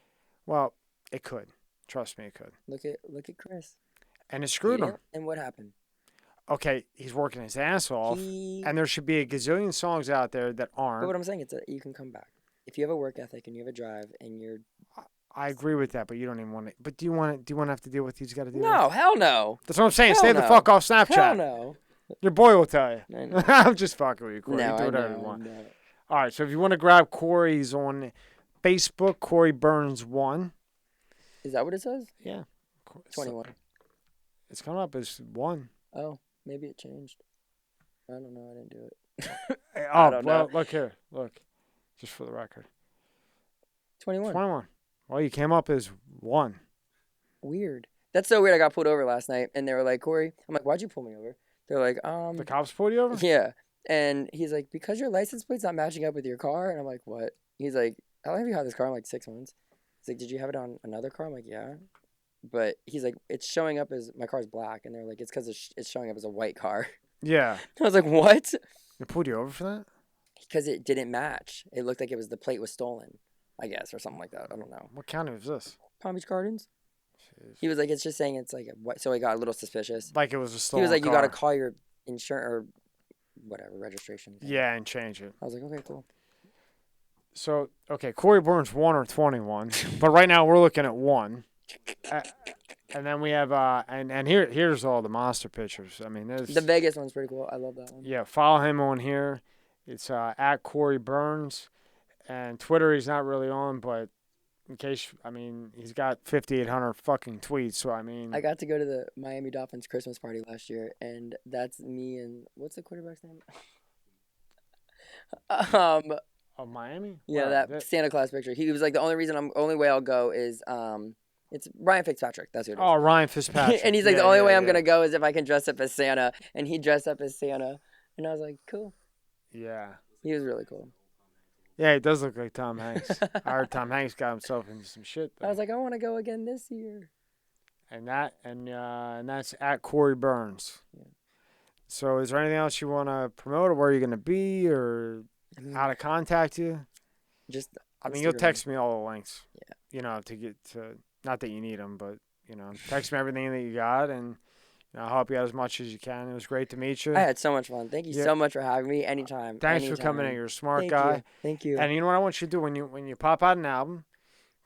A: Well, it could. Trust me, it could.
B: Look at Chris.
A: And it screwed him.
B: And what happened?
A: Okay, he's working his ass off, and there should be a gazillion songs out there that aren't.
B: But what I'm saying is you can come back. If you have a work ethic and you have a drive and you're...
A: I agree with that, but you don't even want to... But do you want to have to deal with these got to deal with?
B: No, hell no.
A: That's what I'm saying. Stay the fuck off Snapchat.
B: Hell no.
A: Your boy will tell you.
B: I know.
A: I'm just fucking with you, Kory.
B: No,
A: you do whatever
B: you
A: want.
B: No.
A: All right, so if you want to grab Kory, he's on Facebook, Kory Burns 1.
B: Is that what it says?
A: Yeah.
B: 21.
A: It's coming up as 1.
B: Oh, maybe it changed. I don't know. I didn't do it.
A: Oh, well, look here. Look. Just for the record.
B: 21.
A: 21. Well, you came up as 1.
B: Weird. That's so weird. I got pulled over last night, and they were like, Kory. I'm like, why'd you pull me over? They're like,
A: The cops pulled you over?
B: Yeah. And he's like, because your license plate's not matching up with your car. And I'm like, what? He's like, how long have you had this car? I'm like, 6 months. He's like, did you have it on another car? I'm like, yeah. But he's like, it's showing up as my car's black. And they're like, it's because it's showing up as a white car.
A: Yeah.
B: I was like, what?
A: They pulled you over for that?
B: Because it didn't match. It looked like the plate was stolen, I guess, or something like that. I don't know.
A: What county was this?
B: Palm Beach Gardens.
A: Jeez.
B: He was like, it's just saying it's like, what? So he got a little suspicious.
A: Like it was a stolen
B: He was like,
A: car.
B: you got to call your insurance or whatever, registration.
A: Yeah, and change it.
B: I was like, okay, cool.
A: So, okay, Kory Burns 1 or 21. But right now we're looking at 1. And then we have, and here's all the monster pictures. I mean, there's...
B: The Vegas one's pretty cool. I love that one.
A: Yeah, follow him on here. It's at Kory Burns. And Twitter he's not really on, but in case, I mean, he's got 5,800 fucking tweets, so I mean...
B: I got to go to the Miami Dolphins Christmas party last year, and that's me and... What's the quarterback's name?
A: Of Miami?
B: Yeah,
A: Wow,
B: Santa Claus picture. He was like, the only way I'll go is... It's Ryan Fitzpatrick. That's who it is.
A: Oh, Ryan Fitzpatrick.
B: And he's like, the only way I'm going to go is if I can dress up as Santa. And he dressed up as Santa. And I was like, cool.
A: Yeah.
B: He was really cool.
A: Yeah, he does look like Tom Hanks. I heard Tom Hanks got himself into some shit, though.
B: I was like, I want to go again this year.
A: And that's at Kory Burns. Yeah. So is there anything else you want to promote, or where you're going to be, or how to contact you?
B: Just
A: I mean, you'll text me all the links.
B: Yeah.
A: You know, to get to... Not that you need them, but, you know, text me everything that you got, and I'll help you out as much as you can. It was great to meet you.
B: I had so much fun. Thank you so much for having me. Anytime.
A: Thanks for coming in. You're a smart guy.
B: Thank you.
A: And you know what I want you to do when you pop out an album,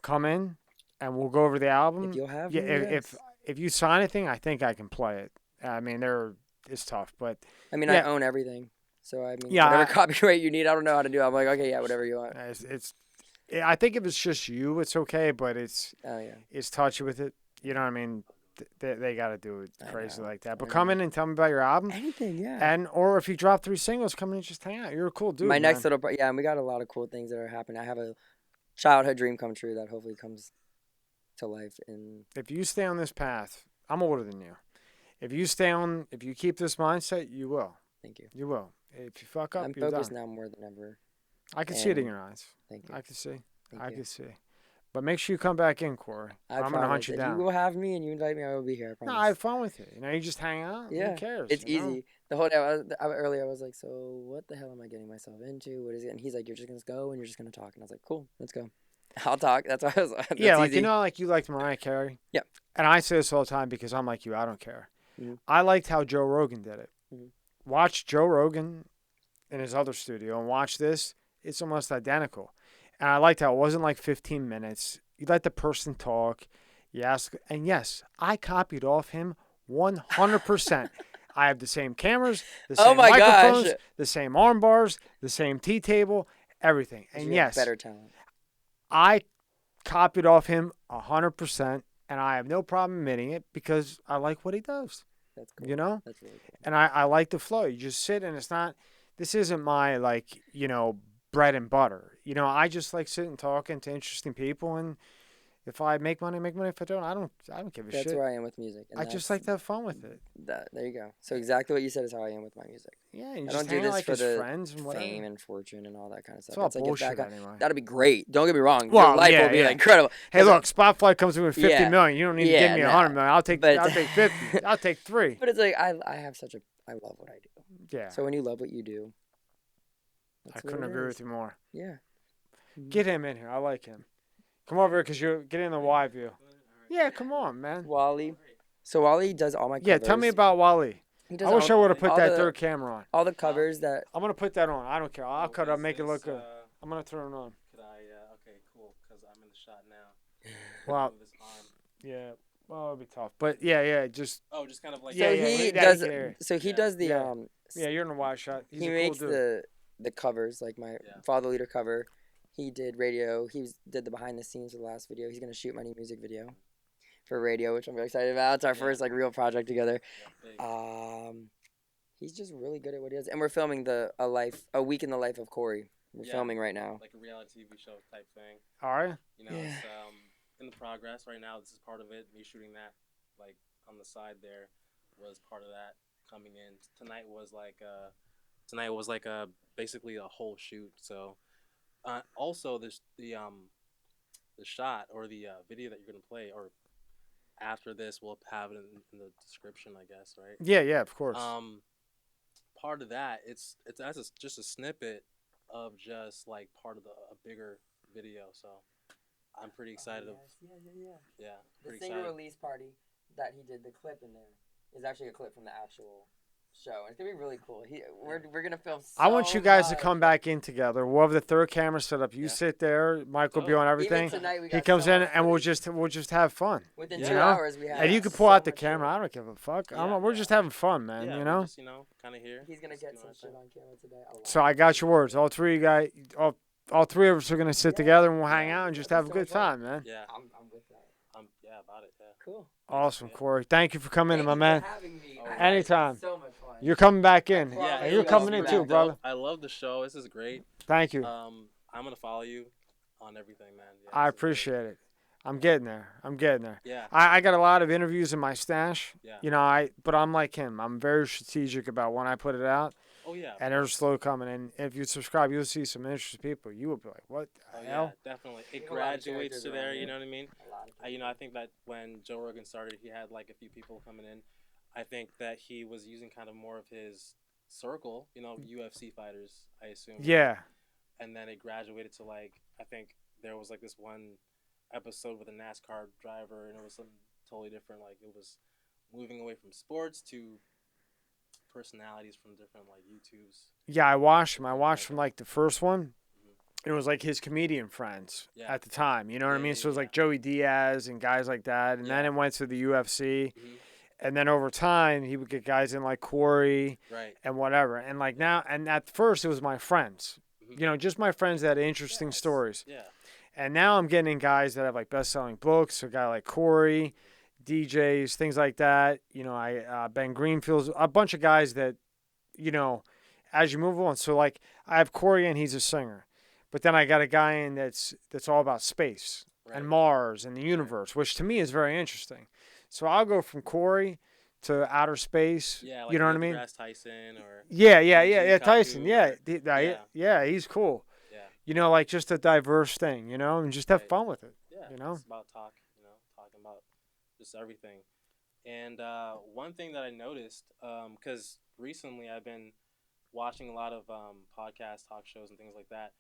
A: come in, and we'll go over the album.
B: If you'll have
A: me,
B: yes.
A: If you sign anything, I think I can play it. I mean, it's tough, but
B: I mean, I own everything, so I mean, whatever copyright you need, I don't know how to do. I'm like, okay, yeah, whatever you want.
A: I think if it's just you, it's okay, but it's touchy with it. You know what I mean? They got to do it crazy like that. But come in and tell me about your album.
B: Anything, yeah.
A: Or if you drop 3 singles, come in and just hang out. You're a cool dude.
B: Next little, and we got a lot of cool things that are happening. I have a childhood dream come true that hopefully comes to life.
A: If you stay on this path, I'm older than you. If you keep this mindset, you will.
B: Thank you.
A: You will. If you fuck up,
B: I'm
A: you're
B: focused
A: done.
B: now more than ever.
A: I can see it in your eyes.
B: Thank you.
A: I can see.
B: I
A: can see. But make sure you come back in, Kory. I'm going to hunt you down.
B: If you will have me and you invite me, I will be here. I promise.
A: No, I have fun with it. You just hang out.
B: Yeah.
A: Who cares?
B: It's easy. The whole day, earlier, I was like, so what the hell am I getting myself into? What is it? And he's like, you're just going to go and you're just going to talk. And I was like, cool, let's go. I'll talk. That's why I was like,
A: yeah, like, easy. Like you liked Mariah Carey?
B: Yeah.
A: And I say this all the time because I'm like you. I don't care.
B: Mm-hmm.
A: I liked how Joe Rogan did it.
B: Mm-hmm.
A: Watch Joe Rogan in his other studio and watch this. It's almost identical. And I liked how it wasn't like 15 minutes. You let the person talk. You ask. And yes, I copied off him 100%. I have the same cameras, the
B: Oh
A: same
B: my
A: microphones,
B: gosh.
A: the same arm bars, the same tea table, everything.
B: You
A: And
B: have
A: yes,
B: better talent.
A: I copied off him 100%, and I have no problem admitting it because I like what he does.
B: That's cool.
A: You know,
B: That's really cool.
A: and I like the flow. You just sit, and it's not. This isn't my like bread and butter. I just like sitting talking to interesting people, and if I make money, make money. If I don't, I don't give a
B: That's
A: shit.
B: where I am with music. And
A: I just like to have fun with it.
B: There you go. So exactly what you said is how I am with my music.
A: Yeah, you
B: I
A: just
B: don't do
A: hang out
B: this
A: like
B: for
A: his
B: the
A: friends and whatever.
B: fame and fortune and all that kind of stuff.
A: It's all
B: It's like
A: bullshit anyway.
B: that'd be great. Don't get me wrong.
A: Well,
B: Your life
A: yeah,
B: will be
A: yeah.
B: incredible.
A: Hey, look, Spotlight comes in with 50
B: Yeah.
A: million. You don't need to give
B: Yeah,
A: me
B: no.
A: 100 million. I'll take
B: But-
A: 50. I'll take 3.
B: But it's like I love what I do.
A: Yeah,
B: So when you love what you do,
A: I
B: that's
A: couldn't
B: what it
A: agree
B: is.
A: with you more.
B: Yeah.
A: Get him in here. I like him. Come over here because you're getting the wide view. Yeah, come on, man.
B: Wally. So Wally does all my covers.
A: Yeah, tell me about Wally.
B: He does
A: I wish I
B: all-
A: would have put
B: all
A: that
B: the-
A: third camera on.
B: all the covers that.
A: I'm gonna put that on. I don't care. I'll cut up, make it look good.
C: good.
A: I'm gonna turn it on.
C: Could I? Okay, cool. Because I'm in the shot now.
A: Wow.
C: Move this arm.
A: Yeah. Well, it'll be tough. But yeah. Just
C: Oh, just kind of like.
B: So
A: Yeah,
B: he
A: yeah,
B: does.
A: yeah.
B: So he
C: Yeah.
B: does the
A: Yeah. yeah, you're in a wide shot. He's
B: he
A: a
B: makes
A: cool dude.
B: the covers like my
C: Yeah.
B: Father Leader cover. He did radio. Did the behind the scenes of the last video. He's gonna shoot my new music video for radio, which I'm very excited about. It's our
C: Yeah.
B: first like real project together.
C: Yeah, big.
B: He's just really good at what he does, and we're filming a week in the life of Kory. We're
C: Yeah.
B: filming right now.
C: Like a reality TV show type thing.
A: All right.
C: It's in the progress right now. This is part of it. Me shooting that, like on the side there, was part of that coming in. Tonight was like basically a whole shoot. So, also there's the shot or the video that you're gonna play, or after this we'll have it in the description, I guess, right?
A: Yeah, of course.
C: Part of that, just a snippet of just like part of a bigger video. So I'm pretty excited. Yeah,
B: The
C: pretty
B: single
C: excited.
B: release party that he did, the clip in there is actually a clip from the actual show. It's gonna be really cool. We're gonna film.
A: I want you guys to
B: much.
A: come back in together. We'll have the third camera set up. You
C: Yeah.
A: sit there. Mike will be on everything.
B: Even tonight, we
A: He
B: got
A: comes
B: so
A: in
B: much
A: and we'll
B: footage.
A: just have fun.
B: Within
C: you
B: 2
A: know?
B: hours we have.
A: And you can
B: so
A: pull out the
B: much
A: camera.
B: footage.
A: I don't give a fuck.
C: Yeah,
A: We're
C: yeah.
A: just having fun, man.
C: Yeah,
A: you
C: we're
A: know.
C: just, kind of here.
B: He's gonna
C: just
B: get
C: doing
B: some
C: our
B: shit
C: thing.
B: on camera today. a lot.
A: So I got your words. All three of you guys, all three of us are gonna sit together and we'll hang out and just have a good time, man.
C: Yeah,
B: I'm with that.
C: yeah, about it. Yeah.
B: Cool.
A: Awesome,
C: Yeah.
A: Kory. Thank you for coming in,
B: Thank
A: my
B: you for
A: man.
B: having me.
C: Oh,
B: I had
A: anytime.
B: So much fun.
A: You're coming back in,
B: Yeah,
A: and you're
B: you
A: coming
B: guys
A: in
B: are
A: too,
B: dope.
A: brother.
C: I love the show. This is great.
A: Thank you.
C: I'm gonna follow you on everything, man. Yeah,
A: I
C: this is great.
A: appreciate it. I'm getting there.
C: Yeah.
A: I got a lot of interviews in my stash.
C: Yeah.
A: But I'm like him. I'm very strategic about when I put it out,
C: Oh yeah.
A: and they're slow coming. And if you subscribe, you'll see some interesting people. You will be like, what
C: Oh
A: the
C: yeah,
A: hell?
C: definitely. It
B: You have a lot of
C: graduates to
B: characters
C: there.
B: around
C: You
B: you.
C: know what I mean?
B: A lot of
C: I think that when Joe Rogan started, he had like a few people coming in. I think that he was using kind of more of his circle, UFC fighters, I assume.
A: Yeah.
C: And then it graduated to like, I think there was like this one episode with a NASCAR driver, and it was something totally different. Like it was moving away from sports to personalities from different like YouTubes.
A: Yeah, I watched him. I watched from like the first one. It was like his comedian friends
C: Yeah.
A: at the time. You know what I
C: Yeah,
A: mean?
C: yeah,
A: So it was like
C: yeah.
A: Joey Diaz and guys like that. And then
C: Yeah.
A: it went to the UFC.
C: Mhm.
A: And then over time, he would get guys in like Kory
C: Right.
A: and whatever. And like now, and at first, it was my friends.
C: Mhm.
A: Just my friends that had interesting
C: Yes.
A: stories.
C: Yeah.
A: And now I'm getting in guys that have like best-selling books. A guy like Kory, DJs, things like that. Ben Greenfield's, a bunch of guys that, as you move on. So like I have Kory and he's a singer, but then I got a guy in that's all about space
C: Right.
A: and Mars and the universe, which to me is very interesting. So I'll go from Kory to outer space.
C: Yeah. Like
A: you know what I
C: Neil
A: mean?
C: deGrasse Tyson or.
A: Yeah,
C: G.
A: Tyson.
C: Kaku
A: Yeah,
C: or-
A: yeah, he's cool.
C: Yeah.
A: Like just a diverse thing, and just have
C: Right.
A: fun with it.
C: Yeah,
A: You know?
C: it's about talking about just everything. And one thing that I noticed, because recently I've been watching a lot of podcasts, talk shows, and things like that.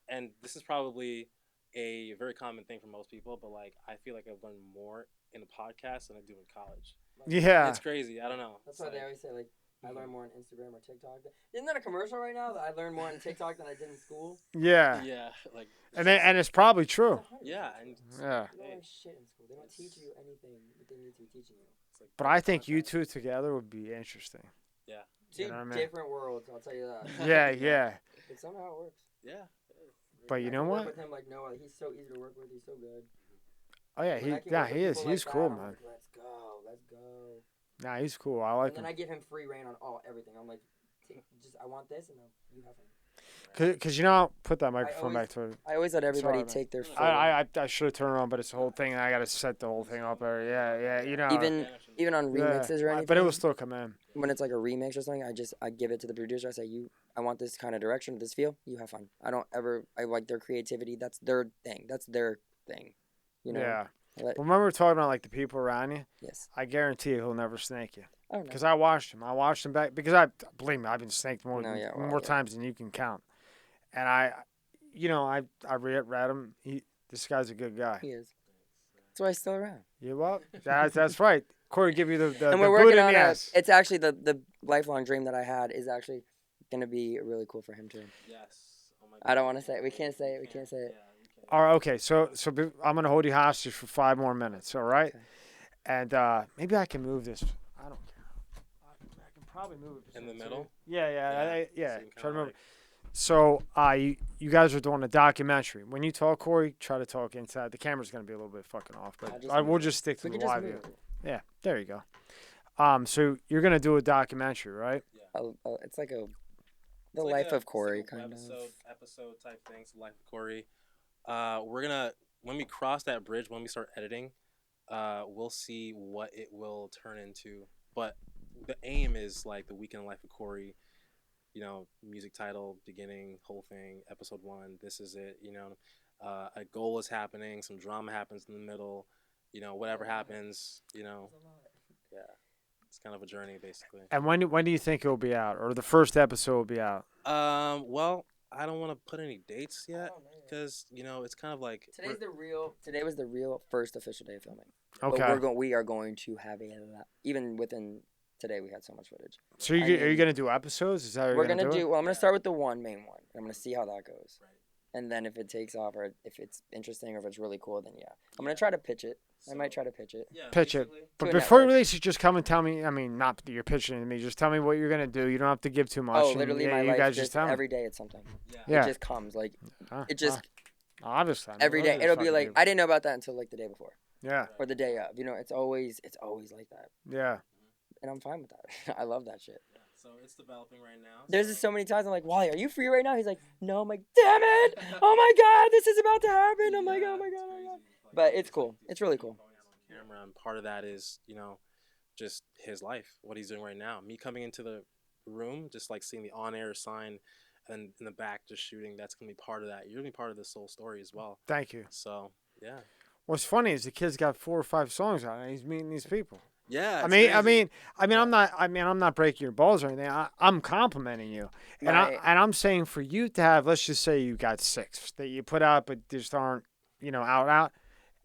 C: And this is probably a very common thing for most people, but like I feel like I've learned more in a podcast than I do in college.
A: Yeah.
C: It's crazy. I don't know.
B: That's
C: It's
B: why
C: like-
B: they always say like I learn more on Instagram or TikTok. Isn't that a commercial right now that I learned more on TikTok than I did in school?
A: Yeah.
C: Yeah, like.
A: And it's probably true.
C: Yeah, and
A: Yeah.
B: You don't learn shit in school. They don't teach you anything that they need to be teaching you.
C: It's like
A: But I think you two together would be interesting.
B: Two
A: You know what I mean?
B: different worlds, I'll tell you that.
A: Yeah, yeah.
B: But somehow it works.
C: Yeah.
A: But you
B: I
A: know
B: can work
A: what?
B: with him like no other. He's so easy to work with. He's so good.
A: Oh yeah,
B: When I can work with
A: he is.
B: people
A: He's
B: like
A: cool,
B: that, I'm
A: man.
B: like, let's go, let's go.
A: Nah, he's cool. I like
B: And then
A: him.
B: I give him free reign on everything. I'm like, just I want this, and then you have him.
A: Cause you know, I'll put that microphone back to.
B: I always let everybody
A: Sorry, man.
B: take their full.
A: I should have turned it on, but it's the whole thing. And I gotta set the whole thing up there. Yeah. You know.
B: even on remixes or anything.
A: But it will still come in.
B: When it's like a remix or something, I give it to the producer. I say, I want this kind of direction, this feel. You have fun. I like their creativity. That's their thing. You know.
A: Yeah. Remember we were talking about like the people around you?
B: Yes.
A: I guarantee you he'll never snake you.
B: Oh no.
A: Because I watched him back. Because believe me, I've been snaked more times than you can count. And I read him. This guy's a good guy.
B: He is. That's why he's still around.
A: You what? That's right. Kory give you the
B: And we're
A: boot
B: working
A: in
B: on
A: the ass.
B: it's actually the lifelong dream that I had is actually gonna be really cool for him too.
C: Yes. Oh my
B: I don't want to say it. We can't say it. We can't say it.
A: All right, okay. So I'm gonna hold you hostage for 5 more minutes. All right.
B: Okay.
A: And maybe I can move this. I don't care. I can probably move it
C: In the middle?
A: Yeah.
C: So you
A: Try to
C: kinda
A: move it. So you guys are doing a documentary. When you talk, Kory, try to talk inside. The camera's gonna be a little bit fucking off, but we'll just stick to
B: We
A: the
B: can just
A: live
B: move
A: view.
B: it.
A: Yeah, there you go. So you're gonna do a documentary, right?
B: It's like the
C: It's like
B: life
C: a
B: of Kory
C: single
B: kind of.
C: episode type thing. So life of Kory. We're gonna when we cross that bridge, when we start editing, we'll see what it will turn into. But the aim is like the weekend life of Kory. You know, music title, beginning, whole thing, episode 1. This is it. You know, a goal is happening. Some drama happens in the middle. You know, whatever happens. You know, yeah. It's kind of a journey, basically.
A: And when do you think it'll be out, or the first episode will be out?
C: Well, I don't want to put any dates yet because it's kind of like
B: Today was the real first official day of filming.
A: Okay.
B: But we are going to have even within today we had so much footage.
A: So are you gonna do episodes? Is that what
B: We're
A: you're gonna do?
B: Well, I'm gonna start with the main one. I'm gonna see how that goes. Right. And then if it takes off or if it's interesting or if it's really cool, then I'm gonna try to pitch it. I might try to pitch it.
C: Yeah,
A: pitch it. But
B: To a
A: before you
B: network.
A: release it, just come and tell me. I mean, not that you're pitching it to me. Just tell me what you're gonna do. You don't have to give too much.
B: Oh, literally, my
A: you
B: life
A: guys
B: just
A: tell me.
B: every day it's something.
A: Yeah.
B: It just comes like it just
A: obviously
B: every day. It'll be like I didn't know about that until like the day before
A: Yeah.
B: or the day of. It's always like that,
A: Yeah.
B: and I'm fine with that. I love that shit.
C: Yeah, so it's developing right now.
B: There's just so many times I'm like, Wally, are you free right now? He's like, no. I'm like, damn it! Oh my god, this is about to happen. I'm like, oh my god, oh my god. But it's cool. It's really cool.
C: Camera, and part of that is just his life, what he's doing right now. Me coming into the room, just like seeing the on-air sign, and in the back just shooting. That's gonna be part of that. You're gonna be part of this whole story as well.
A: Thank you.
C: So yeah.
A: What's funny is the kid's got 4 or 5 songs out, and he's meeting these people.
C: Yeah.
A: I mean, I'm not breaking your balls or anything. I'm complimenting you, and
B: Right.
A: I'm saying for you to have, let's just say you got 6 that you put out, but just aren't, out,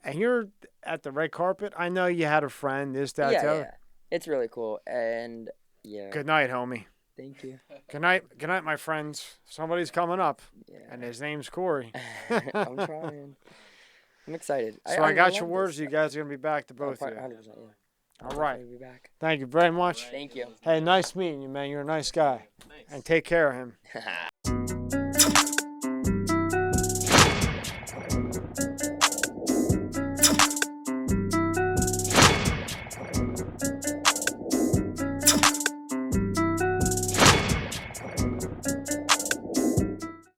A: and you're at the red carpet. I know you had a friend, this, that, the other.
B: Yeah. It's really cool, and yeah.
A: Good night, homie.
B: Thank you.
A: Good night, my friends. Somebody's coming up,
B: Yeah.
A: and his name's Kory.
B: I'm trying. I'm excited.
A: So I got your
B: love
A: words.
B: this.
A: You guys are gonna be back to both of you.
B: 100%, yeah.
A: All right.
B: Be back.
A: Thank you very much.
B: Thank you.
A: Hey, nice meeting you, man. You're a nice guy.
C: Thanks.
A: And take care of him.